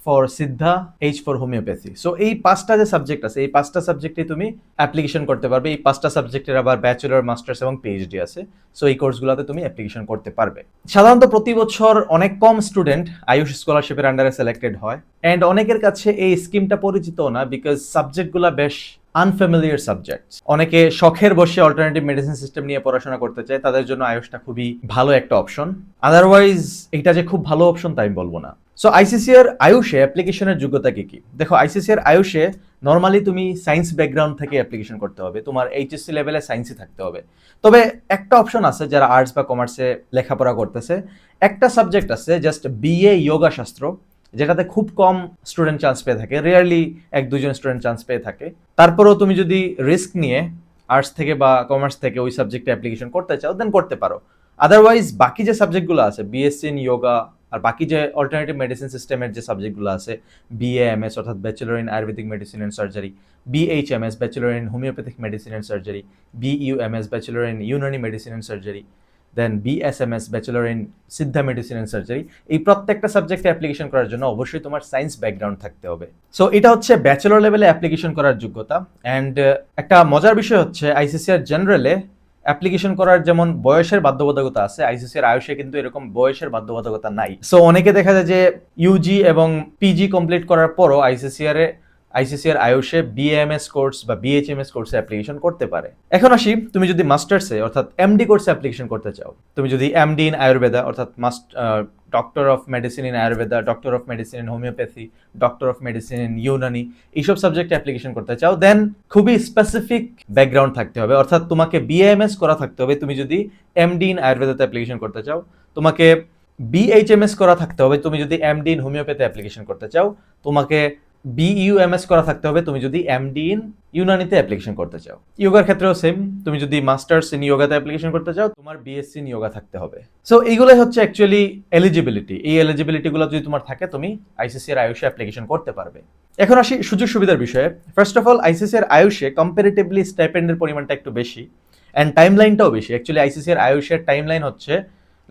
for Siddha, H for homeopathy. So এই 5টা যে সাবজেক্ট আছে, এই 5টা সাবজেক্টে তুমি অ্যাপ্লিকেশন করতে পারবে। এই 5টা সাবজেক্টের আবার ব্যাচেলর, মাস্টার্স এবং পিএইচডি আছে। সো এই কোর্সগুলোতে তুমি অ্যাপ্লিকেশন করতে পারবে। সাধারণত প্রতি বছর অনেক কম স্টুডেন্ট আয়ুষ স্কলারশিপের আন্ডারে সিলেক্টেড হয়, অ্যান্ড অনেকের কাছে এই স্কিমটা পরিচিত না, বিকজ সাবজেক্টগুলো বেশ আনফ্যামিলিয়ার সাবজেক্ট। অনেকে শখের বসে অল্টারনেটিভ মেডিসিন সিস্টেম নিয়ে পড়াশোনা করতে চায়, তাদের জন্য আয়ুষটা খুবই ভালো একটা অপশন। আদারওয়াইজ এটা যে খুব ভালো অপশন তাই আমি বলবো না। সো আইসিসিআর আয়ুষে অ্যাপ্লিকেশনের যোগ্যতা কি কি? দেখো, আইসিসিআর আয়ুষে নর্মালি তুমি সায়েন্স ব্যাকগ্রাউন্ড থেকে অ্যাপ্লিকেশন করতে হবে, তোমার এইচএসসি লেভেলে সায়েন্সই থাকতে হবে। তবে একটা অপশন আছে, যারা আর্টস বা কমার্সে লেখাপড়া করতেছে, একটা সাবজেক্ট আছে জাস্ট বিএ যোগা শাস্ত্র, যেটাতে খুব কম স্টুডেন্ট চান্স পেয়ে থাকে, রিয়ারলি 1-2 জন স্টুডেন্ট চান্স পেয়ে থাকে। তারপরেও তুমি যদি রিস্ক নিয়ে আর্টস থেকে বা কমার্স থেকে ওই সাবজেক্টে অ্যাপ্লিকেশন করতে চাও, দেন করতে পারো। আদারওয়াইজ বাকি যে সাবজেক্টগুলো আছে, বিএসসি ইন যোগা, আর বাকি যে অল্টারনেটিভ মেডিসিন সিস্টেমের যে সাবজেক্টগুলো আছে, BAMS অর্থাৎ bachelor in Ayurvedic medicine and surgery, BHMS bachelor in homeopathic medicine and surgery, BUMS bachelor in Unani medicine and surgery, then BSMS bachelor in Siddha medicine and surgery, এই প্রত্যেকটা সাবজেক্টে অ্যাপ্লিকেশন করার জন্য অবশ্যই তোমার সায়েন্স ব্যাকগ্রাউন্ড থাকতে হবে। সো এটা হচ্ছে ব্যাচেলর লেভেলে অ্যাপ্লিকেশন করার যোগ্যতা। অ্যান্ড একটা মজার বিষয় হচ্ছে ICCR জেনারেলে অ্যাপ্লিকেশন করার যেমন বয়সের বাধ্যবাধকতা আছে, ICCR আয়ুষে কিন্তু এরকম বয়সের বাধ্যবাধকতা নাই। সো অনেকে দেখা যায় যে ইউজি এবং পিজি কমপ্লিট করার পরও ICCR আয়ুষে BAMS কোর্স বা BHMS কোর্সে অ্যাপ্লিকেশন করতে পারে। এখন আসি, তুমি যদি মাস্টার্সে অর্থাৎ MD কোর্সে অ্যাপ্লিকেশন করতে চাও, তুমি যদি MD ইন আয়ুর্বেদা অর্থাৎ doctor of medicine in Ayurveda, doctor of medicine in homeopathy, doctor of medicine in Unani, এইসব সাবজেক্টে অ্যাপ্লিকেশন করতে চাও, দেন খুবই স্পেসিফিক ব্যাকগ্রাউন্ড থাকতে হবে, অর্থাৎ তোমাকে BAMS করা থাকতে হবে তুমি যদি MD ইন আয়ুর্বেদাতে অ্যাপ্লিকেশন করতে চাও, তোমাকে BHMS করা থাকতে হবে তুমি যদি MD ইন হোমিওপ্যাথি অ্যাপ্লিকেশন করতে চাও, তোমাকে BUMS করা থাকতে হবে তুমি যদি MD ইন ইউনানিতে অ্যাপ্লিকেশন করতে চাও। ইয়োগার ক্ষেত্রেও সেম, তুমি যদি মাস্টার্স ইন ইয়োগাতে অ্যাপ্লিকেশন করতে চাও তোমার BSc ইন ইয়োগা থাকতে হবে। সো এইগুলোই হচ্ছে অ্যাকচুয়ালি এলিজিবিলিটি। এই এলিজিবিলিটিগুলো যদি তোমার থাকে তুমি ICCR আয়ুষে অ্যাপ্লিকেশন করতে পারবে। এখন আসি সুযোগ সুবিধার বিষয়ে। ফার্স্ট অফ অল, ICCR আয়ুষে কম্পারেটিভলি স্টাইপেন্ডের পরিমাণটা একটু বেশি অ্যান্ড টাইমলাইনটাও বেশি। অ্যাকচুয়ালি ICCR আয়ুষের টাইমলাইন হচ্ছে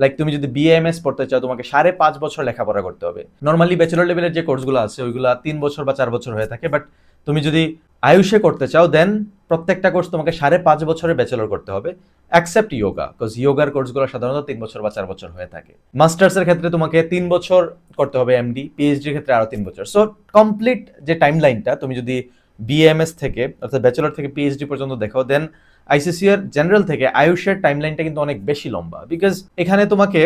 লাইক তুমি যদি BAMS পড়তে চাও তোমাকে 5.5 বছর লেখাপড়া করতে হবে। নর্মালি ব্যাচেলর লেভেলের যে কোর্সগুলো আছে ওইগুলো 3 বছর বা 4 বছর হয়ে থাকে, বাট তুমি যদি আয়ুষে করতে চাও দেন প্রত্যেকটা কোর্স তোমাকে 5.5 বছরে ব্যাচেলর করতে হবে, অ্যাকসেপ্ট ইয়োগা, বিকজ ইয়োগার কোর্সগুলো সাধারণত 3 বছর বা 4 বছর হয়ে থাকে। মাস্টার্সের ক্ষেত্রে তোমাকে 3 বছর করতে হবে MD, PhDর ক্ষেত্রে আরো 3 বছর। সো কমপ্লিট যে টাইমলাইনটা তুমি যদি BAMS থেকে অর্থাৎ ব্যাচেলর থেকে PhD পর্যন্ত দেখো, দেন ICCR জেনারেল থেকে আয়ুষের টাইমলাইনটা কিন্তু অনেক বেশি লম্বা, বিকজ এখানে তোমাকে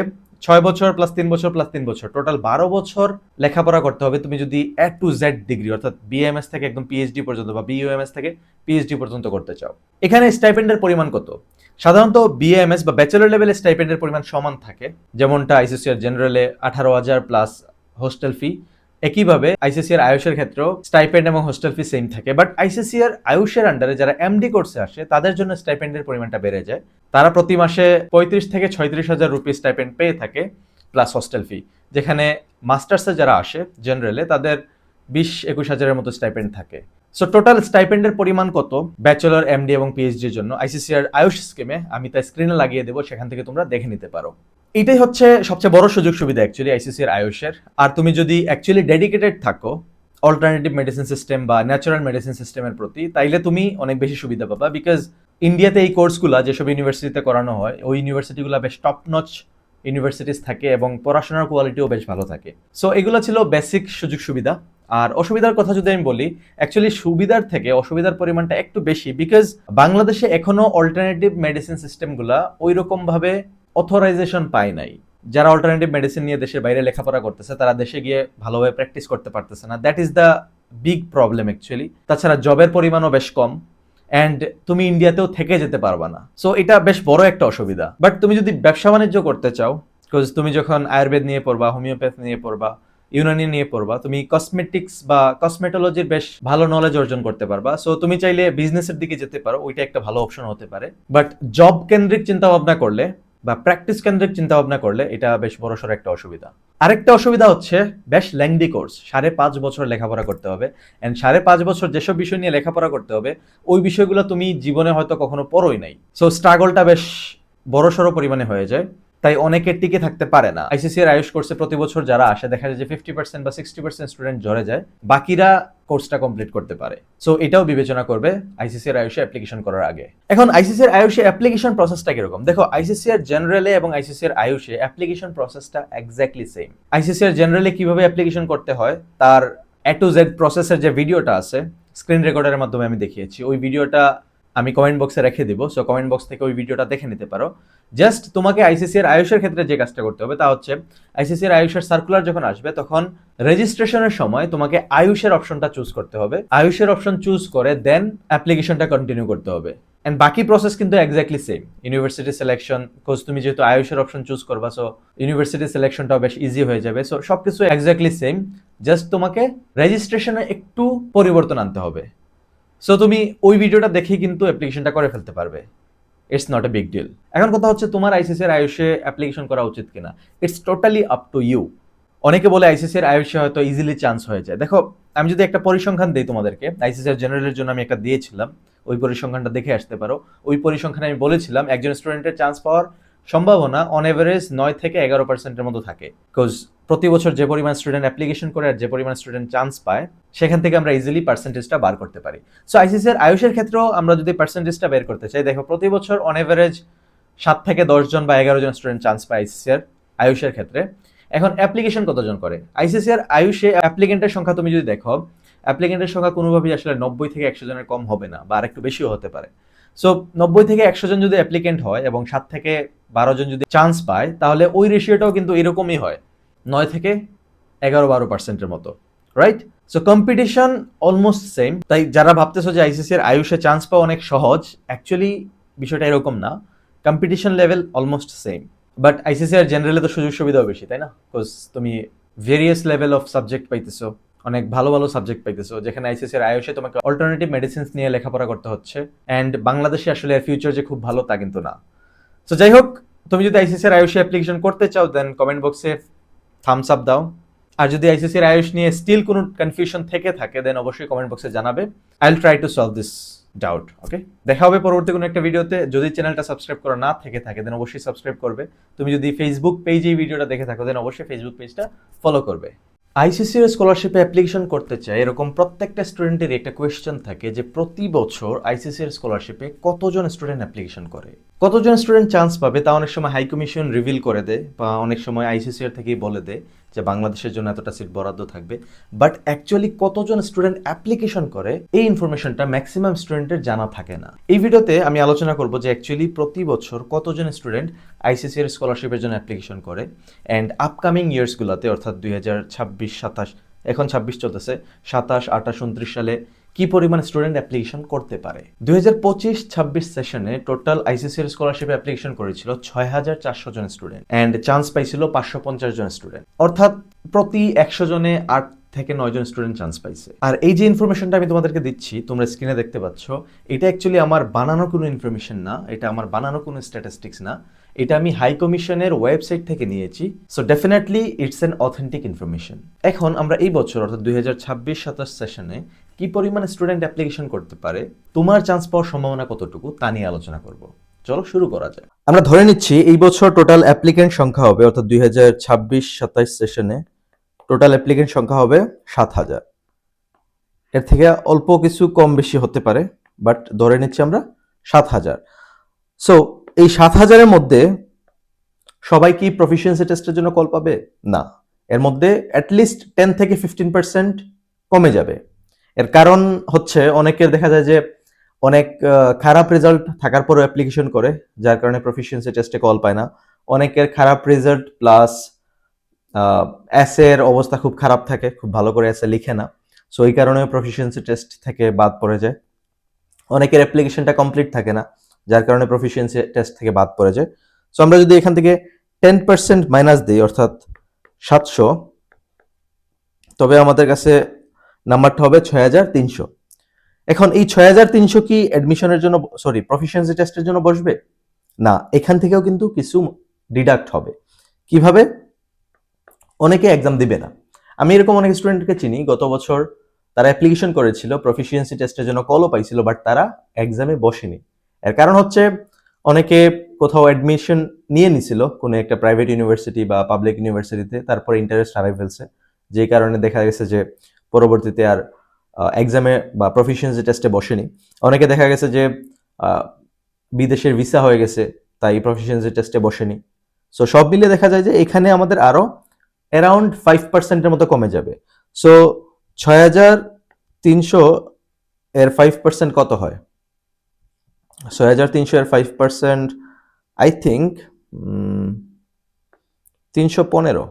6 বছর প্লাস 3 বছর প্লাস 3 বছর টোটাল 12 বছর লেখাপড়া করতে হবে তুমি যদি A to Z ডিগ্রি অর্থাৎ BAMS থেকে একদম PhD পর্যন্ত বা BUMS থেকে PhD পর্যন্ত করতে চাও। এখানে স্টাইপেন্ডের পরিমাণ কত? সাধারণত BAMS বা ব্যাচেলর লেভেলে স্টাইপেন্ডের পরিমাণ সমান থাকে, যেমনটা ICCR জেনারেলে 18,000 প্লাস হোস্টেল ফি, একইভাবে ICCR আয়ুষের ক্ষেত্রেও স্টাইপেন্ড এবং হোস্টেল ফি সেম থাকে। বাট ICCR আয়ুষের আন্ডারে যারা MD কোর্সে আসে তাদের জন্য স্টাইপেন্ডের পরিমাণটা বেড়ে যায়। তারা প্রতি মাসে 35 থেকে 36,000 রুপি স্টাইপেন্ড পেয়ে থাকে প্লাস হোস্টেল ফি, যেখানে মাস্টার্সে যারা আসে জেনারেলে তাদের 20-21 হাজারের মতো স্টাইপেন্ড থাকে। সো টোটাল স্টাইপেন্ডের পরিমাণ কত ব্যাচেলর, MD এবং PhD এর জন্য ICCR আয়ুষ স্কিমে আমি তা স্ক্রিনে লাগিয়ে দেবো, সেখান থেকে তোমরা দেখে নিতে পারো। এটাই হচ্ছে সবচেয়ে বড় সুযোগ সুবিধা অ্যাকচুয়ালি ICCR আয়ুষের। আর তুমি যদি অ্যাকচুয়ালি ডেডিকেটেড থাকো অল্টারনেটিভ মেডিসিন সিস্টেম বা ন্যাচারাল মেডিসিন সিস্টেমের প্রতি, তাইলে তুমি অনেক বেশি সুবিধা পাবা, বিকজ ইন্ডিয়াতে এই কোর্সগুলো যেসব ইউনিভার্সিটিতে করানো হয় ওই ইউনিভার্সিটিগুলো বেশ টপ নচ ইউনিভার্সিটিস থাকে এবং পড়াশোনার কোয়ালিটিও বেশ ভালো থাকে। সো এগুলো ছিল বেসিক সুযোগ সুবিধা। আর অসুবিধার কথা যদি আমি বলি, অ্যাকচুয়ালি সুবিধার থেকে অসুবিধার পরিমাণটা একটু বেশি, বিকজ বাংলাদেশে এখনো অল্টারনেটিভ মেডিসিন সিস্টেমগুলা ওই রকম ভাবে অথরাইজেশন পায় নাই। যারা অল্টারনেটিভ মেডিসিন নিয়ে দেশের বাইরে লেখাপড়া করতেছে তারা দেশে গিয়ে ভালোভাবে প্র্যাকটিস করতে পারতেছে না। That is the big problem actually. তাছাড়া জবের পরিমাণও বেশ কম অ্যান্ড তুমি ইন্ডিয়াতেও থেকে যেতে পারবা না। সো এটা বেশ বড় একটা অসুবিধা। বাট তুমি যদি ব্যবসা বাণিজ্য করতে চাও, বিকজ তুমি যখন আয়ুর্বেদ নিয়ে পড়বা, হোমিওপ্যাথি নিয়ে পড়বা, ইউনানি নিয়ে পড়বা, তুমি কসমেটিক্স বা কসমেটোলজির বেশ ভালো নলেজ অর্জন করতে পারবা। সো তুমি চাইলে বিজনেসের দিকে যেতে পারো, ওইটা একটা ভালো অপশন হতে পারে। বাট জব কেন্দ্রিক চিন্তা ভাবনা করলে বা প্র্যাকটিস কেন্দ্রিক চিন্তা ভাবনা করলে এটা বেশ বড়সড় একটা অসুবিধা। আরেকটা অসুবিধা হচ্ছে বেশ লেংদি কোর্স, 5.5 বছর লেখাপড়া করতে হবে। অ্যান্ড 5.5 বছর যেসব বিষয় নিয়ে লেখাপড়া করতে হবে ওই বিষয়গুলো তুমি জীবনে হয়তো কখনো পড়োই নাই। সো স্ট্রাগলটা বেশ বড়সড় পরিমাণে হয়ে যায়, তাই অনেকে টিকে থাকতে পারে না। ICCR আয়ুষ কোর্সে প্রতি বছর যারা আসে দেখা যায় যে 50% বা 60% স্টুডেন্ট ঝরে যায়, বাকিরা কোর্সটা কমপ্লিট করতে পারে। সো এটাও বিবেচনা করবে ICCR আয়ুষে অ্যাপ্লিকেশন করার আগে। এখন ICCR আয়ুষে অ্যাপ্লিকেশন প্রসেসটা কিরকম? দেখো, ICCR জেনারেলে এবং ICCR আয়ুষে অ্যাপ্লিকেশন প্রসেসটা এক্স্যাক্টলি সেম। ICCR জেনারেলে কিভাবে অ্যাপ্লিকেশন করতে হয় তার A to Z প্রসেসের যে ভিডিওটা আছে স্ক্রিন রেকর্ডারের মাধ্যমে আমি দেখিয়েছি, ওই ভিডিওটা আমি কমেন্ট বক্সে রেখে দিব। সো কমেন্ট বক্স থেকে ওই ভিডিওটা দেখে নিতে পারো। জাস্ট তোমাকে ICCR আয়ুষের ক্ষেত্রে যে কাজটা করতে হবে তা হচ্ছে ICCR আয়ুষের সার্কুলার যখন আসবে তখন রেজিস্ট্রেশনের সময় তোমাকে আয়ুষের অপশনটা চুজ করতে হবে। আয়ুষের অপশন চুজ করে দেন অ্যাপ্লিকেশনটা কন্টিনিউ করতে হবে। এন্ড বাকি প্রসেস কিন্তু exactly same. University selection, course তুমি যেহেতু আয়ুষের অপশন চুজ করবা, সো ইউনিভার্সিটি সিলেকশনটাও বেশ ইজি হয়ে যাবে। সো সবকিছু এক্স্যাক্টলি সেম, জাস্ট তোমাকে রেজিস্ট্রেশনে একটু পরিবর্তন আনতে হবে। সো তুমি ওই ভিডিওটা দেখেই কিন্তু অ্যাপ্লিকেশনটা করে ফেলতে পারবে। It's not a big deal. এখন কথা হচ্ছে তোমার ICCR আয়ুষে অ্যাপ্লিকেশন করা উচিত কিনা, it's totally up to you. অনেকে বলে আইসিসি এর আয়ুষে হয়তো ইজিলি চান্স হয়ে যায়। দেখো, আমি যদি একটা পরিসংখ্যান দিই তোমাদেরকে, আইসিসি এর জেনারেলের জন্য আমি একটা দিয়েছিলাম, ওই পরিসংখ্যানটা দেখে আসতে পারো। ওই পরিসংখ্যানে আমি বলেছিলাম একজন স্টুডেন্টের চান্স পাওয়ার সম্ভাবনা অন এভারেজ 9 থেকে 11% মতো থাকে। বিকজ প্রতি বছর যে পরিমাণ স্টুডেন্ট অ্যাপ্লিকেশন করে আর যে পরিমাণ স্টুডেন্ট চান্স পায়, সেখান থেকে আমরা ইজিলি পার্সেন্টেজটা বার করতে পারি। সো আইসিসি এর আয়ুষের ক্ষেত্রেও আমরা যদি পার্সেন্টেজটা বের করতে চাই, দেখো প্রতি বছর অন এভারেজ 7 থেকে 10 জন বা 11 জন স্টুডেন্ট চান্স পায় আইসিসি এর আয়ুষের ক্ষেত্রে। এখন অ্যাপ্লিকেশন কতজন করে আইসিসি এর আয়ুষে? অ্যাপ্লিকেন্টের সংখ্যা তুমি যদি দেখো, অ্যাপ্লিকেন্টের সংখ্যা কোনোভাবেই আসলে 90 থেকে 100 জনের কম হবে না, বা আরেকটু বেশিও হতে পারে। সো 90 থেকে 100 জন যদি অ্যাপ্লিকেন্ট হয় এবং 7 থেকে 12 জন যদি চান্স পায়, তাহলে ওই রেশিওটাও কিন্তু এরকমই হয়, 9 থেকে 11-12%-এর মতো, right? So competition almost same. তাই যারা ভাবতেছো যে আইসিসি এর আয়ুষে চান্স পাওয়া অনেক সহজ, অ্যাকচুয়ালি বিষয়টা এরকম না। Competition level almost same. But ICCR জেনারেলে তো সুযোগ সুবিধাও বেশি, তাই না? বিকজ তুমি ভেরিয়াস লেভেল অফ সাবজেক্ট পাইতেছো, অনেক ভালো ভালো সাবজেক্ট পাইতেছো, যেখানে আইসিসি এর আয়ুষে তোমাকে অল্টারনেটিভ মেডিসিনস নিয়ে লেখাপড়া করতে হচ্ছে। অ্যান্ড বাংলাদেশে আসলে এর ফিউচার যে খুব ভালো তা কিন্তু না। সো যাই হোক, তুমি যদি আইসিসি এর আয়ুষে অ্যাপ্লিকেশন করতে চাও, দেন কমেন্ট বক্সে থামস আপ দাও। আর যদি আইসিসি এর আয়ুষ নিয়ে স্টিল কোনো কনফিউশন থেকে থাকে, দেন অবশ্যই কমেন্ট বক্সে জানাবে। I will try to solve this doubt. Okay, দেখা হবে পরবর্তী কোনো একটা ভিডিওতে। যদি চ্যানেলটা সাবস্ক্রাইব করা না থেকে থাকে, দেন অবশ্যই সাবস্ক্রাইব করবে। তুমি যদি ফেসবুক পেজে এই ভিডিওটা দেখে থাকো, দেন অবশ্যই ফেসবুক পেজটা ফলো করবে। আইসিসি এর স্কলারশিপে অ্যাপ্লিকেশন করতে চাই এরকম প্রত্যেকটা স্টুডেন্টের একটা কোয়েশ্চেন থাকে যে প্রতি বছর আইসিসি এর স্কলারশিপে কতজন স্টুডেন্ট অ্যাপ্লিকেশন করে, কতজন স্টুডেন্ট চান্স পাবে। তা অনেক সময় হাই কমিশন রিভিল করে দেয়, বা অনেক সময় আইসিসি এর থেকেই বলে দেয় যে বাংলাদেশের জন্য এতটা সিট বরাদ্দ থাকবে। বাট অ্যাকচুয়ালি কতজন স্টুডেন্ট অ্যাপ্লিকেশন করে, এই ইনফরমেশনটা ম্যাক্সিমাম স্টুডেন্টের জানা থাকে না। এই ভিডিওতে আমি আলোচনা করব যে অ্যাকচুয়ালি প্রতি বছর কতজন স্টুডেন্ট আইসিসি এর স্কলারশিপের জন্য অ্যাপ্লিকেশন করে, অ্যান্ড আপকামিং ইয়ার্সগুলোতে অর্থাৎ 2026-27, এখন 26 চলতেছে, 27, 28, 29 সালে কি পরিমাণ স্টুডেন্ট অ্যাপ্লিকেশন করতে পারে। 2025-26 সেশনে টোটাল আইসিসি এর স্কলারশিপে অ্যাপ্লিকেশন করেছিল 6,400 জন স্টুডেন্ট, অ্যান্ড চান্স পাইছিল 550 জন স্টুডেন্ট। অর্থাৎ প্রতি 100 জনে 8 থেকে 9 জন স্টুডেন্ট চান্স পাইছে। আর এই যে ইনফরমেশনটা আমি তোমাদেরকে দিচ্ছি, তোমরা স্ক্রিনে দেখতে পাচ্ছ, এটা অ্যাকচুয়ালি আমার বানানো কোনো ইনফরমেশন না, এটা আমার বানানো কোনো স্ট্যাটিস্টিক্স না, এটা আমি হাই কমিশনের ওয়েবসাইট থেকে নিয়েছি। So definitely it's an authentic information. এখন আমরা এই বছর অর্থাৎ 2026-27 সেশনে কি পরিমাণ স্টুডেন্ট অ্যাপ্লিকেশন করতে পারে, তোমার চান্স পাওয়ার সম্ভাবনা কতটুকু, তা নিয়ে আলোচনা করব। চলো শুরু করা যায়। আমরা ধরে নিচ্ছি এই বছর টোটাল অ্যাপ্লিকেন্ট সংখ্যা হবে, অর্থাৎ 2026-27 সেশনে টোটাল অ্যাপ্লিকেন্ট সংখ্যা হবে 7,000। এর থেকে অল্প কিছু কম বেশি হতে পারে, বাট ধরে নিচ্ছি আমরা 7,000। সো এই 7,000-এর মধ্যে সবাই কি প্রফিসিয়েন্সি টেস্টের জন্য কল পাবে? না। এর মধ্যে অ্যাটলিস্ট 10 থেকে 15% কমে যাবে। এর কারণ হচ্ছে অনেকের দেখা যায় যে অনেক খারাপ রেজাল্ট থাকার পরও অ্যাপ্লিকেশন করে, যার কারণে প্রফিসিয়েন্সি টেস্টে কল পায় না। অনেকের খারাপ রেজাল্ট প্লাস এসের অবস্থা খুব খারাপ থাকে, খুব ভালো করে এসে লিখে না, সো এই কারণেও প্রফিসিয়েন্সি টেস্ট থেকে বাদ পড়ে যায়। অনেকের অ্যাপ্লিকেশনটা কমপ্লিট থাকে না, যার কারণে প্রফিসিয়েন্সি টেস্ট থেকে বাদ পড়ে যায়। সো আমরা যদি এখান থেকে 10% মাইনাস দিই, অর্থাৎ 700, তবে আমাদের কাছে নাম্বারটা হবে 6,300। এখন এই 6,300 কি অ্যাডমিশনের জন্য, সরি প্রফিসিয়েন্সি টেস্টের জন্য বসবে? না, এখান থেকেও কিন্তু কিছু ডিডাক্ট হবে। কিভাবে? অনেকে এক্সাম দিবে না। আমি এরকম অনেক স্টুডেন্টকে চিনি, গত বছর তারা অ্যাপ্লিকেশন করেছিল, প্রফিসিয়েন্সি টেস্টের জন্য কলও পাইছিল, বাট তারা এক্সামে বসেনি। এর কারণ হচ্ছে অনেকে কোথাও অ্যাডমিশন নিয়ে নিছিল কোনো একটা প্রাইভেট ইউনিভার্সিটি বা পাবলিক ইউনিভার্সিটিতে, তারপরে ইন্টারেস্ট হারাই ফেলছে, যে কারণে দেখা গেছে যে পরবর্তীতে আর এক্সামে বা প্রফিসিয়েন্সি টেস্টে বসেনি। অনেকে দেখা গেছে যে বিদেশের ভিসা হয়ে গেছে, তাই প্রফিসিয়েন্সি টেস্টে বসেনি। সো সব মিলিয়ে দেখা যায় যে এখানে আমাদের আরো অ্যারাউন্ড 5%-এর মতো কমে যাবে। সো 6,300 এর 5% কত হয়? 6,300 এর 5% আই থিঙ্ক 315,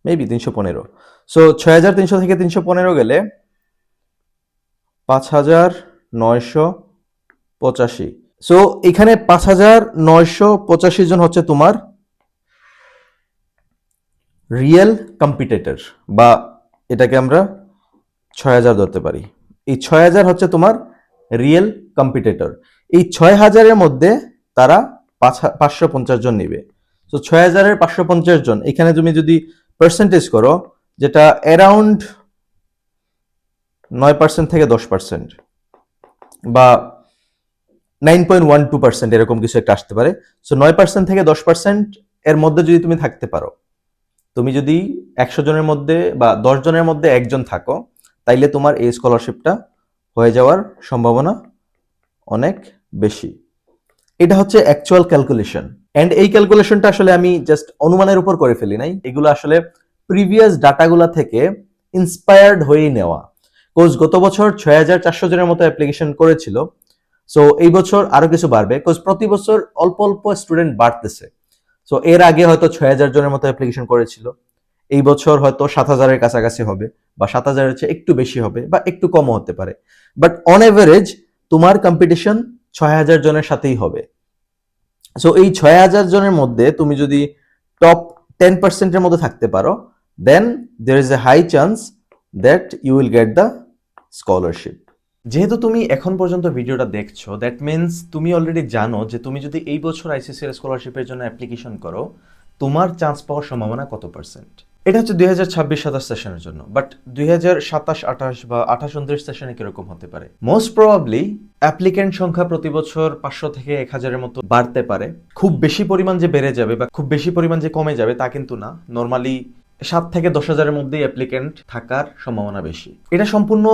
মেবি 315। সো 6,300 থেকে 315 গেলে 5,985। সো এখানে 5,985 জন হচ্ছে তোমার রিয়েল কম্পিটিটর, বা এটাকে আমরা 6,000 ধরতে পারি। এই 6,000 হচ্ছে তোমার রিয়েল কম্পিটিটর। এই 6,000-এর মধ্যে তারা 550 জন নেবে। তো 6,000-এর 550 জন, এখানে তুমি যদি পার্সেন্টেজ করো, যেটা অ্যারাউন্ড 9% থেকে 10% বা 9.12% এরকম কিছু একটা আসতে পারে। সো 9% থেকে 10% এর মধ্যে যদি তুমি থাকতে পারো, তুমি যদি 100 জনের মধ্যে বা 10 জনের মধ্যে একজন থাকো, তাইলে তোমার এই স্কলারশিপটা হয়ে যাওয়ার সম্ভাবনা অনেক বেশি। এটা হচ্ছে অ্যাকচুয়াল ক্যালকুলেশন, এন্ড এই ক্যালকুলেশনটা আসলে আমি জাস্ট অনুমানের উপর করে ফেলি নাই, এগুলো আসলে প্রিভিয়াস ডাটাগুলা থেকে ইন্সপায়ার্ড হয়েই নেওয়া। কোর্স গত বছর 6400 জনের মতো অ্যাপ্লিকেশন করেছিল, সো এই বছর আরো কিছু বাড়বে, কোর্স প্রতি বছর অল্প অল্প স্টুডেন্ট বাড়তেছে। সো এর আগে হয়তো 6000 জনের মতো অ্যাপ্লিকেশন করেছিল, এই বছর হয়তো 7000-এর কাছাকাছি হবে, বা 7000-এর চেয়ে একটু বেশি হবে, বা একটু কমও হতে পারে। বাট অন এভারেজ তোমার কম্পিটিশন 6000 জনের সাথেই হবে। সো এই 6000 জনের মধ্যে তুমি যদি টপ 10%-এর মধ্যে থাকতে পারো, then there is a high chance that you will get the scholarship. যেহেতু তুমি এখন পর্যন্ত ভিডিওটা দেখছো, দ্যাট মিনস তুমি অলরেডি জানো যে তুমি যদি এই বছর আইসিসিআর স্কলারশিপের জন্য অ্যাপ্লিকেশন করো, তোমার চান্স পাওয়ার সম্ভাবনা কত পার্সেন্ট। এটা হচ্ছে 2026-27 সেশনের জন্য, বাট 2027-28 বা 28-29 সেশনে কিরকম হতে পারে? মোস্ট প্রবাবলি অ্যাপ্লিকেন্ট সংখ্যা প্রতি বছর 500 থেকে 1000-এর মতো বাড়তে পারে। খুব বেশি পরিমাণ যে বেড়ে যাবে বা খুব বেশি পরিমাণ যে কমে যাবে তা কিন্তু না। নর্মালি 7 থেকে 10,000-এর মধ্যেই অ্যাপ্লিকেন্ট থাকার সম্ভাবনা বেশি। এটা সম্পূর্ণ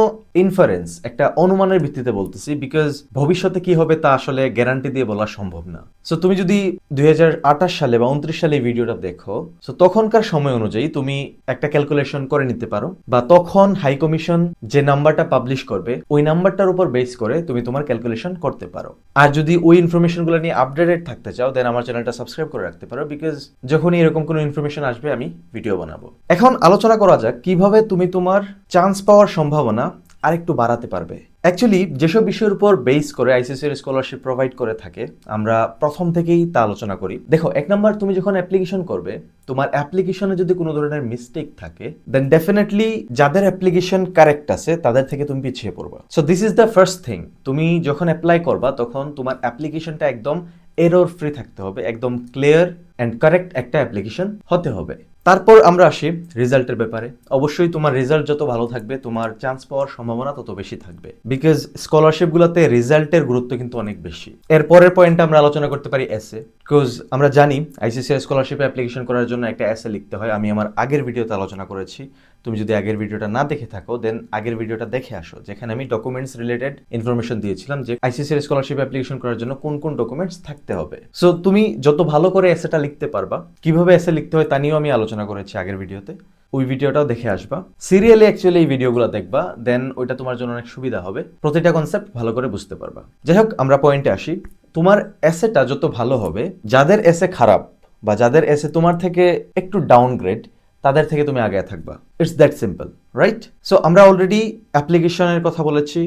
ইনফারেন্স, একটা অনুমানের ভিত্তিতে বলতেছি, বিকজ ভবিষ্যতে কি হবে তা আসলে গ্যারান্টি দিয়ে বলা সম্ভব না। সো তুমি যদি 2028 সালে বা 29 সালে এই ভিডিওটা দেখো, সো তখনকার সময় অনুযায়ী তুমি একটা ক্যালকুলেশন করে নিতে পারো, বা তখন হাই কমিশন যে নাম্বারটা পাবলিশ করবে ওই নাম্বারটার উপর বেস করে তুমি তোমার ক্যালকুলেশন করতে পারো। আর যদি ওই ইনফরমেশনগুলো নিয়ে আপডেটেড থাকতে চাও, দেন আমার চ্যানেলটা সাবস্ক্রাইব করে রাখতে পারো, বিকজ যখনই এরকম কোনো ইনফরমেশন আসবে আমি ভিডিও বানাবো। এখন আলোচনা করা যাক কিভাবে তুমি তোমার চান্স পাওয়ার সম্ভাবনা আরেকটু বাড়াতে পারবে। অ্যাকচুয়ালি যেসব বিষয়ের উপর বেস করে আইসিসিআর স্কলারশিপ প্রোভাইড করে থাকে, আমরা প্রথম থেকেই তা আলোচনা করি। দেখো, এক নাম্বার, তুমি যখন অ্যাপ্লিকেশন করবে, তোমার অ্যাপ্লিকেশনে যদি কোনো ধরনের মিস্টেক থাকে, দেন ডেফিনেটলি যাদের অ্যাপ্লিকেশন কারেক্ট আছে তাদের থেকে তুমি পিছিয়ে পড়বা। So this is the first thing. তুমি যখন অ্যাপ্লাই করবা তখন তোমার অ্যাপ্লিকেশনটা একদম এরর ফ্রি থাকতে হবে, একদম ক্লিয়ার অ্যান্ড কারেক্ট একটা অ্যাপ্লিকেশন হতে হবে। তারপর আমরা আসি রেজাল্টের ব্যাপারে। অবশ্যই তোমার রেজাল্ট যত ভালো থাকবে, তোমার চান্স পাওয়ার সম্ভাবনা তত বেশি থাকবে, বিকজ স্কলারশিপগুলোতে রেজাল্টের গুরুত্ব কিন্তু অনেক বেশি। এর পরের পয়েন্টে আমরা আলোচনা করতে পারি এসে, বিকজ আমরা জানি আইসিসিআই স্কলারশিপে অ্যাপ্লিকেশন করার জন্য একটা এসে লিখতে হয়। আমি আমার আগের ভিডিওতে আলোচনা করেছি, তুমি যদি আগের ভিডিওটা না দেখে থাকো দেন আগের ভিডিওটা দেখে আসো, যেখানে আমি ডকুমেন্টস রিলেটেড ইনফরমেশন দিয়েছিলাম যে আইসিসিআই স্কলারশিপ অ্যাপ্লিকেশন করার জন্য কোন কোন ডকুমেন্টস থাকতে হবে। সো তুমি যত ভালো করে এসেটা লিখতে পারবা, কিভাবে এসে লিখতে হয় তা নিয়েও আমি আলোচনা করেছি আগের ভিডিওতে, ওই ভিডিওটাও দেখে আসবা। সিরিয়ালি অ্যাকচুয়ালি এই ভিডিওগুলো দেখবা, দেন ওইটা তোমার জন্য অনেক সুবিধা হবে, প্রতিটা কনসেপ্ট ভালো করে বুঝতে পারবা। যাই হোক, আমরা পয়েন্টে আসি। তোমার এসেটা যত ভালো হবে, যাদের এসে খারাপ বা যাদের এসে তোমার থেকে একটু ডাউনগ্রেড, তাদের থেকে তুমি আগে থাকবা। It's that simple, right? So আমরা অলরেডি অ্যাপ্লিকেশনের কথা বলেছি,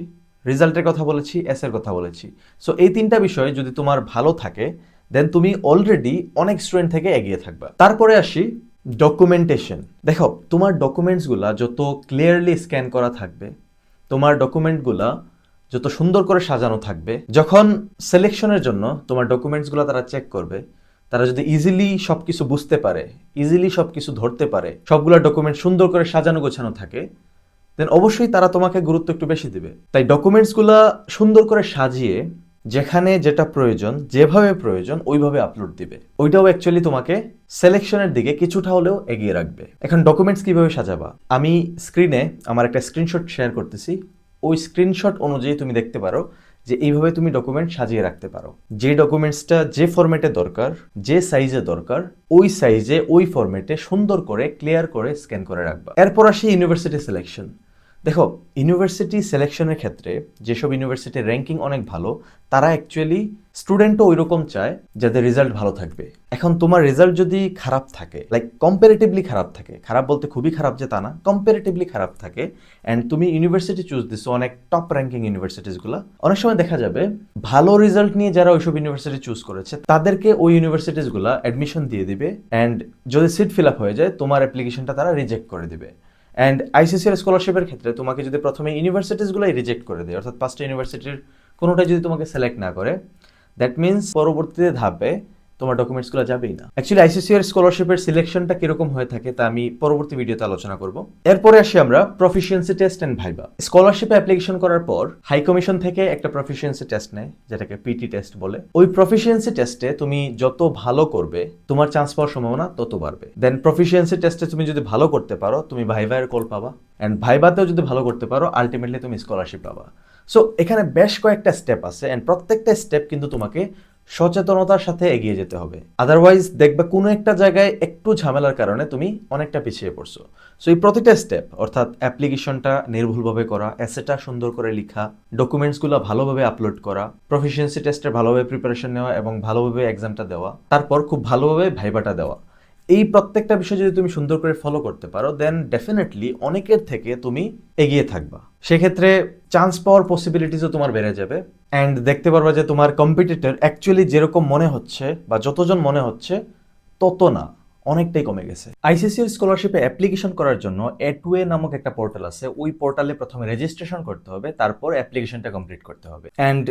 রেজাল্টের কথা বলেছি, এসের কথা বলেছি। সো এই তিনটা বিষয় যদি তোমার ভালো থাকে, দেন তুমি অলরেডি অনেক স্টুডেন্ট থেকে এগিয়ে থাকবা। তারপরে আসি ডকুমেন্টেশন। দেখো, তোমার ডকুমেন্টসগুলা যত ক্লিয়ারলি স্ক্যান করা থাকবে, তোমার ডকুমেন্টগুলা যত সুন্দর করে সাজানো থাকবে, যখন সিলেকশনের জন্য তোমার ডকুমেন্টসগুলো তারা চেক করবে, তারা যদি ইজিলি সবকিছু বুঝতে পারে, ইজিলি সবকিছু ধরতে পারে, সবগুলো ডকুমেন্ট সুন্দর করে সাজানো গোছানো থাকে, দেন অবশ্যই তারা তোমাকে গুরুত্ব একটু বেশি দিবে। তাই ডকুমেন্টসগুলো সুন্দর করে সাজিয়ে যেখানে যেটা প্রয়োজন, যেভাবে প্রয়োজন ওইভাবে আপলোড দিবে। ওইটাও অ্যাকচুয়ালি তোমাকে সিলেকশনের দিকে কিছুটা হলেও এগিয়ে রাখবে। এখন ডকুমেন্টস কিভাবে সাজাবা, আমি স্ক্রিনে আমার একটা স্ক্রিনশট শেয়ার করতেছি। ওই স্ক্রিনশট অনুযায়ী তুমি দেখতে পারো যে এইভাবে তুমি ডকুমেন্ট সাজিয়ে রাখতে পারো। যে ডকুমেন্টসটা যে ফরম্যাটে দরকার, যে সাইজে দরকার, ওই সাইজে ওই ফরম্যাটে সুন্দর করে ক্লিয়ার করে স্ক্যান করে রাখবা। এরপর আসি ইউনিভার্সিটি সিলেকশন। দেখো, ইউনিভার্সিটি সিলেকশনের ক্ষেত্রে যেসব ইউনিভার্সিটির র্যাঙ্কিং অনেক ভালো, তারা অ্যাকচুয়ালি স্টুডেন্টও ওই রকম চায় যাদের রেজাল্ট ভালো থাকবে। এখন তোমার রেজাল্ট যদি খারাপ থাকে, লাইক কম্পারেটিভলি খারাপ থাকে, খারাপ বলতে খুবই খারাপ যে তা না, কম্পারেটিভলি খারাপ থাকে, অ্যান্ড তুমি ইউনিভার্সিটি চুজ দিছো অনেক টপ র্যাঙ্কিং ইউনিভার্সিটিসগুলো, অনেক সময় দেখা যাবে ভালো রেজাল্ট নিয়ে যারা ওইসব ইউনিভার্সিটি চুজ করেছে তাদেরকে ওই ইউনিভার্সিটিসগুলো অ্যাডমিশন দিয়ে দিবে, অ্যান্ড যদি সিট ফিল আপ হয়ে যায় তোমার অ্যাপ্লিকেশনটা তারা রিজেক্ট করে দিবে। অ্যান্ড আইসিসিআর স্কলারশিপের ক্ষেত্রে তোমাকে যদি প্রথমে ইউনিভার্সিটিসগুলোই রিজেক্ট করে দেয়, অর্থাৎ 5টা ইউনিভার্সিটির কোনোটাই যদি তোমাকে সিলেক্ট না করে, দ্যাট মিনস পরবর্তীতে ধাপে তোমার ডকুমেন্টসগুলো যাবেই না। অ্যাকচুয়ালি আইসিসিআর স্কলারশিপের সিলেকশনটা কিরকম হয়ে থাকে তা আমি পরবর্তী ভিডিওতে আলোচনা করব। এরপরে আসি আমরা প্রফিসিয়েন্সি টেস্ট এন্ড ভাইবা। স্কলারশিপে অ্যাপ্লিকেশন করার পর হাই কমিশন থেকে একটা প্রফিসিয়েন্সি টেস্ট নেয়, যেটাকে পিটি টেস্ট বলে। ওই প্রফিসিয়েন্সি টেস্টে তুমি যত ভালো করবে তোমার চান্স পাওয়ার সম্ভাবনা তত বাড়বে। দেন প্রফিসিয়েন্সি টেস্টে তুমি যদি ভালো করতে পারো তুমি ভাইভার কল পাবা, অ্যান্ড ভাইভাতেও যদি ভালো করতে পারো আলটিমেটলি তুমি স্কলারশিপ পাবা। সো এখানে বেশ কয়েকটা স্টেপ আছে, অ্যান্ড প্রত্যেকটা স্টেপ কিন্তু তোমাকে সচেতনতার সাথে এগিয়ে যেতে হবে। আদারওয়াইজ দেখবে কোনো একটা জায়গায় একটু ঝামেলার কারণে তুমি অনেকটা পিছিয়ে পড়ছো। সো এই প্রতিটা স্টেপ, অর্থাৎ অ্যাপ্লিকেশনটা নির্ভুলভাবে করা, এসেটা সুন্দর করে লেখা, ডকুমেন্টসগুলো ভালোভাবে আপলোড করা, প্রফিসিয়েন্সি টেস্টের ভালোভাবে প্রিপারেশন নেওয়া এবং ভালোভাবে এক্সামটা দেওয়া, তারপর খুব ভালোভাবে ভাইবাটা দেওয়া, এই প্রত্যেকটা বিষয় যদি তুমি সুন্দর করে ফলো করতে পারো দেন ডেফিনেটলি অনেকের থেকে তুমি এগিয়ে থাকবা। সেক্ষেত্রে চান্স পাওয়ার পসিবিলিটিসও তোমার বেড়ে যাবে, অ্যান্ড দেখতে পারবা যে তোমার কম্পিটিটর অ্যাকচুয়ালি যেরকম মনে হচ্ছে বা যতজন মনে হচ্ছে তত না, অনেকটাই কমে গেছে। আইসিসিআর স্কলারশিপে অ্যাপ্লিকেশন করার জন্য এটওয়ে নামক একটা পোর্টাল আছে। ওই পোর্টালে প্রথমে রেজিস্ট্রেশন করতে হবে, তারপর অ্যাপ্লিকেশনটা কমপ্লিট করতে হবে। অ্যান্ড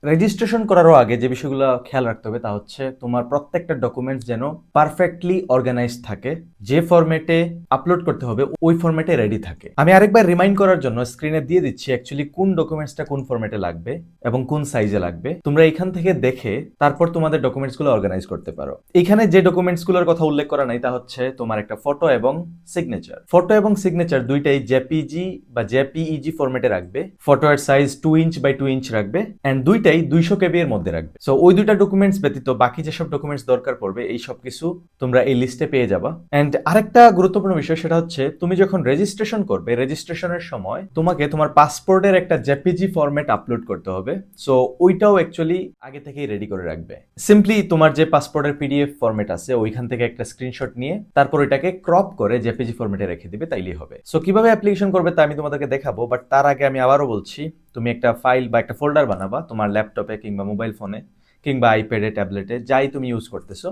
রেজিস্ট্রেশন করারও আগে যে বিষয়গুলো খেয়াল রাখতে হবে তা হচ্ছে তোমার প্রত্যেকটা ডকুমেন্টস যেন পারফেক্টলি অর্গানাইজ থাকে, যে ফরম্যাটে আপলোড করতে হবে ওই ফরম্যাটে রেডি থাকে। আমি আরেকবার রিমাইন্ড করার জন্য স্ক্রিনে দিয়ে দিচ্ছি অ্যাকচুয়ালি কোন ডকুমেন্টসটা কোন ফরম্যাটে লাগবে এবং কোন সাইজে লাগবে। তোমরা এখান থেকে দেখে তারপর তোমাদের ডকুমেন্টসগুলো অর্গানাইজ করতে পারো। এখানে যে ডকুমেন্টসগুলোর কথা উল্লেখ করা নাই তা হচ্ছে তোমার একটা ফটো এবং সিগনেচার। ফটো এবং সিগনেচার দুইটাই জেপিজি বা জেপিইজি ফরম্যাটে রাখবে। ফটোর সাইজ 2 ইঞ্চ বাই 2 ইঞ্চ রাখবে, অ্যান্ড দুইটাই 200 কেবি এর মধ্যে রাখবে। সো ওই দুইটা ডকুমেন্টস ব্যতীত বাকি যেসব ডকুমেন্টস দরকার পড়বে এই সব কিছু তোমরা এই লিস্টে পেয়ে যাবা। এন্ড আরেকটা গুরুত্বপূর্ণ বিষয় সেটা হচ্ছে তুমি যখন রেজিস্ট্রেশন করবে রেজিস্ট্রেশনের সময় তোমাকে তোমার পাসপোর্টের একটা জেপিজি ফরম্যাট আপলোড করতে হবে। সো ওইটাও অ্যাকচুয়ালি আগে থেকেই রেডি করে রাখবে। সিম্পলি তোমার যে পাসপোর্টের পিডিএফ ফরম্যাট আছে ওইখান থেকে একটা স্ক্রিনশট নিয়ে তারপর ওইটাকে ক্রপ করে জেপিজি ফরম্যাটে রেখে দিবে, তাইলেই হবে। সো কিভাবে অ্যাপ্লিকেশন করবে তা আমি তোমাদেরকে দেখাবো, বাট তার আগে আমি আবারও বলছি তুমি একটা ফাইল বা একটা ফোল্ডার বানাবা তোমার ল্যাপটপে কিংবা মোবাইল ফোনে কিংবা আইপ্যাডে ট্যাবলেটে যাই তুমি ইউজ করতেছো।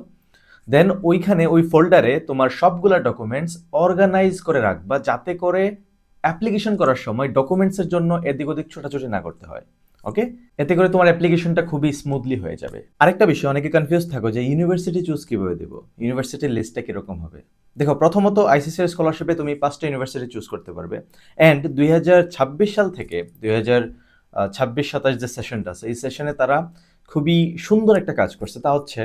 দেন ওইখানে ওই ফোল্ডারে তোমার সবগুলা ডকুমেন্টস অর্গানাইজ করে রাখবা, যাতে করে অ্যাপ্লিকেশন করার সময় ডকুমেন্টসের জন্য এদিক ওদিক ছোটাছুটি না করতে হয়। ওকে, এতে করে তোমার অ্যাপ্লিকেশনটা খুবই স্মুথলি হয়ে যাবে। আরেকটা বিষয়, অনেকে কনফিউজ থাকো যে ইউনিভার্সিটি চুজ কিভাবে দেবো, ইউনিভার্সিটির লিস্টটা কিরকম হবে। দেখো, প্রথমত আইসিসিআর স্কলারশিপে তুমি 5টা ইউনিভার্সিটি চুজ করতে পারবে, অ্যান্ড 2026 সাল থেকে 2026-27 যে সেশনটা আছে এই সেশনে তারা খুবই সুন্দর একটা কাজ করছে। তা হচ্ছে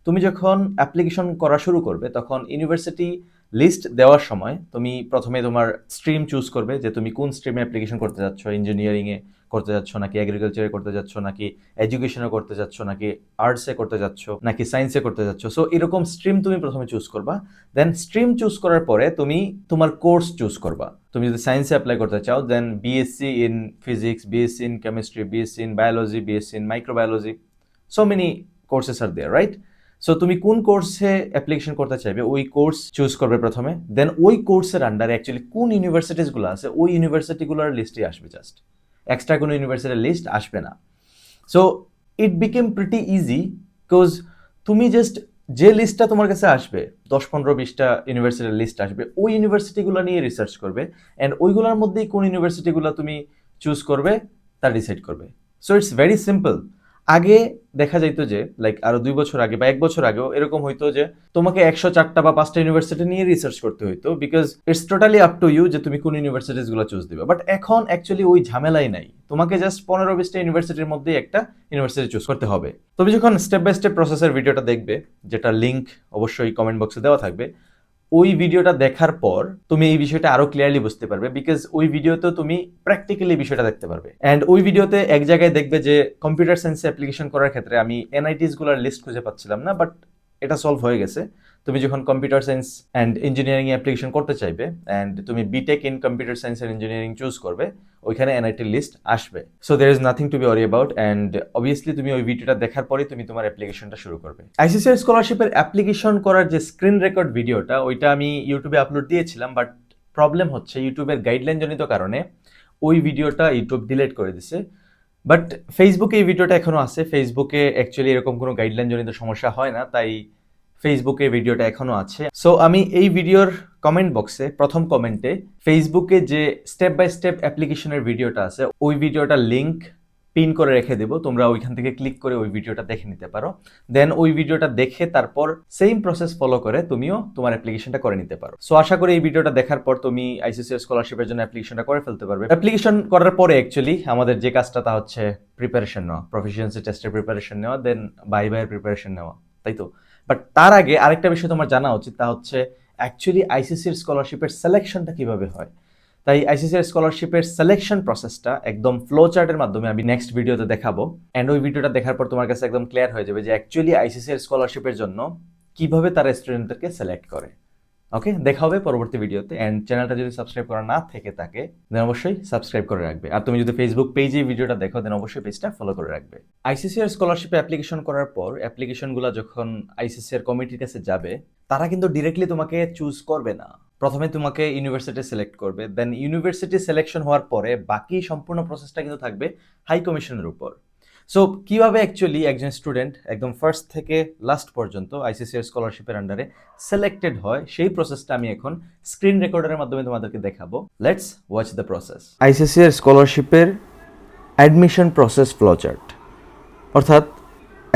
তুমি যখন অ্যাপ্লিকেশন করা শুরু করবে তখন ইউনিভার্সিটি লিস্ট দেওয়ার সময় তুমি প্রথমে তোমার স্ট্রিম চুজ করবে, যে তুমি কোন স্ট্রিমে অ্যাপ্লিকেশন করতে যাচ্ছ, ইঞ্জিনিয়ারিংয়ে করতে যাচ্ছ নাকি এগ্রিকালচারে করতে যাচ্ছ নাকি এডুকেশনে করতে যাচ্ছ নাকি আর্টসে করতে যাচ্ছ নাকি সায়েন্সে করতে যাচ্ছ। সো এরকম স্ট্রিম তুমি প্রথমে চুজ করবা। দেন স্ট্রিম চুজ করার পরে তুমি তোমার কোর্স চুজ করবা। তুমি যদি সায়েন্সে অ্যাপ্লাই করতে চাও then BSc in physics, BSc in chemistry, BSc in biology, BSc in microbiology, so many courses are there, right? So তুমি কোন কোর্সে অ্যাপ্লিকেশন করতে চাইবে ওই কোর্স চুজ করবে প্রথমে। দেন ওই কোর্সের আন্ডারে অ্যাকচুয়ালি কোন ইউনিভার্সিটিসগুলো আছে ওই ইউনিভার্সিটিগুলোর লিস্টই আসবে, জাস্ট এক্সট্রা কোনো ইউনিভার্সিটির লিস্ট আসবে না। So it became pretty easy, because তুমি জাস্ট যে লিস্টটা তোমার কাছে আসবে 10-15-20টা ইউনিভার্সিটির লিস্ট আসবে, ওই ইউনিভার্সিটিগুলো নিয়ে রিসার্চ করবে, অ্যান্ড ওইগুলোর মধ্যেই কোন ইউনিভার্সিটিগুলো তুমি চুজ করবে তা ডিসাইড করবে। So it's very simple. আগে দেখা যাইতো যে লাইক আরো 2 বছর আগে বা 1 বছর আগেও এরকম হইতো যে তোমাকে 104টা বা 5টা ইউনিভার্সিটি নিয়ে রিসার্চ করতে হইতো, because it's totally up to you যে তুমি কোন ইউনিভার্সিটিস গুলো চুজ দিবে। বাট এখন অ্যাকচুয়ালি ওই ঝামেলাই নাই, তোমাকে জাস্ট 15-20টা ইউনিভার্সিটির মধ্যে একটা ইউনিভার্সিটি চুজ করতে হবে। তুমি যখন স্টেপ বাই স্টেপ প্রসেসের ভিডিওটা দেখবে, যেটা লিংক অবশ্যই কমেন্ট বক্সে দেওয়া থাকবে, ওই ভিডিওটা দেখার পর তুমি এই বিষয়টা আরো ক্লিয়ারলি বুঝতে পারবে, বিকজ ওই ভিডিওতে তুমি প্র্যাকটিক্যালি বিষয়টা দেখতে পারবে। অ্যান্ড ওই ভিডিওতে এক জায়গায় দেখবে যে কম্পিউটার সায়েন্সে অ্যাপ্লিকেশন করার ক্ষেত্রে আমি এনআইটিস গুলোর লিস্ট খুঁজে পাচ্ছিলাম না, বাট এটা সলভ হয়ে গেছে। তুমি যখন computer science and engineering application করতে চাইবে অ্যান্ড তুমি BTech in computer science and engineering choose করবে, ওইখানে এনআইটির লিস্ট আসবে। So there is nothing to be worry about, and obviously তুমি ওই ভিডিওটা দেখার পরেই তুমি তোমার অ্যাপ্লিকেশনটা শুরু করবে। আইসিসিআর স্কলারশিপের অ্যাপ্লিকেশন করার যে স্ক্রিন রেকর্ড ভিডিওটা ওইটা আমি ইউটিউবে আপলোড দিয়েছিলাম, বাট প্রবলেম হচ্ছে ইউটিউবের গাইডলাইন জনিত কারণে ওই ভিডিওটা ইউটিউব ডিলিট করে দিছে। বাট ফেসবুকে এই ভিডিওটা এখনো আছে। ফেসবুকে অ্যাকচুয়ালি এরকম কোনো গাইডলাইন জনিত সমস্যা হয় না, তাই ফেসবুকে ভিডিওটা এখনো আছে। সো আমি এই ভিডিওর কমেন্ট বক্সে প্রথম কমেন্টে ফেসবুকে যে স্টেপ বাই স্টেপ অ্যাপ্লিকেশনের ভিডিওটা আছে ওই ভিডিওটার লিংক পিন করে রেখে দেবো, তোমরা ওইখান থেকে ক্লিক করে ওই ভিডিওটা দেখে নিতে পারো। দেন ওই ভিডিওটা দেখে তারপর সেম প্রসেস ফলো করে তুমিও তোমার অ্যাপ্লিকেশনটা করে নিতে পারো। সো আশা করি এই ভিডিওটা দেখার পর তুমি আইসিসিআর স্কলারশিপের জন্য অ্যাপ্লিকেশনটা করে ফেলতে পারবে। অ্যাপ্লিকেশন করার পরে অ্যাকচুয়ালি আমাদের যে কাজটা তা হচ্ছে প্রিপারেশন নেওয়া, প্রফিসিয়েন্সি টেস্টের প্রিপারেশন নেওয়া, দেন ভাইভার প্রিপারেশন নেওয়া, তাই তো? বাট তার আগে আরেকটা বিষয় তোমার জানা উচিত, তা হচ্ছে অ্যাকচুয়ালি আইসিসিআর স্কলারশিপের সিলেকশনটা কিভাবে হয়। তাই আইসিসিআর স্কলারশিপের সিলেকশন প্রসেসটা একদম ফ্লো চার্টের মাধ্যমে আমি নেক্সট ভিডিওতে দেখাবো। অ্যান্ড ওই ভিডিওটা দেখার পর তোমার কাছে একদম ক্লিয়ার হয়ে যাবে যে অ্যাকচুয়ালি আইসিসিআর স্কলারশিপের জন্য কিভাবে তারা স্টুডেন্টদেরকে সিলেক্ট করে। ওকে, দেখা হবে পরবর্তী ভিডিওতে। অ্যান্ড চ্যানেলটা যদি সাবস্ক্রাইব করা না থেকে থাকে দেন অবশ্যই সাবস্ক্রাইব করে রাখবে। আর তুমি যদি ফেসবুক পেজে ভিডিওটা দেখো দেন অবশ্যই পেজটা ফলো করে রাখবে। আইসিসিআর স্কলারশিপে অ্যাপ্লিকেশন করার পর অ্যাপ্লিকেশনগুলো যখন আইসিসিআর কমিটির কাছে যাবে, তারা কিন্তু ডিরেক্টলি তোমাকে চুজ করবে না। প্রথমে তোমাকে ইউনিভার্সিটি সিলেক্ট করবে, দেন ইউনিভার্সিটি সিলেকশন হওয়ার পরে বাকি সম্পূর্ণ প্রসেসটা কিন্তু থাকবে হাই কমিশনের উপর। সো কিভাবে অ্যাকচুয়ালি একজন স্টুডেন্ট একদম ফার্স্ট থেকে লাস্ট পর্যন্ত আইসিসিআর স্কলারশিপের আন্ডারে সিলেক্টেড হয় সেই প্রসেসটা আমি এখন স্ক্রিন রেকর্ডারের মাধ্যমে তোমাদেরকে দেখাবো। Let's watch the process. ICCR স্কলারশিপের অ্যাডমিশন প্রসেস ফ্লোচার্ট, অর্থাৎ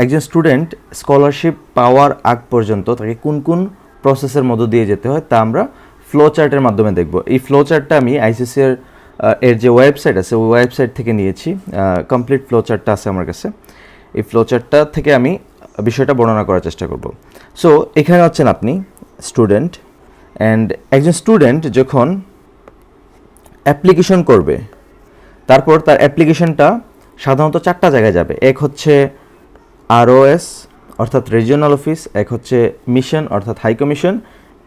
একজন স্টুডেন্ট স্কলারশিপ পাওয়ার আগ পর্যন্ত তাকে কোন কোন প্রসেসের মধ্য দিয়ে যেতে হয় তা আমরা ফ্লো চার্টের মাধ্যমে দেখব। এই ফ্লো চার্টটা আমি আইসিসিআর এর যে ওয়েবসাইট আছে ওই ওয়েবসাইট থেকে নিয়েছি, কমপ্লিট ফ্লো চার্টটা আছে আমার কাছে। এই ফ্লো চার্টটা থেকে আমি বিষয়টা বর্ণনা করার চেষ্টা করব। সো এখানে হচ্ছেন আপনি স্টুডেন্ট, অ্যান্ড একজন স্টুডেন্ট যখন অ্যাপ্লিকেশন করবে তারপর তার অ্যাপ্লিকেশনটা সাধারণত 4টা জায়গায় যাবে। এক হচ্ছে আরওএস অর্থাৎ রিজিওনাল অফিস, এক হচ্ছে মিশন অর্থাৎ হাই কমিশন,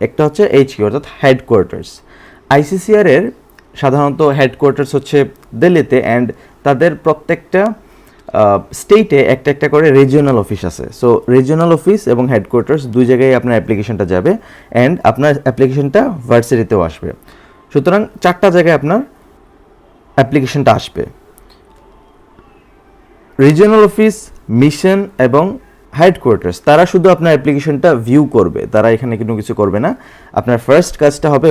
একটা হচ্ছে এইচকিউ অর্থাৎ হেডকোয়ার্টার্স। আইসিসিআর এর সাধারণত হেডকোয়ার্টার্স হচ্ছে দিল্লিতে, অ্যান্ড তাদের প্রত্যেকটা স্টেটে একটা একটা করে রিজিওনাল অফিস আছে। সো রিজিওনাল অফিস এবং হেডকোয়ার্টার্স দুই জায়গায় আপনার অ্যাপ্লিকেশনটা যাবে, অ্যান্ড আপনার অ্যাপ্লিকেশনটা ভার্সিটিতেও আসবে। সুতরাং 4টা জায়গায় আপনার অ্যাপ্লিকেশনটা আসবে। রিজিওনাল অফিস, মিশন এবং হেডকোয়ার্টার্স তারা শুধু আপনার অ্যাপ্লিকেশনটা ভিউ করবে, তারা এখানে কোনো কিছু করবে না। আপনার ফার্স্ট কাজটা হবে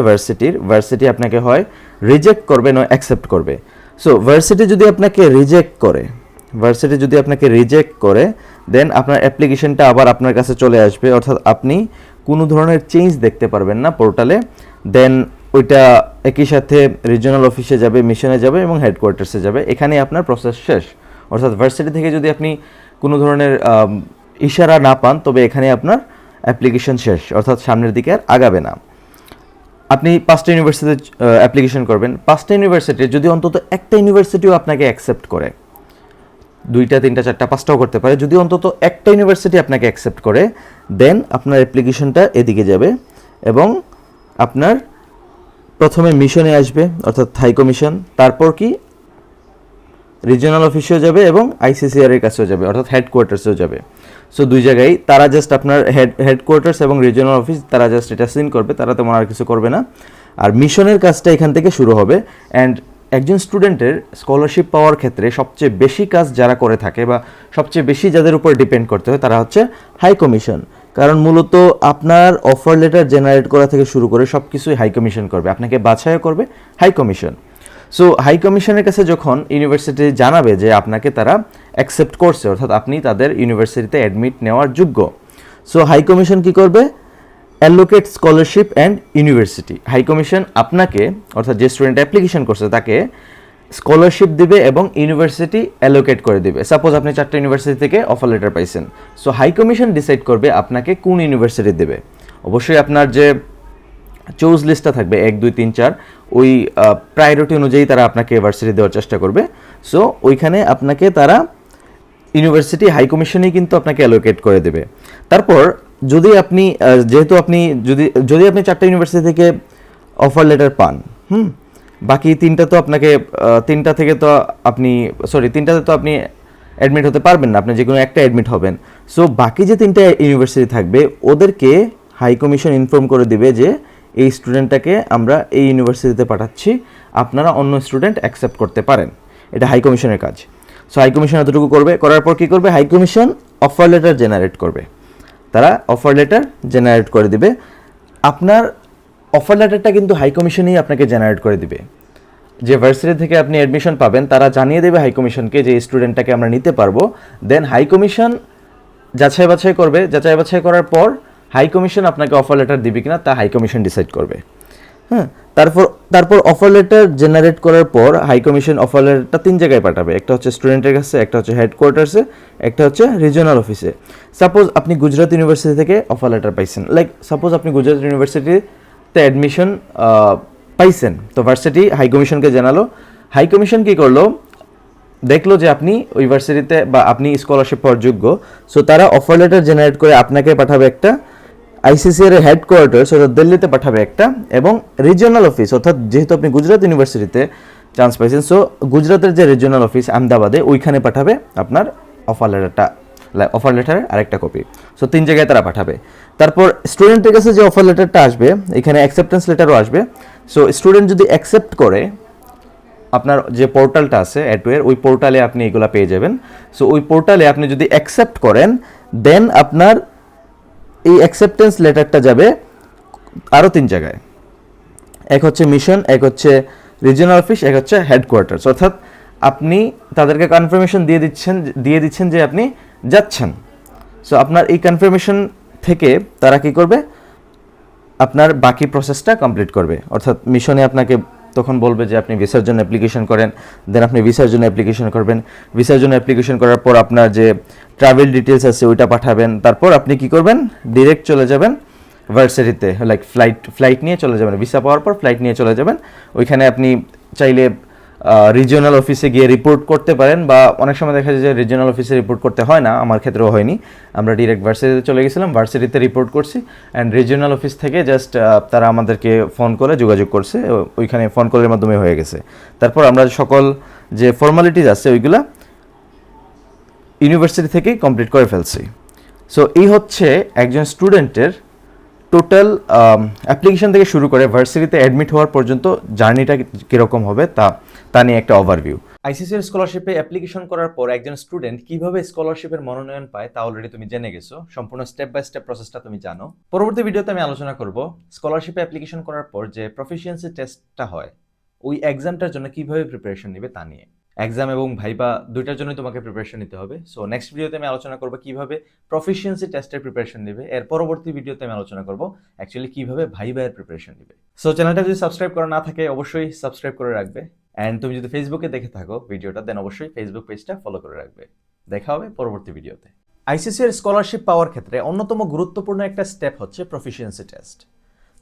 ভার্সিটি আপনাকে হয় রিজেক্ট করবে নয় অ্যাকসেপ্ট করবে। সো ভার্সিটি যদি আপনাকে রিজেক্ট করে দেন আপনার অ্যাপ্লিকেশনটা আবার আপনার কাছে চলে আসবে, অর্থাৎ আপনি কোনো ধরনের চেঞ্জ দেখতে পারবেন না পোর্টালে। দেন ওইটা একই সাথে রিজিওনাল অফিসে যাবে, মিশনে যাবে এবং হেডকোয়ার্টার্সে যাবে। এখানেই আপনার প্রসেস শেষ। অর্থাৎ ভার্সিটি থেকে যদি আপনি কোনো ধরনের ইশারা না পান তবে এখানে আপনার অ্যাপ্লিকেশন শেষ, অর্থাৎ সামনের দিকে আর আগাবে না। আপনি 5টা ইউনিভার্সিটিতে অ্যাপ্লিকেশন করবেন, 5টা ইউনিভার্সিটি যদি অন্তত একটা ইউনিভার্সিটিও আপনাকে অ্যাকসেপ্ট করে, 2টা 3টা 4টা 5টাও করতে পারে, যদি অন্তত একটা ইউনিভার্সিটি আপনাকে অ্যাকসেপ্ট করে দেন আপনার অ্যাপ্লিকেশনটা এদিকে যাবে এবং আপনার প্রথমে মিশনে আসবে অর্থাৎ হাই কমিশন, তারপর কি রিজিওনাল অফিসেও যাবে এবং আইসিসিআর এর কাছেও যাবে অর্থাৎ হেডকোয়ার্টার্সেও যাবে। সো দুই জায়গায় তারা জাস্ট আপনার হেডকোয়ার্টার্স এবং রিজিওনাল অফিস তারা জাস্ট এটা সিন করবে, তারা তেমন আর কিছু করবে না। আর মিশনের কাজটা এখান থেকে শুরু হবে। অ্যান্ড একজন স্টুডেন্টের স্কলারশিপ পাওয়ার ক্ষেত্রে সবচেয়ে বেশি কাজ যারা করে থাকে বা সবচেয়ে বেশি যাদের উপর ডিপেন্ড করতে হয় তারা হচ্ছে হাই কমিশন। কারণ মূলত আপনার অফার লেটার জেনারেট করা থেকে শুরু করে সব কিছুই হাই কমিশন করবে, আপনাকে বাছাইও করবে হাই কমিশন। সো হাই কমিশনের কাছে যখন ইউনিভার্সিটি জানাবে যে আপনাকে তারা অ্যাকসেপ্ট করছে, অর্থাৎ আপনি তাদের ইউনিভার্সিটিতে অ্যাডমিট নেওয়ার যোগ্য, সো হাই কমিশন কী করবে? Allocate scholarship and university. High commission আপনাকে অর্থাৎ যে স্টুডেন্ট অ্যাপ্লিকেশন করছে তাকে স্কলারশিপ দিবে এবং ইউনিভার্সিটি অ্যালোকেট করে দিবে। সাপোজ আপনি 4টা ইউনিভার্সিটি থেকে অফার লেটার পাইছেন, সো হাই কমিশন ডিসাইড করবে আপনাকে কোন ইউনিভার্সিটি দেবে। অবশ্যই আপনার যে চুজ লিস্টটা থাকবে 1 2 3 4 ওই প্রায়োরিটি অনুযায়ী তারা আপনাকে ইউনিভার্সিটি দেওয়ার চেষ্টা করবে। সো ওইখানে আপনাকে তারা ইউনিভার্সিটি হাই কমিশনেই কিন্তু আপনাকে অ্যালোকেট করে দেবে। তারপর যদি আপনি যেহেতু আপনি যদি আপনি 4টা ইউনিভার্সিটি থেকে অফার লেটার পান, বাকি 3টা তো আপনাকে 3টা থেকে তো আপনি তিনটাতে তো আপনি অ্যাডমিট হতে পারবেন না, আপনি যে কোনো একটা অ্যাডমিট হবেন। সো বাকি যে 3টা ইউনিভার্সিটি থাকবে ওদেরকে হাই কমিশন ইনফর্ম করে দিবে যে এই স্টুডেন্টটাকে আমরা এই ইউনিভার্সিটিতে পাঠাচ্ছি, আপনারা অন্য স্টুডেন্ট অ্যাকসেপ্ট করতে পারেন। এটা হাই কমিশনের কাজ। সো হাই কমিশন এতটুকু করবে, করার পর কী করবে? High commission offer letter generate করবে। তারা অফার লেটার জেনারেট করে দিবে। আপনার অফার লেটারটা কিন্তু হাই কমিশনেই আপনাকে জেনারেট করে দিবে। যে ভার্সিটি থেকে আপনি অ্যাডমিশন পাবেন তারা জানিয়ে দেবে হাই কমিশনকে যে এই স্টুডেন্টটাকে আমরা নিতে পারবো। দেন হাই কমিশন যাচাই বাছাই করবে, যাচাই বাছাই করার পর হাই কমিশন আপনাকে অফার লেটার দিবে কিনা তা হাই কমিশন ডিসাইড করবে। হ্যাঁ, তারপর অফার লেটার জেনারেট করার পর হাই কমিশন অফার লেটারটা 3 জায়গায় পাঠাবে। একটা হচ্ছে স্টুডেন্টের কাছে, একটা হচ্ছে হেডকোয়ার্টার্সে, একটা হচ্ছে রিজিওনাল অফিসে। সাপোজ আপনি গুজরাট ইউনিভার্সিটি থেকে অফার লেটার পাইছেন, লাইক সাপোজ আপনি গুজরাট ইউনিভার্সিটিতে অ্যাডমিশন পাইছেন, তো ভার্সিটি হাই কমিশনকে জানালো। হাই কমিশন কী করলো, দেখলো যে আপনি ওই ভার্সিটিতে বা আপনি স্কলারশিপ পাওয়ার যোগ্য, সো তারা অফার লেটার জেনারেট করে আপনাকে পাঠাবে একটা, আইসিসি এর হেডকোয়ার্টার্স অর্থাৎ দিল্লিতে পাঠাবে একটা, এবং রিজিওনাল অফিস অর্থাৎ যেহেতু আপনি গুজরাট ইউনিভার্সিটিতে চান্স পাইছেন, সো গুজরাতের যে রিজিওনাল অফিস আহমেদাবাদে ওইখানে পাঠাবে আপনার অফার লেটারের আরেকটা কপি। সো 3 জায়গায় তারা পাঠাবে। তারপর স্টুডেন্টের কাছে যে অফার লেটারটা আসবে, এখানে অ্যাকসেপ্টেন্স লেটারও আসবে। সো স্টুডেন্ট যদি অ্যাকসেপ্ট করে, আপনার যে পোর্টালটা আছে অ্যাডওয়ের, ওই পোর্টালে আপনি এগুলো পেয়ে যাবেন। সো ওই পোর্টালে আপনি যদি অ্যাকসেপ্ট করেন, দেন আপনার এই অ্যাকসেপ্টেন্স লেটারটা যাবে আরও 3 জায়গায়। এক হচ্ছে মিশন, এক হচ্ছে রিজিওনাল অফিস, এক হচ্ছে হেডকোয়ার্টার্স। অর্থাৎ আপনি তাদেরকে কনফার্মেশন দিয়ে দিচ্ছেন যে আপনি যাচ্ছেন। সো আপনার এই কনফার্মেশন থেকে তারা কি করবে, আপনার বাকি প্রসেসটা কমপ্লিট করবে। অর্থাৎ মিশনে আপনাকে তখন বলবে যে আপনি ভিসার জন্য অ্যাপ্লিকেশন করেন, দেন আপনি ভিসার জন্য অ্যাপ্লিকেশন করবেন। ভিসার জন্য অ্যাপ্লিকেশন করার পর আপনার যে ট্রাভেল ডিটেলস আছে ওইটা পাঠাবেন। তারপর আপনি কি করবেন, ডিরেক্ট চলে যাবেন ভার্সিটিতে, লাইক ফ্লাইট নিয়ে চলে যাবেন। ভিসা পাওয়ার পর ফ্লাইট নিয়ে চলে যাবেন। ওইখানে আপনি চাইলে রিজিওনাল অফিসে গিয়ে রিপোর্ট করতে পারেন, বা অনেক সময় দেখা যায় যে রিজিওনাল অফিসে রিপোর্ট করতে হয় না, আমার ক্ষেত্রেও হয়নি। আমরা ডিরেক্ট ভার্সিটিতে চলে গেছিলাম, ভার্সিটিতে রিপোর্ট করছি, অ্যান্ড রিজিওনাল অফিস থেকে জাস্ট তারা আমাদেরকে ফোন করে যোগাযোগ করছে, ওইখানে ফোন কলের মাধ্যমে হয়ে গেছে। তারপর আমরা সকল যে ফর্মালিটিস আছে ওইগুলা ইউনিভার্সিটি থেকেই কমপ্লিট করে ফেলছি। সো এই হচ্ছে একজন স্টুডেন্টের টোটাল অ্যাপ্লিকেশন থেকে শুরু করে ভার্সিটিতে অ্যাডমিট হওয়ার পর্যন্ত জার্নিটা কীরকম হবে তা নিয়ে একটা ওভারভিউ। আইসিসির স্কলারশিপে অ্যাপ্লিকেশন করার পর একজন স্টুডেন্ট কিভাবে স্কলারশিপের মনোনয়ন পায় তা অলরেডি তুমি জেনে গেছো, সম্পূর্ণ স্টেপ বাই স্টেপ প্রসেসটা তুমি জানো। পরবর্তী ভিডিওতে আমি আলোচনা করব স্কলারশিপে অ্যাপ্লিকেশন করার পর যে প্রফিসিয়েন্সি টেস্টটা হয়, ওই এক্সামটার জন্য কিভাবে প্রিপারেশন নেবে তা নিয়ে। এক্সাম এবং ভাইবা দুইটার জন্যই তোমাকে প্রিপারেশন নিতে হবে। সো নেক্সট ভিডিওতে আমি আলোচনা করবো কিভাবে প্রফিসিয়েন্সি টেস্টের প্রিপারেশন নেবে। এর পরবর্তী ভিডিওতে আমি আলোচনা করবো অ্যাকচুয়ালি কিভাবে ভাইবার প্রিপারেশন নেবে। সো চ্যানেলটা যদি সাবস্ক্রাইব করা না থাকে অবশ্যই সাবস্ক্রাইব করে রাখবে, অ্যান্ড তুমি যদি ফেসবুকে দেখে থাকো ভিডিওটা, দেন অবশ্যই ফেসবুক পেজটা ফলো করে রাখবে। দেখা হবে পরবর্তী ভিডিওতে। আইসিসি এর স্কলারশিপ পাওয়ার ক্ষেত্রে অন্যতম গুরুত্বপূর্ণ একটা স্টেপ হচ্ছে প্রফিসিয়েন্সি টেস্ট।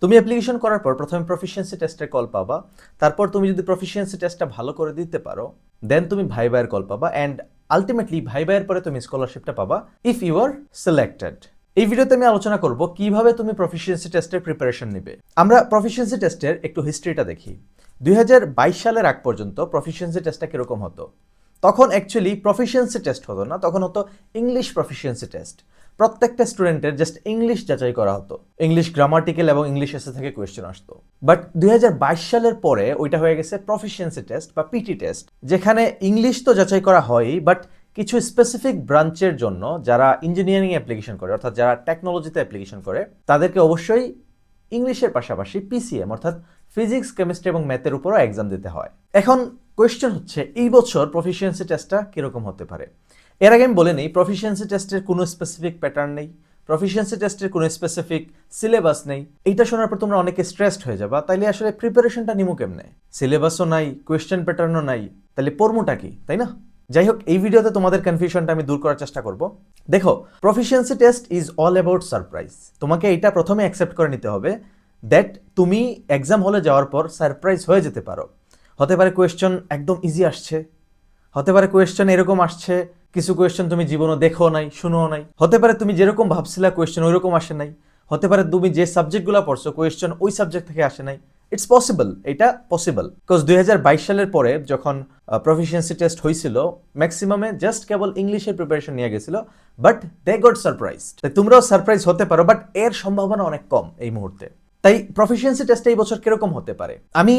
তুমি অ্যাপ্লিকেশন করার পর প্রথমে প্রফিসিয়েন্সি টেস্টের কল পাবা। তারপর তুমি যদি প্রফিসিয়েন্সি টেস্টটা ভালো করে দিতে পারো, দেন তুমি ভাইবার কল পাবা, অ্যান্ড আলটিমেটলি ভাইবার পরে তুমি স্কলারশিপটা পাবা ইফ ইউ আর সিলেক্টেড। এই ভিডিওতে আমি আলোচনা করব কিভাবে তুমি প্রফিসিয়েন্সি টেস্টের প্রিপারেশন নেবে। আমরা প্রফিসিয়েন্সি টেস্টের একটু হিস্ট্রিটা দেখি। 2022 সালের আগ পর্যন্ত প্রফিসিয়েন্সি টেস্টটা কিরকম হতো, তখন অ্যাকচুয়ালি প্রফিসিয়েন্সি টেস্ট হতো না, তখন হতো ইংলিশ প্রফিসিয়েন্সি টেস্ট। প্রত্যেকটা স্টুডেন্টের জাস্ট ইংলিশ যাচাই করা হতো, ইংলিশ গ্রামাটিক্যাল এবং ইংলিশ এসে থেকে কোয়েশ্চেন আসতো। বাট 2022 সালের পরে ওইটা হয়ে গেছে প্রফিসিয়েন্সি টেস্ট বা পিটি টেস্ট, যেখানে ইংলিশ তো যাচাই করা হয়ই, বাট কিছু স্পেসিফিক ব্রাঞ্চের জন্য যারা ইঞ্জিনিয়ারিং অ্যাপ্লিকেশন করে, অর্থাৎ যারা টেকনোলজিতে অ্যাপ্লিকেশন করে, তাদেরকে অবশ্যই ইংলিশের পাশাপাশি পিসিএম অর্থাৎ ফিজিক্স, কেমিস্ট্রি এবং ম্যাথের উপরও এক্সাম দিতে হয়। এখন কোয়েশ্চেন হচ্ছে এই বছর প্রফিসিয়েন্সি টেস্টটা কীরকম হতে পারে। এর আগে আমি বলে নিই, প্রফিসিয়েন্সি টেস্টের কোনো স্পেসিফিক প্যাটার্ন নেই, প্রফিসিয়েন্সি টেস্টের কোনো স্পেসিফিক সিলেবাস নেই। এইটা শোনার পর তোমরা অনেকে স্ট্রেসড হয়ে যাবা, তাইলে আসলে প্রিপারেশনটা নিমু কেমনে? সিলেবাসও নাই, কোয়েশ্চেন প্যাটার্নও নাই, তাহলে পড়মুটা কি, তাই না? যাই হোক, এই ভিডিওতে তোমাদের কনফিউশনটা আমি দূর করার চেষ্টা করব। দেখো, proficiency test is all about surprise. তোমাকে এটা প্রথমে অ্যাকসেপ্ট করে নিতে হবে দ্যাট তুমি এক্সাম হলে যাওয়ার পর সারপ্রাইজ হয়ে যেতে পারো। হতে পারে কোয়েশ্চন একদম ইজি আসছে, হতে পারে কোয়েশ্চন এরকম আসছে কিছু কোয়েশ্চন তুমি জীবনও দেখো নাই, শুনো নাই, হতে পারে তুমি যেরকম ভাবছিলা কোয়েশ্চন ওইরকম আসে নাই, হতে পারে তুমি যে সাবজেক্টগুলো পড়ছো কোয়েশ্চন ওই সাবজেক্ট থেকে আসে নাই। ইটস পসিবল, এটা পসিবল। বিকজ 2022 সালের পরে যখন প্রফিসিয়েন্সি টেস্ট হয়েছিল, ম্যাক্সিমামে জাস্ট কেবল ইংলিশের প্রিপারেশন নিয়ে গেছিল, বাট দে গট সারপ্রাইজ। তোমরাও সারপ্রাইজ হতে পারো, বাট এর সম্ভাবনা অনেক কম এই মুহূর্তে। তাই প্রফিসিয়েন্সি টেস্ট এই বছর কিরকম হতে পারে, আমি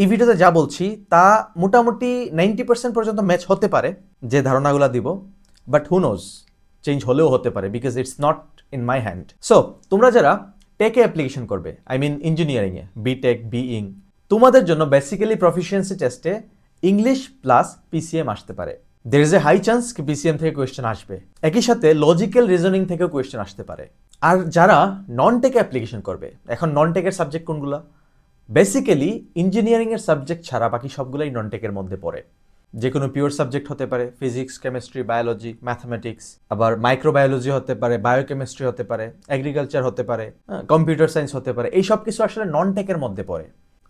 এই ভিডিওতে যা বলছি তা মোটামুটি 90% পর্যন্ত ম্যাচ হতে পারে যে ধারণাগুলো দিব, বাট হু নোজ, চেঞ্জ হলেও হতে পারে, because it's not in my hand. So তোমরা যারা টেকে অ্যাপ্লিকেশন করবে, আই মিন ইঞ্জিনিয়ারিংয়ে, বিটেক, বিইং, তোমাদের জন্য বেসিক্যালি প্রফিসিয়েন্সি টেস্টে ইংলিশ প্লাস পিসিএম আসতে পারে। There is a high chance কি পিসিএম থেকে কোয়েশ্চেন আসবে। একই সাথে লজিক্যাল রিজনিং থেকেও কোয়েশ্চেন আসতে পারে। আর যারা নন টেকে অ্যাপ্লিকেশন করবে, এখন নন টেকের সাবজেক্ট কোনগুলো? বেসিক্যালি ইঞ্জিনিয়ারিংয়ের সাবজেক্ট ছাড়া বাকি সবগুলোই নন টেকের মধ্যে পড়ে। যে কোনো পিওর সাবজেক্ট হতে পারে, ফিজিক্স, কেমিস্ট্রি, বায়োলজি, ম্যাথমেটিক্স, আবার মাইক্রোবায়োলজি হতে পারে, বায়োকেমিস্ট্রি হতে পারে, এগ্রিকালচার হতে পারে, কম্পিউটার সায়েন্স হতে পারে। এই সব কিছু আসলে নন টেকের মধ্যে পড়ে,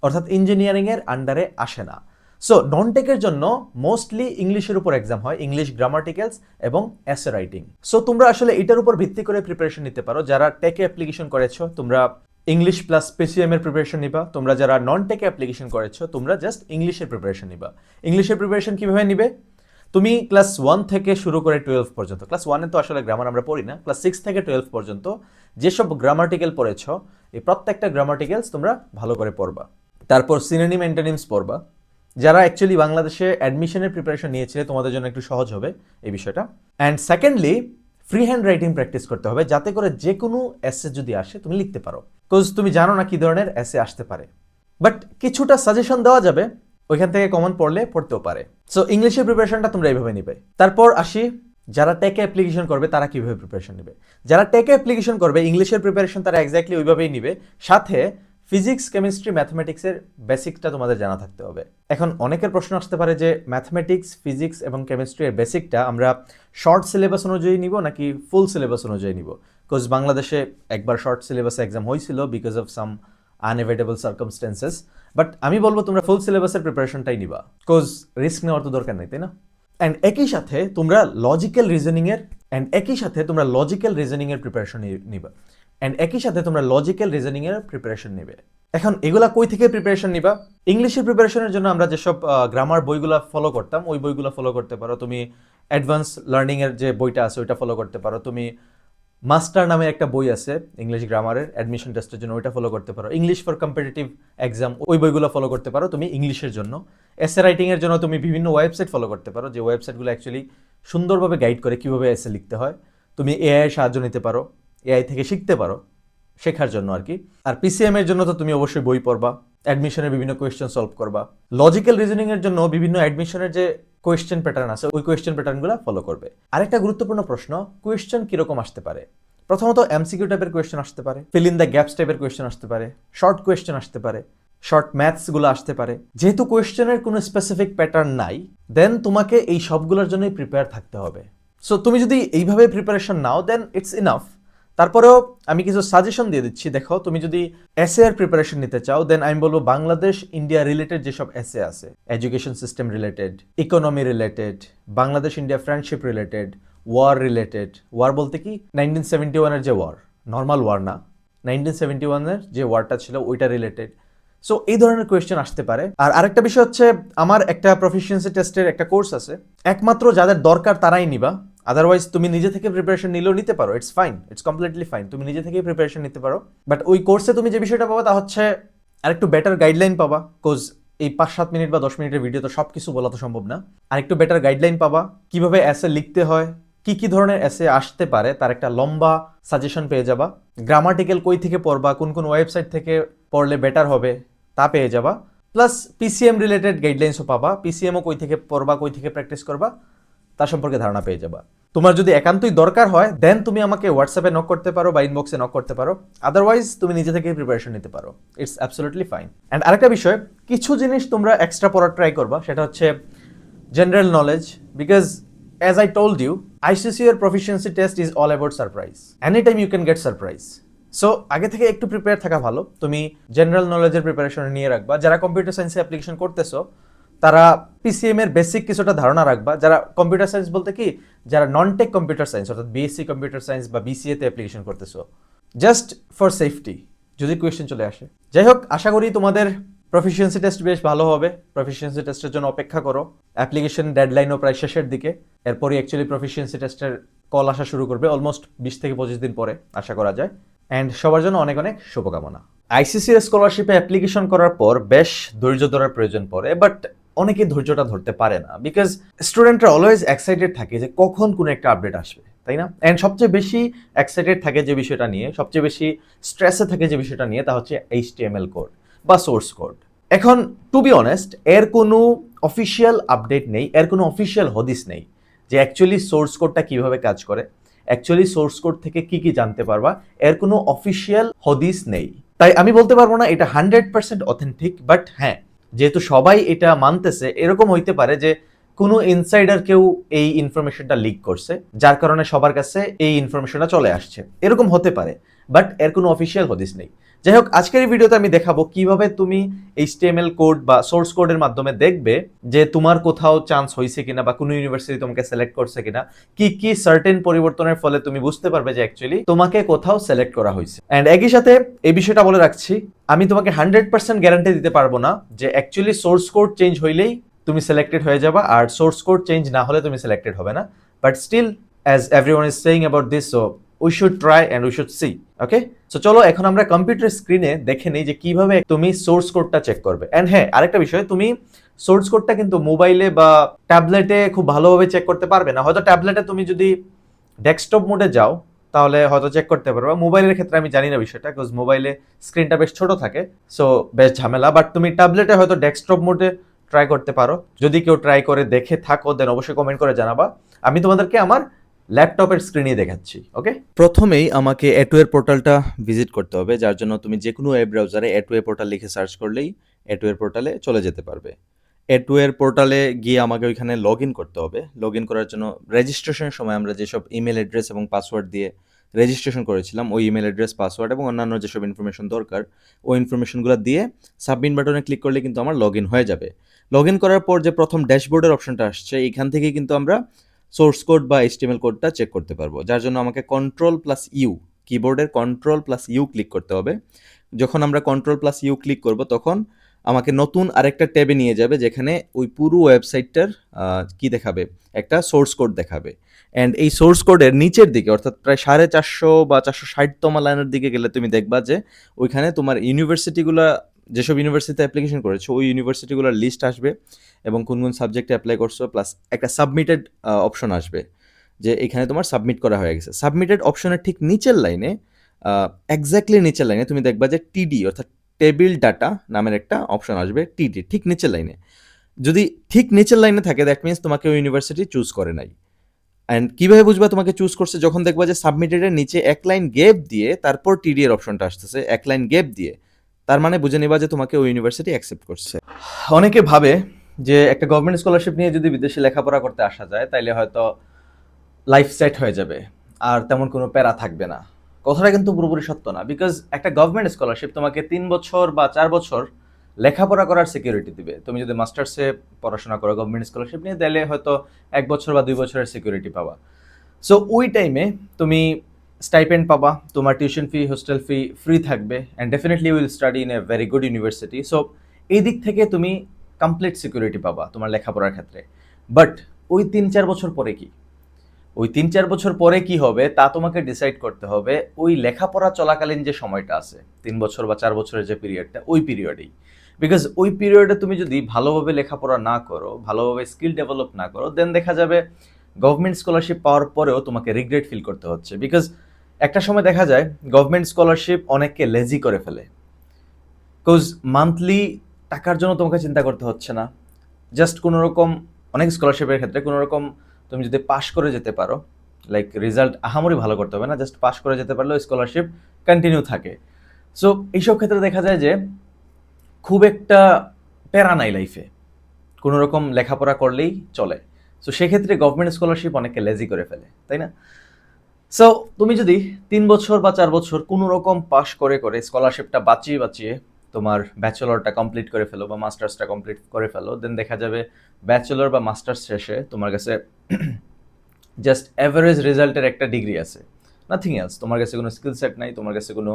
অর্থাৎ ইঞ্জিনিয়ারিংয়ের আন্ডারে আসে না। সো নন টেকের জন্য মোস্টলি ইংলিশের উপর এক্সাম হয়, ইংলিশ গ্রামাটিক্যালস এবং এসে রাইটিং। সো তোমরা আসলে এটার উপর ভিত্তি করে প্রিপারেশন নিতে পারো। যারা টেকে অ্যাপ্লিকেশন করেছো তোমরা ইংলিশ প্লাস পিসিএম এর প্রিপারেশন নিবা। তোমরা যারা নন টেকে অ্যাপ্লিকেশন করেছো তোমরা জাস্ট ইংলিশের প্রিপারেশন নিবা। ইংলিশের প্রিপারেশন কিভাবে নিবে? তুমি ক্লাস 1 থেকে শুরু করে 12 পর্যন্ত, ক্লাস 1-এ তো আসলে গ্রামার আমরা পড়ি না, ক্লাস 6 থেকে 12 পর্যন্ত যেসব গ্রামাটিক্যাল পড়েছো এই প্রত্যেকটা গ্রামাটিক্যালস তোমরা ভালো করে পড়বা। তারপর সিনোনিম অ্যান্টোনিমস পড়বা। যারা অ্যাকচুয়ালি বাংলাদেশে অ্যাডমিশনের প্রিপারেশন নিয়েছিলে তোমাদের জন্য একটু সহজ হবে এই বিষয়টা। And secondly free hand writing practice করতে হবে, যাতে করে যে কোনো এসে যদি আসে তুমি লিখতে পারো। বিকজ তুমি জানো না কি ধরনের এসে আসতে পারে, বাট কিছুটা সাজেশন দেওয়া যাবে, ওইখান থেকে কমন পড়তেও পারে। সো ইংলিশের প্রিপারেশনটা তোমরা এইভাবে নিবে। তারপর আসি যারা টেকে অ্যাপ্লিকেশন করবে তারা কিভাবে প্রিপারেশন নেবে। যারা টেকে অ্যাপ্লিকেশন করবে ইংলিশের প্রিপারেশন তারা এক্স্যাক্টলি ওইভাবেই নিবে, সাথে ফিজিক্স, কেমিস্ট্রি, ম্যাথমেটিক্সের বেসিকটা তোমাদের জানা থাকতে হবে। এখন অনেকের প্রশ্ন আসতে পারে যে ম্যাথমেটিক্স, ফিজিক্স এবং কেমিস্ট্রির বেসিকটা আমরা শর্ট সিলেবাস অনুযায়ী নিব নাকি ফুল সিলেবাস অনুযায়ী নিব। বিকজ বাংলাদেশে একবার শর্ট সিলেবাসে এক্সাম হয়েছিল because of some unavoidable circumstances, but আমি বলবো তোমরা ফুল সিলেবাসের প্রিপারেশনটাই নিবা, বিকজ রিস্ক নেওয়ার তো দরকার নেই, তাই না? অ্যান্ড একই সাথে তোমরা লজিক্যাল রিজনিংয়ের প্রিপারেশন নিবা। প্রিপারেশন নেবে। এখন এগুলা কই থেকে প্রিপারেশন নিবা? ইংলিশের প্রিপারেশনের জন্য আমরা যেসব গ্রামার বইগুলা ফলো করতাম ওই বইগুলো ফলো করতে পারো। তুমি অ্যাডভান্স লার্নিং এর যে বইটা আছে ওইটা ফলো করতে পারো। তুমি মাস্টার নামে একটা বই আছে ইংলিশ গ্রামারের অ্যাডমিশন টেস্টের জন্য, ওইটা ফলো করতে পারো। ইংলিশ ফর কম্পিটিটিভ এক্সাম ওই বইগুলো ফলো করতে পারো তুমি ইংলিশের জন্য। এসে রাইটিং এর জন্য তুমি বিভিন্ন ওয়েবসাইট ফলো করতে পারো, যে ওয়েবসাইটগুলো অ্যাকচুয়ালি সুন্দরভাবে গাইড করে কিভাবে এসে লিখতে হয়। তুমি এআই এর সাহায্য নিতে পারো, এআই থেকে শিখতে পারো, শেখার জন্য আর কি। আর পিসিএম এর জন্য তো তুমি অবশ্যই বই পড়বা, অ্যাডমিশনের বিভিন্ন কোয়েশ্চেন সলভ করবা। লজিক্যাল রিজনিং এর জন্য বিভিন্ন অ্যাডমিশনের যে কোয়েশ্চেন প্যাটার্ন আছে ওই কোয়েশ্চেন প্যাটার্নগুলো ফলো করবে। আরেকটা গুরুত্বপূর্ণ প্রশ্ন, কোয়েশ্চেন কিরকম আসতে পারে? প্রথমত এমসিকিউ টাইপের কোয়েশ্চেন আসতে পারে, ফিল ইন দ্য গ্যাপস টাইপের কোয়েশ্চেন আসতে পারে, শর্ট কোয়েশ্চেন আসতে পারে, শর্ট ম্যাথস গুলো আসতে পারে। যেহেতু কোয়েশ্চেনের কোনো স্পেসিফিক প্যাটার্ন নাই, দেন তোমাকে এই সবগুলোর জন্যই প্রিপেয়ার থাকতে হবে। সো তুমি যদি এইভাবে প্রিপারেশন নাও দেন ইটস ইনাফ। তারপরেও আমি কিছু সাজেশন দিয়ে দিচ্ছি। দেখো, তুমি যদি এসএ এর প্রিপারেশন নিতে চাও দেন আমি বলবো বাংলাদেশ ইন্ডিয়া রিলেটেড যেসব এসএ আছে, education system related, economy related, Bangladesh India friendship related, war related. War বলতে কি 1971-এর যে ওয়ার, নর্মাল ওয়ার না, 1971-এর যে ওয়ারটা ছিল ওইটা রিলেটেড। সো এই ধরনের কোয়েশ্চেন আসতে পারে। আর আরেকটা বিষয় হচ্ছে, আমার একটা প্রফিসিয়েন্সি টেস্টের একটা কোর্স আছে, একমাত্র যাদের দরকার তারাই নিবা। আদারওয়াইজ তুমি নিজে থেকে প্রিপারেশন নিলেও নিতে পারো, it's fine, it's completely fine, তুমি নিজে থেকেই প্রিপারেশন নিতে পারো। বাট ওই কোর্সে তুমি যে বিষয়টা পাবা তা হচ্ছে আরেকটু বেটার গাইডলাইন পাবা। কোজ এই 5-7 মিনিট বা 10 মিনিটের ভিডিও তো সব কিছু বলা তো সম্ভব না। আরেকটু বেটার গাইডলাইন পাবা, কিভাবে এসে লিখতে হয়, কি কি ধরনের এসে আসতে পারে তার একটা লম্বা সাজেশন পেয়ে যাবা। গ্রামাটিক্যাল কই থেকে পড়বা, কোন কোন ওয়েবসাইট থেকে পড়লে বেটার হবে তা পেয়ে যাবা। প্লাস পিসিএম রিলেটেড গাইডলাইন্সও পাবা, পিসিএমও কই থেকে পড়বা, কই থেকে প্র্যাকটিস করবা তার সম্পর্কে ধারণা পেয়ে যাবা। তোমার যদি একান্তই দরকার হয় দেন তুমি আমাকে হোয়াটসঅ্যাপে নক করতে পারো বা ইনবক্সে নক করতে পারো। আদারওয়াইজ তুমি নিজে থেকেই প্রিপারেশন নিতে পারো, ইটস অ্যাবসলিউটলি ফাইন। অ্যান্ড আরেকটা বিষয়, কিছু জিনিস তোমরা এক্সট্রা পড়ার ট্রাই করবা, সেটা হচ্ছে general knowledge. Because as I told you, ICC এর proficiency test is all about surprise. Any time you can get surprise. So আগে থেকে একটু প্রিপেয়ার থাকা ভালো। তুমি জেনারেল নলেজের প্রিপারেশন নিয়ে রাখবা। যারা কম্পিউটার সায়েন্সে অ্যাপ্লিকেশন করতেছো তারা পিসিএম এর বেসিক কিছুটা ধারণা রাখবা। যারা কম্পিউটার সায়েন্স বলতে কি, যারা নন টেক কম্পিউটার সায়েন্স অর্থাৎ বিএসসি কম্পিউটার সায়েন্স বা বিসিএ তে অ্যাপ্লিকেশন করতেছো, জাস্ট ফর সেফটি যদি কোয়েশ্চেন চলে আসে। যাই হোক, আশা করি তোমাদের প্রফিসিয়েন্সি টেস্ট বেশ ভালো হবে। প্রফিসিয়েন্সি টেস্টের জন্য অপেক্ষা করো। অ্যাপ্লিকেশন ডেডলাইনও প্রায় শেষের দিকে, এরপরই অ্যাকচুয়ালি প্রফিসিয়েন্সি টেস্টের কল আসা শুরু করবে, অলমোস্ট 20 থেকে 25 দিন পরে আশা করা যায়। অ্যান্ড সবার জন্য অনেক অনেক শুভকামনা। আইসিসি স্কলারশিপে অ্যাপ্লিকেশন করার পর বেশ ধৈর্য ধরার প্রয়োজন পড়ে, বাট অনেকে ধৈর্যটা ধরতে পারে না। বিকজ স্টুডেন্টরা অলওয়েজ এক্সাইটেড থাকে যে কখন কোন একটা আপডেট আসবে, তাই না? অ্যান্ড সবচেয়ে বেশি এক্সাইটেড থাকে যে বিষয়টা নিয়ে, সবচেয়ে বেশি স্ট্রেসে থাকে যে বিষয়টা নিয়ে, তা হচ্ছে HTML কোড বা সোর্স কোড। এখন টু বি অনেস্ট, এর কোনো অফিসিয়াল আপডেট নেই, এর কোনো অফিসিয়াল হদিস নেই যে অ্যাকচুয়ালি সোর্স কোডটা কিভাবে কাজ করে, অ্যাকচুয়ালি সোর্স কোড থেকে কি কি জানতে পারবা, এর কোনো অফিসিয়াল হদিস নেই। তাই আমি বলতে পারবো না এটা 100% অথেন্টিক, বাট হ্যাঁ, যেহেতু সবাই এটা মানতেছে, এরকম হইতে পারে যে কোনো ইনসাইডার কেউ এই ইনফরমেশনটা লিক করছে, যার কারণে সবার কাছে এই ইনফরমেশনটা চলে আসছে, এরকম হতে পারে, বাট এর কোনো অফিসিয়াল হদিস নেই। যাই হোক, আজকের এই ভিডিওতে আমি দেখাবো কিভাবে তুমি HTML কোড বা সোর্স কোডের মাধ্যমে দেখবে যে তোমার কোথাও চান্স হয়েছে কিনা বা কোনো ইউনিভার্সিটি তোমাকে সিলেক্ট করছে কিনা, কি কি সার্টেন পরিবর্তনের ফলে তুমি বুঝতে পারবে যে অ্যাকচুয়ালি তোমাকে কোথাও সিলেক্ট করা হয়েছে। এন্ড একই সাথে এই বিষয়টা বলে রাখছি, আমি তোমাকে 100% গ্যারান্টি দিতে পারবো না যে অ্যাকচুয়ালি সোর্স কোড চেঞ্জ হইলেই তুমি সিলেক্টেড হয়ে যাবা, আর সোর্স কোড চেঞ্জ না হলে তুমি সিলেক্টেড হবে না। But still, as everyone is saying about this, so we should try and we should see. Okay, so চলো এখন আমরা কম্পিউটার স্ক্রিনে দেখে নিই যে কিভাবে তুমি সোর্স কোডটা চেক করবে। এন্ড হ্যাঁ, আরেকটা বিষয়, তুমি সোর্স কোডটা কিন্তু মোবাইলে বা ট্যাবলেটে খুব ভালোভাবে চেক করতে পারবে না। হয়তো ট্যাবলেটে তুমি যদি ডেস্কটপ মোডে যাও তাহলে হয়তো চেক করতে পারবে, মোবাইলের ক্ষেত্রে আমি জানি না বিষয়টা, বিকজ মোবাইলে স্ক্রিনটা বেশ ছোট থাকে, সো বেশ ঝামেলা। বাট তুমি ট্যাবলেটে হয়তো ডেস্কটপ মোডে ট্রাই করতে পারো। যদি কেউ ট্রাই করে দেখে থাকো দেন অবশ্যই কমেন্ট করে জানাবা। আমি তোমাদেরকে আমার ল্যাপটপের স্ক্রিনে দেখাচ্ছি। ওকে, প্রথমেই আমাকে এটুয়ের পোর্টালটা ভিজিট করতে হবে, যার জন্য তুমি যে কোনো ওয়েব ব্রাউজারে এটুয়ে পোর্টাল লিখে সার্চ করলেই এটুয়ের পোর্টালে চলে যেতে পারবে। এটুয়ের পোর্টালে গিয়ে আমাকে ওইখানে লগ ইন করতে হবে। লগ ইন করার জন্য রেজিস্ট্রেশনের সময় আমরা যেসব ইমেল অ্যাড্রেস এবং পাসওয়ার্ড দিয়ে রেজিস্ট্রেশন করেছিলাম, ওই ইমেল অ্যাড্রেস, পাসওয়ার্ড এবং অন্যান্য যেসব ইনফরমেশন দরকার, ওই ইনফরমেশনগুলো দিয়ে সাবমিট বাটনে ক্লিক করলে কিন্তু আমার লগ ইন হয়ে যাবে। লগ ইন করার পর যে প্রথম ড্যাশবোর্ডের অপশনটা আসছে, এখান থেকেই কিন্তু আমরা সোর্স কোড বা HTML কোডটা চেক করতে পারবো, যার জন্য আমাকে কন্ট্রোল+ইউ, কিবোর্ডের কন্ট্রোল+ইউ ক্লিক করতে হবে। যখন আমরা কন্ট্রোল+ইউ ক্লিক করব তখন আমাকে নতুন আরেকটা ট্যাবে নিয়ে যাবে, যেখানে ওই পুরো ওয়েবসাইটটার কি দেখাবে, একটা সোর্স কোড দেখাবে। অ্যান্ড এই সোর্স কোডের নিচের দিকে, অর্থাৎ প্রায় 450 বা 460তম লাইনের দিকে গেলে তুমি দেখবা যে ওইখানে তোমার ইউনিভার্সিটিগুলো, যেসব ইউনিভার্সিটিতে অ্যাপ্লিকেশন করেছো ওই ইউনিভার্সিটিগুলোর লিস্ট আসবে এবং কোন কোন সাবজেক্টে অ্যাপ্লাই করছো, প্লাস একটা সাবমিটেড অপশন আসবে যে এখানে তোমার সাবমিট করা হয়ে গেছে। সাবমিটেড অপশনের ঠিক নিচের লাইনে, এক্স্যাক্টলি নিচের লাইনে তুমি দেখবা যে TD অর্থাৎ টেবিল ডাটা নামের একটা অপশন আসবে, TD ঠিক নিচের লাইনে। যদি ঠিক নিচের লাইনে থাকে দ্যাট মিনস তোমাকে ওই ইউনিভার্সিটি চুজ করে নাই। অ্যান্ড কীভাবে বুঝবা তোমাকে চুজ করছে, যখন দেখবা যে সাবমিটেডের নিচে এক লাইন গ্যাপ দিয়ে তারপর TD এর অপশনটা আসতেছে, এক লাইন গ্যাপ দিয়ে, তার মানে বুঝে নিবা যে তোমাকে ওই ইউনিভার্সিটি অ্যাকসেপ্ট করছে। অনেকে ভাবে যে একটা গভর্নমেন্ট স্কলারশিপ নিয়ে যদি বিদেশে লেখাপড়া করতে আসা যায় তাইলে হয়তো লাইফ সেট হয়ে যাবে আর তেমন কোনো প্যারা থাকবে না। কথাটা কিন্তু পুরোপুরি সত্য না, বিকজ একটা গভর্নমেন্ট স্কলারশিপ তোমাকে 3 বছর বা 4 বছর লেখাপড়া করার সিকিউরিটি দিবে। তুমি যদি মাস্টার্সে পড়াশোনা করো গভর্নমেন্ট স্কলারশিপ নিয়ে, তাহলে হয়তো 1 বছর বা 2 বছরের সিকিউরিটি পাবা। সো ওই টাইমে তুমি স্টাইপেন্ড পাবা, তোমার tuition fee, hostel fee free থাকবে, and definitely will study in a very good university. So এই দিক থেকে তুমি কমপ্লিট সিকিউরিটি পাবা তোমার লেখাপড়ার ক্ষেত্রে। বাট ওই 3-4 বছর পরে কি, ওই 3-4 বছর পরে কি হবে তা তোমাকে ডিসাইড করতে হবে ওই লেখাপড়া চলাকালীন যে সময়টা আছে, 3 বছর বা 4 বছরের যে পিরিয়ডটা, ওই পিরিয়ডেই। বিকজ ওই পিরিয়ডে তুমি যদি ভালোভাবে লেখাপড়া না করো, ভালোভাবে স্কিল ডেভেলপ না করো, দেন দেখা যাবে গভর্নমেন্ট স্কলারশিপ পাওয়ার পরেও তোমাকে রিগ্রেট ফিল করতে হচ্ছে। বিকজ একটা সময় দেখা যায় গভর্নমেন্ট স্কলারশিপ অনেককে লেজি করে ফেলে, বিকজ মান্থলি টাকার জন্য তোমাকে চিন্তা করতে হচ্ছে না, জাস্ট কোনো রকম, অনেক স্কলারশিপের ক্ষেত্রে কোনো রকম তুমি যদি পাশ করে যেতে পারো, লাইক রেজাল্ট আহামরি ভালো করতে হবে না, জাস্ট পাশ করে যেতে পারলেও স্কলারশিপ কন্টিনিউ থাকে। সো এইসব ক্ষেত্রে দেখা যায় যে খুব একটা প্যারা নাই লাইফে, কোনো রকম লেখাপড়া করলেই চলে। সো সেক্ষেত্রে গভর্নমেন্ট স্কলারশিপ অনেকে লেজি করে ফেলে, তাই না? সো তুমি যদি 3 বছর বা 4 বছর কোনো রকম পাশ করে করে স্কলারশিপটা বাঁচিয়ে বাঁচিয়ে তোমার ব্যাচেলরটা কমপ্লিট করে ফেলো বা মাস্টার্সটা কমপ্লিট করে ফেলো, দেন দেখা যাবে ব্যাচেলর বা মাস্টার্স শেষে তোমার কাছে জাস্ট অ্যাভারেজ রেজাল্টের একটা ডিগ্রি আছে, নাথিং এলস। তোমার কাছে কোনো স্কিল সেট নাই, তোমার কাছে কোনো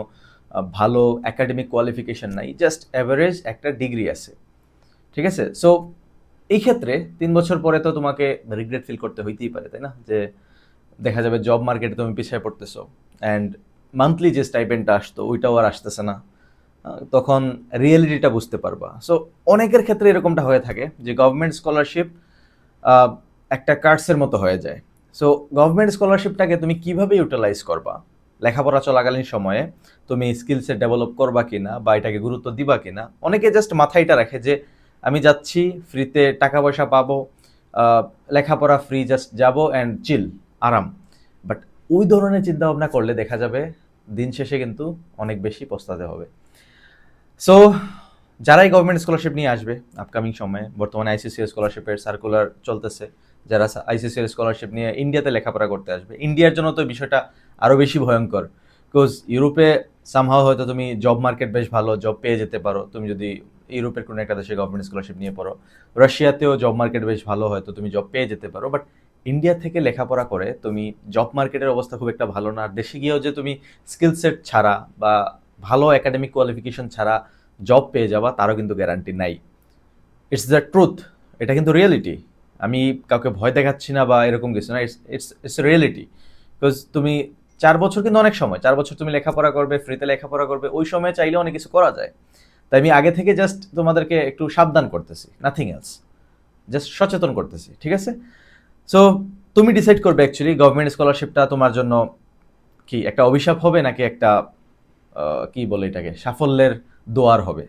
ভালো একাডেমিক কোয়ালিফিকেশন নাই, জাস্ট অ্যাভারেজ একটা ডিগ্রি আছে, ঠিক আছে? সো এই ক্ষেত্রে 3 বছর পরে তো তোমাকে রিগ্রেট ফিল করতে হইতেই পারে, তাই না? যে দেখা যাবে জব মার্কেটে তুমি পিছিয়ে পড়তেছো, অ্যান্ড মান্থলি যে স্টাইপেন্ডটা আসতো ওইটাও আর আসতেছে না, তখন রিয়েলিটিটা বুঝতে পারবা। সো অনেকের ক্ষেত্রে এরকমটা হয়ে থাকে যে গভর্নমেন্ট স্কলারশিপ একটা কার্ডসের মতো হয়ে যায়। সো গভর্নমেন্ট স্কলারশিপটাকে তুমি কিভাবে ইউটিলাইজ করবা, লেখাপড়া চলাকালীন সময়ে তুমি স্কিলসে ডেভেলপ করবা কিনা বা এটাকে গুরুত্ব দিবা কিনা। অনেকে জাস্ট মাথায় এটা রাখে যে আমি যাচ্ছি, ফ্রিতে টাকা পয়সা পাবো, লেখাপড়া ফ্রি, জাস্ট যাবো অ্যান্ড চিল, আরাম। বাট ওই ধরনের চিন্তা ভাবনা করলে দেখা যাবে দিন শেষে কিন্তু অনেক বেশি পস্তাতে হবে। সো যারাই গভর্নমেন্ট স্কলারশিপ নিয়ে আসবে আপকামিং সময়ে, বর্তমানে আইসিসিএর স্কলারশিপের সার্কুলার চলতেছে, যারা আইসিসিএর স্কলারশিপ নিয়ে ইন্ডিয়াতে লেখাপড়া করতে আসবে, ইন্ডিয়ার জন্য তো বিষয়টা আরও বেশি ভয়ঙ্কর। বিকজ ইউরোপে সামহাও হয়তো তুমি জব মার্কেট বেশ ভালো, জব পেয়ে যেতে পারো তুমি যদি ইউরোপের কোনো একটা দেশে গভর্নমেন্ট স্কলারশিপ নিয়ে পড়ো। রাশিয়াতেও জব মার্কেট বেশ ভালো, হয়তো তুমি জব পেয়ে যেতে পারো। বাট ইন্ডিয়া থেকে লেখাপড়া করে তুমি জব মার্কেটের অবস্থা খুব একটা ভালো না। আর দেশে গিয়েও যে তুমি স্কিল সেট ছাড়া বা ভালো একাডেমিক কোয়ালিফিকেশন ছাড়া জব পেয়ে যাবা তারও কিন্তু গ্যারান্টি নাই। ইটস দ্য ট্রুথ, এটা কিন্তু রিয়েলিটি। আমি কাউকে ভয় দেখাচ্ছি না বা এরকম কিছু না, it's it's it's reality. Because তুমি 4 বছর কিন্তু অনেক সময়, 4 বছর তুমি লেখাপড়া করবে, ফ্রিতে লেখাপড়া করবে, ওই সময় চাইলে অনেক কিছু করা যায়। তাই আমি আগে থেকে জাস্ট তোমাদেরকে একটু সাবধান করতেছি, নাথিং এলস, জাস্ট সচেতন করতেছি, ঠিক আছে? সো তুমি ডিসাইড করবে অ্যাকচুয়ালি গভর্নমেন্ট স্কলারশিপটা তোমার জন্য কি একটা অভিশাপ হবে নাকি একটা কি বলে এটাকে, সাফল্যের দোয়ার হবে।